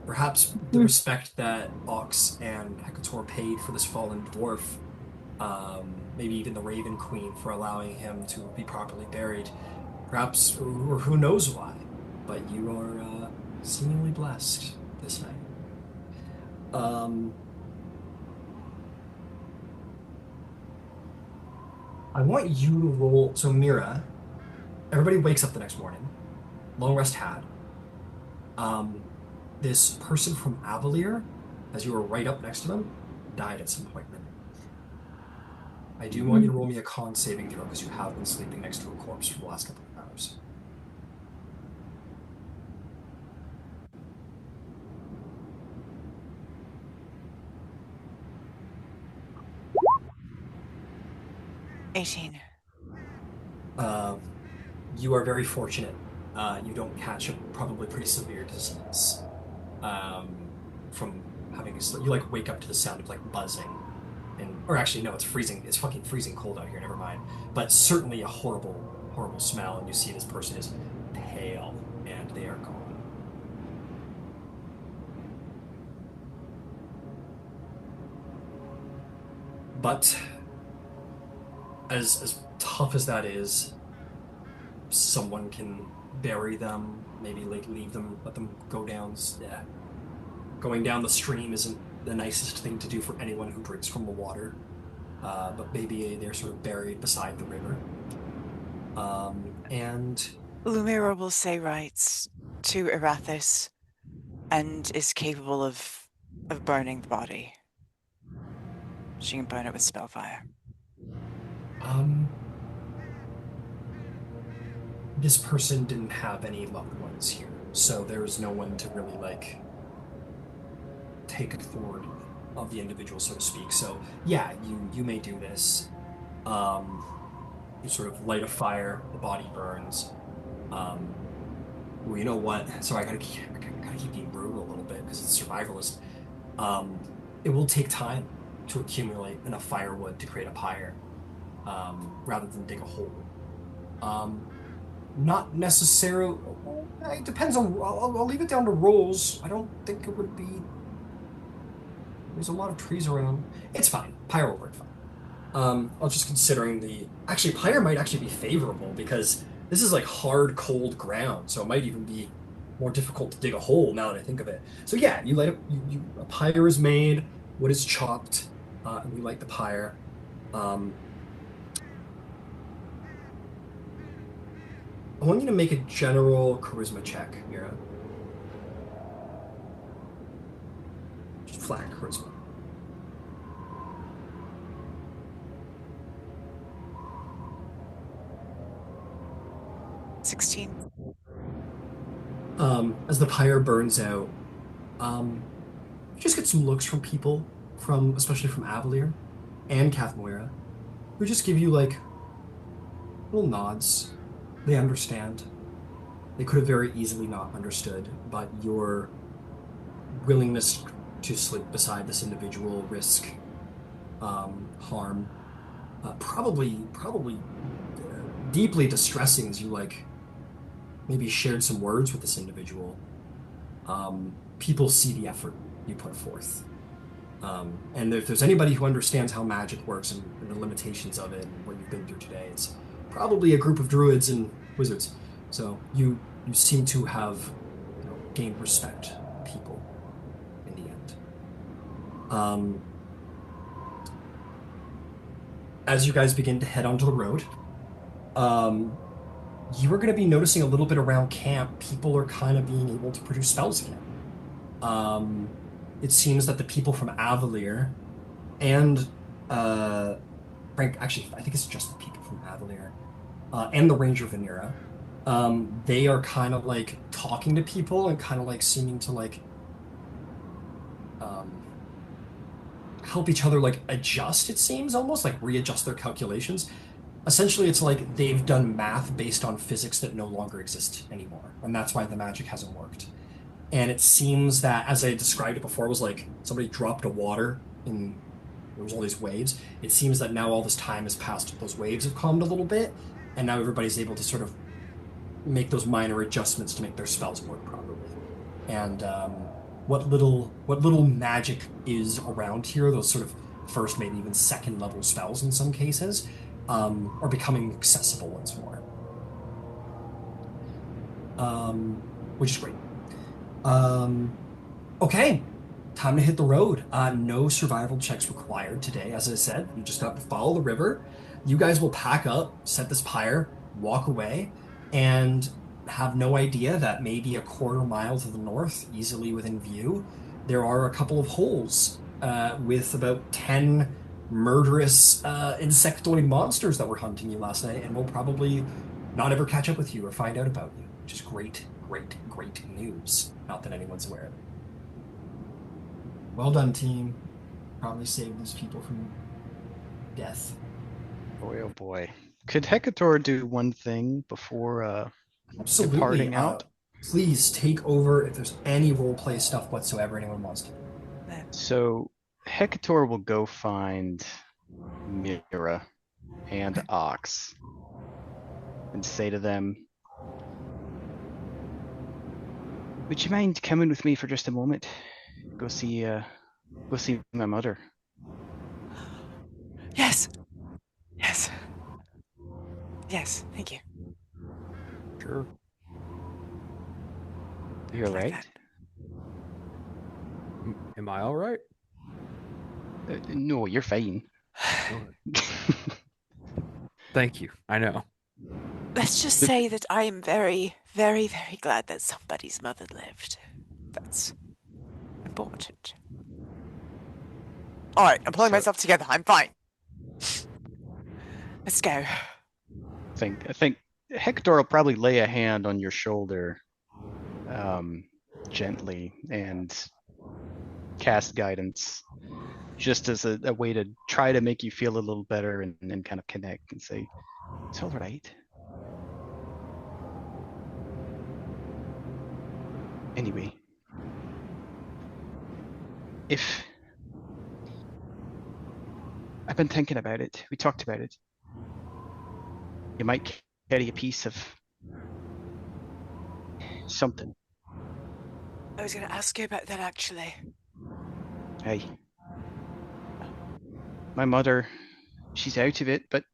A: Perhaps the respect that Ox and Hekator paid for this fallen dwarf, maybe even the Raven Queen for allowing him to be properly buried. Perhaps, or who knows why, but you are seemingly blessed this night. I want you to roll. So, Mira, everybody wakes up the next morning, long rest had. This person from Avalier, as you were right up next to them, died at some point in the night. I do want you to roll me a con saving throw because you have been sleeping next to a corpse for the last couple of hours.
B: $18.
A: You are very fortunate. You don't catch a probably pretty severe disease from having you like wake up to the sound of like buzzing, or actually no, it's freezing. It's fucking freezing cold out here. Never mind. But certainly a horrible, horrible smell, and you see this person is pale and they are gone. But as tough as that is, someone can bury them, maybe like leave them, let them go down. Yeah. Going down the stream isn't the nicest thing to do for anyone who drinks from the water. But maybe they're sort of buried beside the river. And
B: Lumira will say rights to Erathis and is capable of burning the body. She can burn it with spellfire.
A: This person didn't have any loved ones here, so there's no one to really like take authority of the individual, so to speak. So yeah, you may do this. You sort of light a fire, the body burns. Well, you know what? Sorry, I gotta keep being brutal a little bit because it's survivalist. It will take time to accumulate enough firewood to create a pyre, rather than dig a hole. Not necessarily. It depends on. I'll leave it down to rolls. I don't think it would be. There's a lot of trees around. It's fine. Pyre will work fine. I was just considering actually, pyre might actually be favorable because this is like hard, cold ground, so it might even be more difficult to dig a hole now that I think of it. So yeah, you light up. A pyre is made. Wood is chopped, and you light the pyre. I want you to make a general charisma check, Mira. Just flat charisma.
B: $16.
A: As the pyre burns out, you just get some looks from people, especially from Avalier and Cathmoira, who just give you like little nods. They understand. They could have very easily not understood, but your willingness to sleep beside this individual, risk harm, probably deeply distressing as you like maybe shared some words with this individual. People see the effort you put forth. And if there's anybody who understands how magic works and the limitations of it and what you've been through today, it's probably a group of druids and wizards. So you seem to have gained respect from people in the end. As you guys begin to head onto the road, you are going to be noticing a little bit around camp. People are kind of being able to produce spells again. It seems that the people from Avalier and Frank, actually, I think it's just the people from Avalier and the Ranger Vanera. They are kind of like talking to people and kind of like seeming to like help each other like adjust, it seems, almost like readjust their calculations. Essentially, it's like they've done math based on physics that no longer exist anymore, and that's why the magic hasn't worked. And it seems that, as I described it before, it was like somebody dropped a water and there was all these waves. It seems that now all this time has passed, those waves have calmed a little bit, and now everybody's able to sort of make those minor adjustments to make their spells work properly. And what little magic is around here, those sort of first, maybe even second level spells in some cases, are becoming accessible once more. Which is great. Okay, time to hit the road. No survival checks required today. As I said, you just have to follow the river. You guys will pack up, set this pyre, walk away, and have no idea that maybe a quarter mile to the north, easily within view, there are a couple of holes with about 10 murderous insectoid monsters that were hunting you last night and will probably not ever catch up with you or find out about you, which is great, great, great news. Not that anyone's aware of it. Well done, team. Probably saved these people from death.
C: Boy, oh boy. Could Hekator do one thing before
A: Absolutely.
C: departing out?
A: Please take over if there's any roleplay stuff whatsoever anyone wants to do.
C: So Hekator will go find Mira and Ox and say to them, would you mind coming with me for just a moment? Go see my mother.
B: Yes. Yes. Yes, thank you.
D: Sure.
C: You're
B: Like
C: right.
B: that.
D: Am I all right?
C: No, you're fine.
D: Thank you. I know.
B: Let's just say that I am very, very, very glad that somebody's mother lived. That's important. All right, I'm pulling
C: So-
B: myself together. I'm fine. Let's go.
C: I think Hector will probably lay a hand on your shoulder, gently, and cast guidance, just as a way to try to make you feel a little better and then kind of connect and say, it's all right. Anyway, if I've been thinking about it, we talked about it. You might carry a piece of something.
B: I was going to ask you about that actually.
C: Hey, my mother, she's out of it, but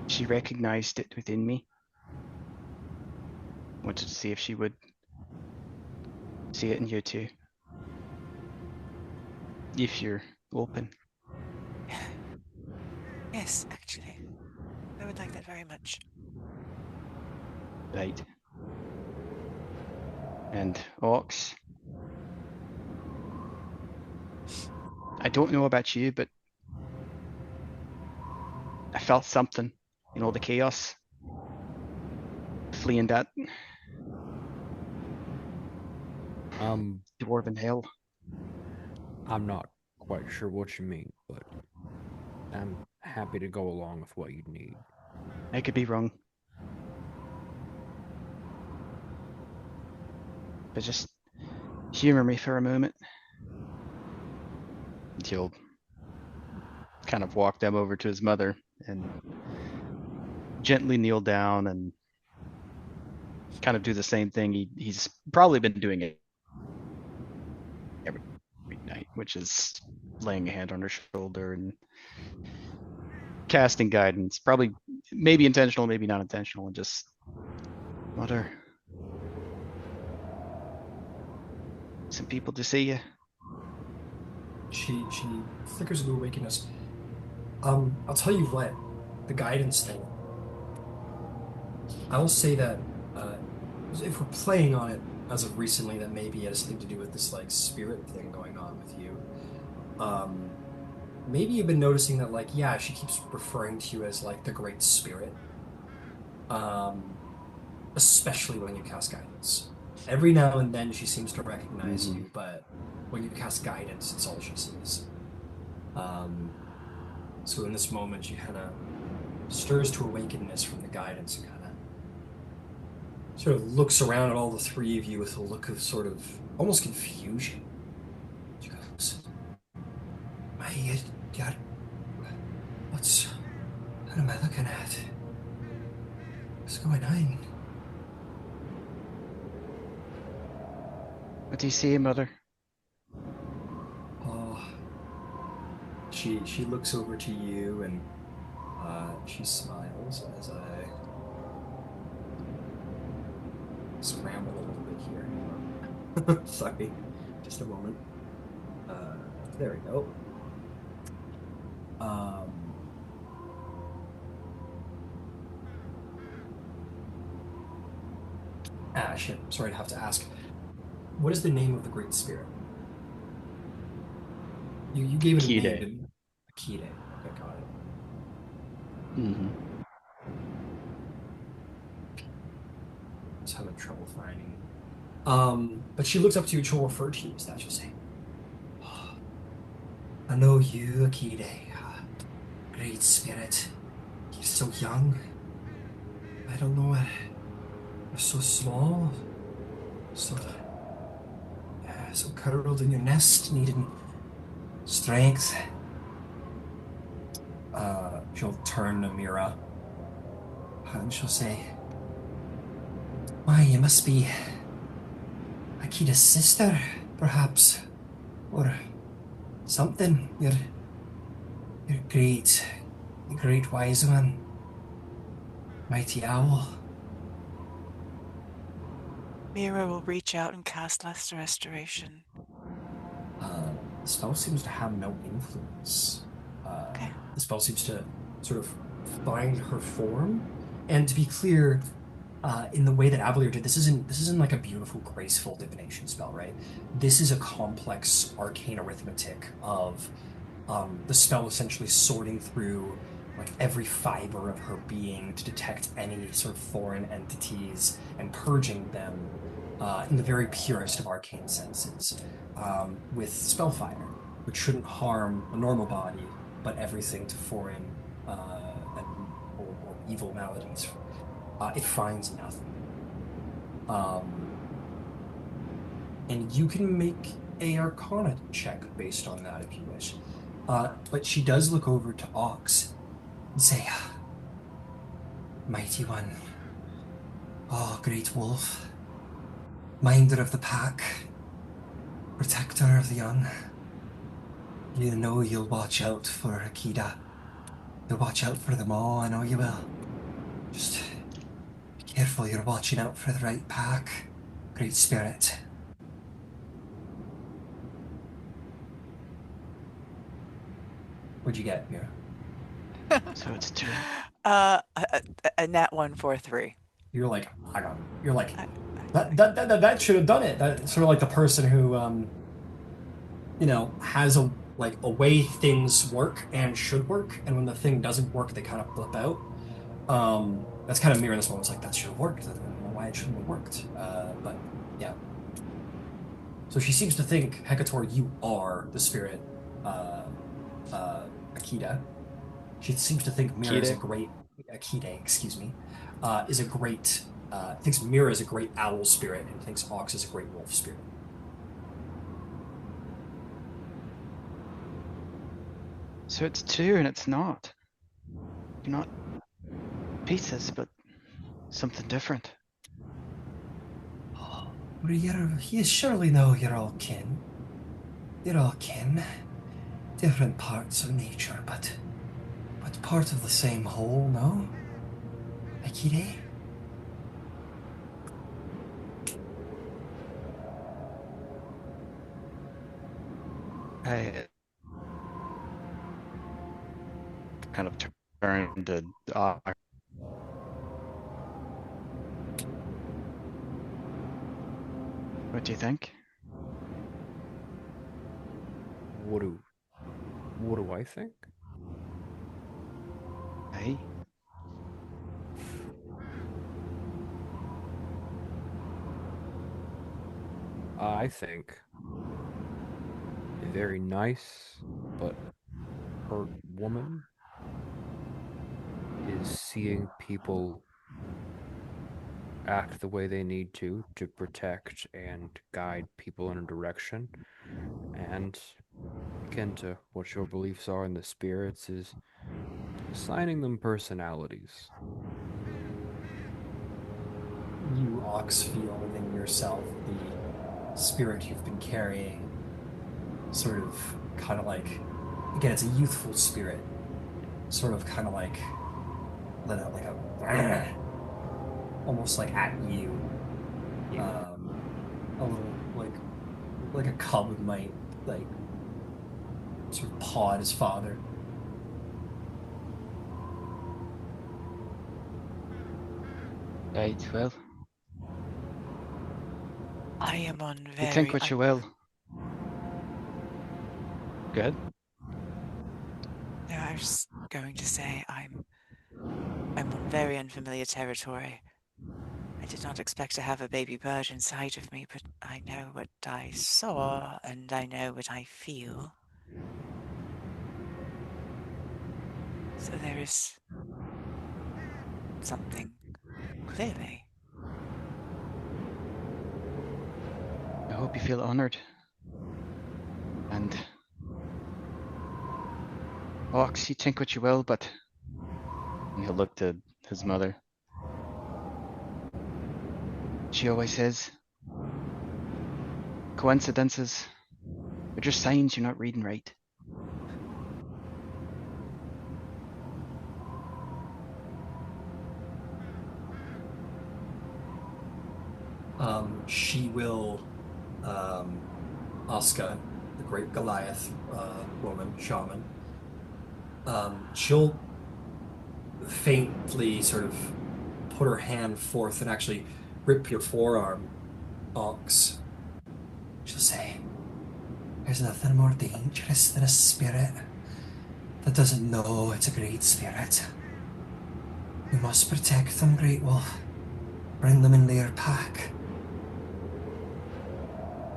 C: she recognized it within me. Wanted to see if she would see it in you too. If you're open.
B: Yes, actually. I would like that very much.
C: Right. And Ox, I don't know about you, but I felt something in all the chaos. Fleeing that dwarven hell.
D: I'm not quite sure what you mean, but I'm happy to go along with what you need.
C: I could be wrong. But just humor me for a moment. And he'll kind of walk them over to his mother and gently kneel down and kind of do the same thing he's probably been doing it every night, which is laying a hand on her shoulder and casting guidance. Probably, maybe intentional, maybe not intentional, and just, mother, some people to see you.
A: She flickers into awakeness. I'll tell you what, the guidance thing. I will say that if we're playing on it as of recently, that maybe it has something to do with this like spirit thing going on with you. Maybe you've been noticing that, like, yeah, she keeps referring to you as like the Great Spirit. Especially when you cast guidance. Every now and then she seems to recognize you, but when you cast guidance, it's all she sees. So in this moment, she kind of stirs to awakeness from the guidance and kind of sort of looks around at all the three of you with a look of sort of almost confusion. She goes, what am I looking at? going on?
C: What do you see, Mother?
A: Oh, she looks over to you and she smiles as I scramble a little bit here. Sorry, just a moment. There we go. Shit. Sorry to have to ask. What is the name of the Great Spirit? You gave it a name,
C: Kide.
A: didn't you? Akide. Okay, got it.
C: Mm-hmm.
A: I was having trouble finding. But she looks up to you and she'll refer to you as that. She'll say, "Oh, I know you, Akide. Great Spirit. You're so young. I don't know. You're so small. So, so curled in your nest, needing strength." She'll turn to Mira and she'll say, "Why, you must be Akida's sister, perhaps, or something. You're great, the great wise one, mighty owl."
B: Mira will reach out and cast Lesser Restoration.
A: The spell seems to have no influence.
B: Okay.
A: The spell seems to sort of find her form. And to be clear, in the way that Avalier did, this isn't like a beautiful, graceful divination spell, right? This is a complex arcane arithmetic of the spell essentially sorting through like every fiber of her being to detect any sort of foreign entities and purging them in the very purest of arcane senses with spellfire, which shouldn't harm a normal body, but everything to foreign or evil maladies. It finds nothing. And you can make a Arcana check based on that if you wish. But she does look over to Ox and say, "Mighty One, oh, great wolf, minder of the pack, protector of the young. You know you'll watch out for Akida. You'll watch out for them all, I know you will. Just be careful you're watching out for the right pack, Great Spirit." What'd you get, Mira?
C: So it's 2.
B: A nat 1 for 3.
A: You're like, I got it. You're like, that should have done it. That's sort of like the person who, has a way things work and should work, and when the thing doesn't work, they kind of flip out. That's kind of Mira in this moment. It's like, that should have worked. I don't know why it shouldn't have worked. But yeah. So she seems to think, Hekator, you are the spirit, Akida. She seems to think Mira is a great Akide, excuse me, is a great thinks Mira is a great owl spirit and thinks Ox is a great wolf spirit.
C: So it's 2 and it's not. Not pieces, but something different.
A: Oh, well, you surely know you're all kin. You're all kin. Different parts of nature, but part of the same whole, no? Akide?
C: I kind of turned to what do you think?
D: What do I think?
C: Hey?
D: I think a very nice but hurt woman is seeing people act the way they need to protect and guide people in a direction. And again, to what your beliefs are in the spirits, is assigning them personalities.
A: you, Ox, feel within yourself the spirit you've been carrying, sort of, kind of like, again, it's a youthful spirit, sort of, kind of like, let out like a, almost like at you, a little like a cub might like sort of paw at his father.
C: Right, well,
B: I am on
C: you
B: very.
C: think what you will. Good.
B: No, I was going to say I'm on very unfamiliar territory. I did not expect to have a baby bird inside of me, but I know what I saw and I know what I feel. So there is something, clearly.
C: I hope you feel honored. And Ox, you think what you will, but and he'll look to his mother. She always says, coincidences are just signs you're not reading right.
A: She will, Asuka, the great Goliath woman, shaman, she'll faintly sort of put her hand forth and actually rip your forearm, Ox. She'll say, "There's nothing more dangerous than a spirit that doesn't know it's a great spirit. We must protect them, Great Wolf. Bring them into your pack."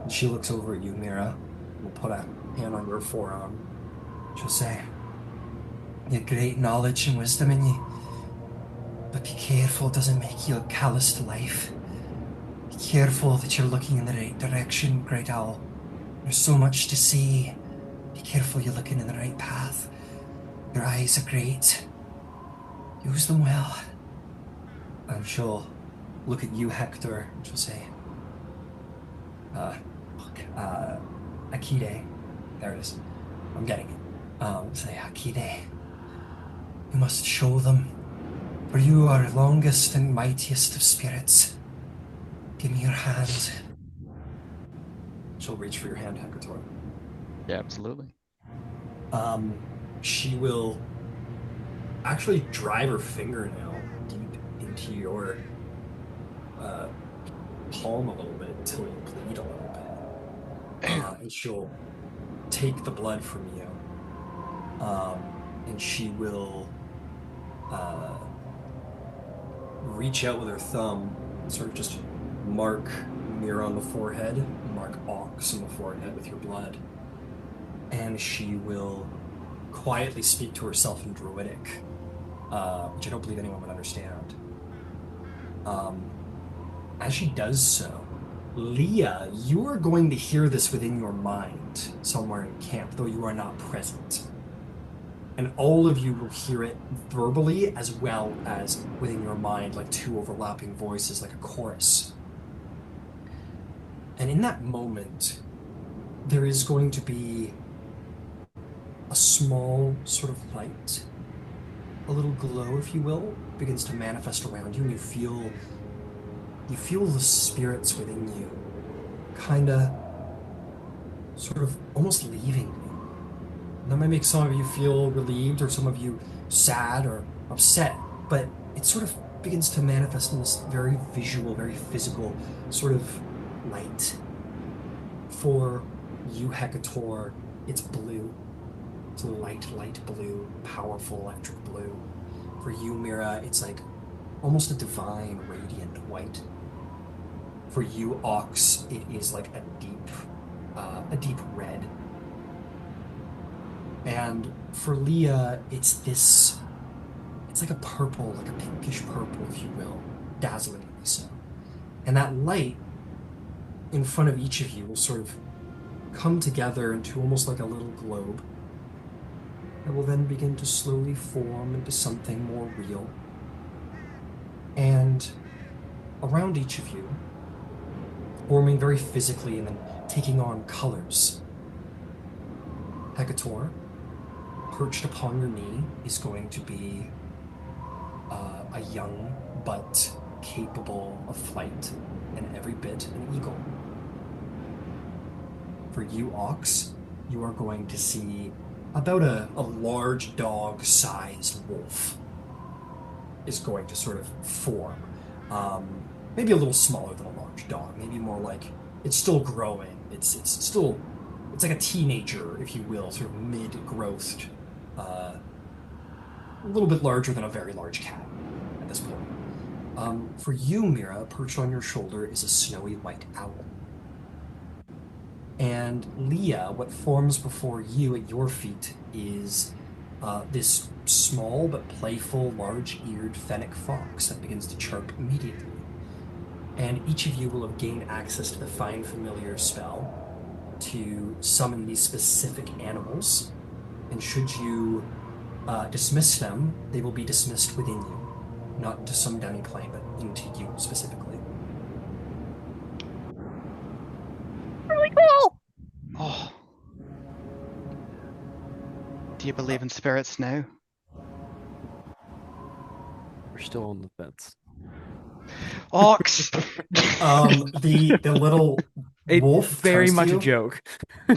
A: And she looks over at you, Mira. Will put a hand on your forearm. She'll say, "You have great knowledge and wisdom in you, but be careful it doesn't make you callous to life. Be careful that you're looking in the right direction, Great Owl. There's so much to see. Be careful you're looking in the right path. Your eyes are great. Use them well." And she'll look at you, Hector, and she'll say, Akide. There it is. I'm getting it. Say, Akide. You must show them, for you are longest and mightiest of spirits. Give me your hand. She'll reach for your hand, Hekator.
C: Yeah, absolutely.
A: She will actually drive her fingernail deep into your palm a little bit until you bleed a little bit. And she'll take the blood from you. And she will reach out with her thumb, sort of just mark Mira on the forehead, mark Ox on the forehead with your blood. And she will quietly speak to herself in Druidic, which I don't believe anyone would understand. As she does so, Leah, you are going to hear this within your mind somewhere in camp, though you are not present. And all of you will hear it verbally as well as within your mind, like two overlapping voices, like a chorus. And in that moment, there is going to be a small sort of light, a little glow, if you will, begins to manifest around you, and you feel the spirits within you kinda sort of almost leaving you. And that might make some of you feel relieved or some of you sad or upset, but it sort of begins to manifest in this very visual, very physical sort of light. For you, Hekator, it's blue. It's a light blue, powerful electric blue. For you, Mira, it's like almost a divine, radiant white. For you, Ox, it is like a deep red. And for Leah, it's like a purple, like a pinkish purple, if you will, dazzlingly so. And that light in front of each of you will sort of come together into almost like a little globe that will then begin to slowly form into something more real. And around each of you, forming very physically and then taking on colors. Hekator, perched upon your knee, is going to be a young but capable of flight and every bit an eagle. For you, Ox, you are going to see about a large dog-sized wolf is going to sort of form. Maybe a little smaller than a large dog, maybe more like it's still growing. It's like a teenager, if you will, sort of mid-growthed, a little bit larger than a very large cat at this point. For you, Mira, perched on your shoulder is a snowy white owl. And Leah, what forms before you at your feet is this small but playful, large-eared fennec fox that begins to chirp immediately. And each of you will have gained access to the Find Familiar spell to summon these specific animals. And should you dismiss them, they will be dismissed within you, not into some downy plane, but into you specifically.
B: Really cool.
C: Oh. Do you believe in spirits now?
D: We're still on the fence.
C: Ox!
A: The little wolf
D: Very
A: turns to
D: much
A: you.
D: a joke.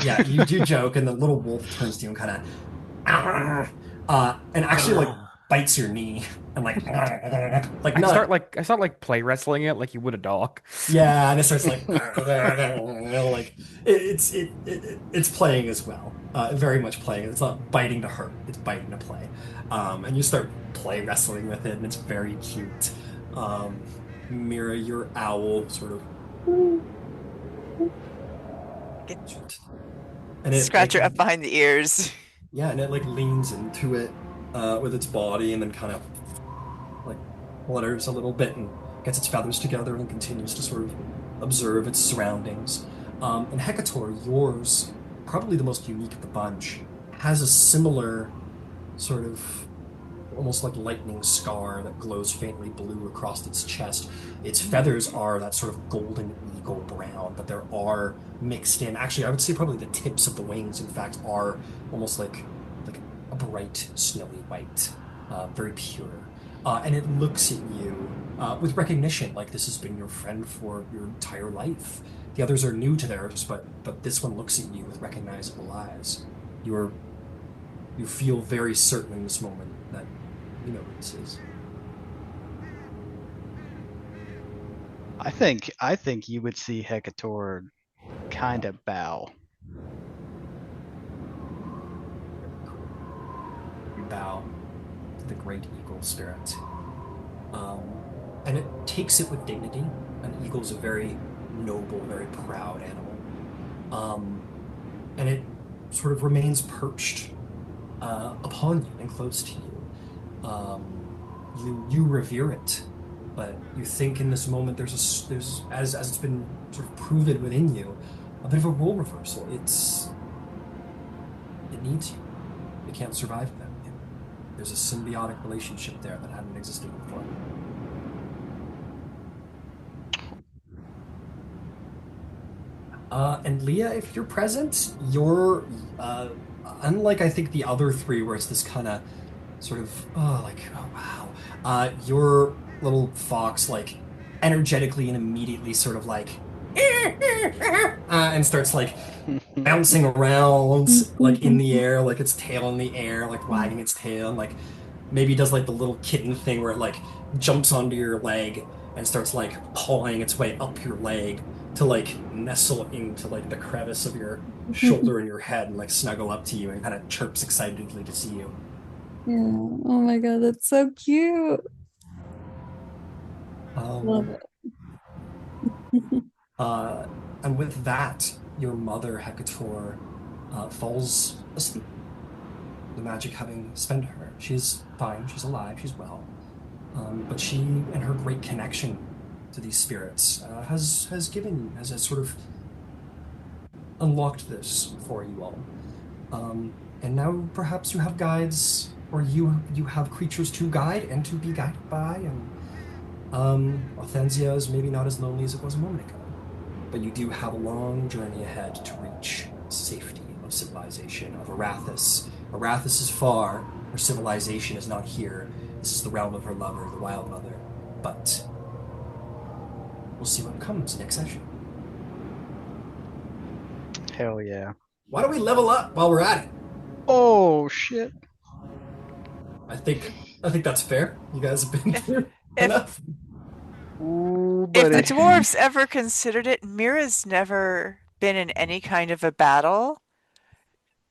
A: Yeah, you do joke, and the little wolf turns to you and kind of, and actually like bites your knee and like
D: I start like play wrestling it like you would a dog.
A: yeah, and it starts like like it's playing as well, very much playing. It's not biting to hurt; it's biting to play. And you start play wrestling with it, and it's very cute. Mira, your owl sort of. And it,
B: Scratch her
A: like,
B: up behind the ears.
A: Yeah, and it like leans into it with its body and then kind of like flutters a little bit and gets its feathers together and continues to sort of observe its surroundings. And Hekator, yours, probably the most unique of the bunch, has a similar sort of almost like lightning scar that glows faintly blue across its chest. Its feathers are that sort of golden eagle brown, but there are mixed in. Actually, I would say probably the tips of the wings, in fact, are almost like a bright snowy white, very pure. And it looks at you with recognition, like this has been your friend for your entire life. The others are new to theirs, but this one looks at you with recognizable eyes. You feel very certain in this moment that you know what this is.
C: I think you would see Hekator kind of bow.
A: You bow to the great eagle spirit. And it takes it with dignity. An eagle is a very noble, very proud animal. And it sort of remains perched upon you and close to you. You revere it, but you think in this moment there's as it's been sort of proven within you, a bit of a role reversal. It needs you. It can't survive without you. There's a symbiotic relationship there that hadn't existed before. And Leah, if you're present, you're unlike I think the other three, where it's this kind of sort of oh wow, your little fox like energetically and immediately sort of like and starts like bouncing around like in the air, like its tail in the air, like wagging its tail, and like maybe does like the little kitten thing where it like jumps onto your leg and starts like pawing its way up your leg to like nestle into like the crevice of your shoulder and your head and like snuggle up to you and kind of chirps excitedly to see you.
E: Yeah. Oh my god, that's so cute. Love it.
A: And with that, your mother, Hekator, falls asleep. The magic having spent her. She's fine, she's alive, she's well. But she and her great connection to these spirits has sort of unlocked this for you all. And now perhaps you have guides, or you have creatures to guide and to be guided by, and Authenzia is maybe not as lonely as it was a moment ago, but you do have a long journey ahead to reach safety of civilization, of Arathis. Arathis is far, her civilization is not here. This is the realm of her lover, the Wild Mother. But we'll see what comes next session.
C: Hell yeah.
A: Why don't we level up while we're at it?
C: Oh shit.
A: I think I think that's fair. You guys have been through
B: if
A: enough.
C: Ooh,
B: if the
C: buddy.
B: dwarves ever considered it, Mira's never been in any kind of a battle.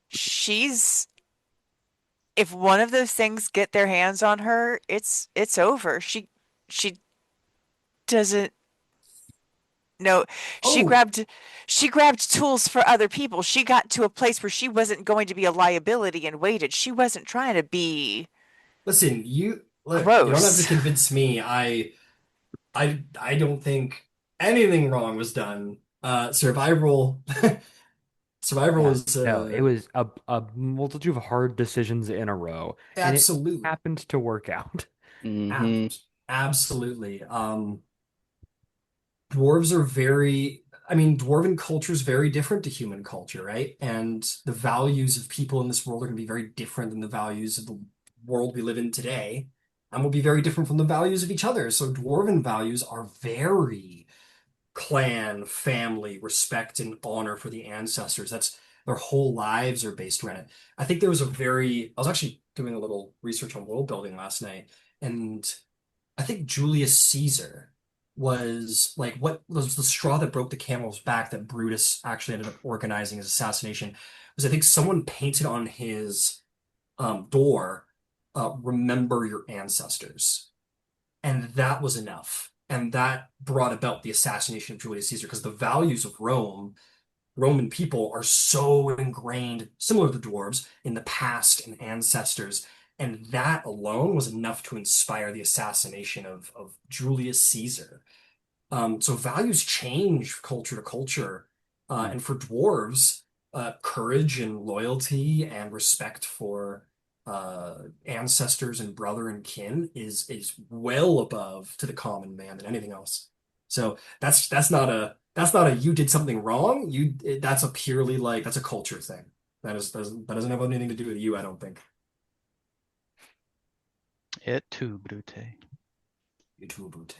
B: She's if one of those things get their hands on her, it's over. She doesn't know. She
A: Oh,
B: grabbed tools for other people. She got to a place where she wasn't going to be a liability and waited. She wasn't trying to be
A: listen, you look, you don't have to
B: gross.
A: convince me. I don't think anything wrong was done. Survival survival
D: Yeah.
A: is
D: No, it was a multitude of hard decisions in a row, and it
A: absolute
D: happened to work out.
A: ab
C: Mm-hmm.
A: absolutely. Dwarves are very, I mean, dwarven culture is very different to human culture, right? And the values of people in this world are going to be very different than the values of the world we live in today, and will be very different from the values of each other. So dwarven values are very clan, family, respect, and honor for the ancestors. That's their whole lives are based around it. I think there was I was actually doing a little research on world building last night, and I think Julius Caesar was like what was the straw that broke the camel's back that Brutus actually ended up organizing his assassination was I think someone painted on his door, remember your ancestors. And that was enough. And that brought about the assassination of Julius Caesar because the values of Roman people are so ingrained, similar to the dwarves, in the past and ancestors. And that alone was enough to inspire the assassination of Julius Caesar. So values change culture to culture.
D: Mm.
A: And for dwarves, courage and loyalty and respect for ancestors and brother and kin is well above to the common man than anything else. So that's not a you did something wrong. That's a purely like that's a culture thing. That doesn't have anything to do with you, I don't think.
C: Et tu, Brute.
A: You too, Brute.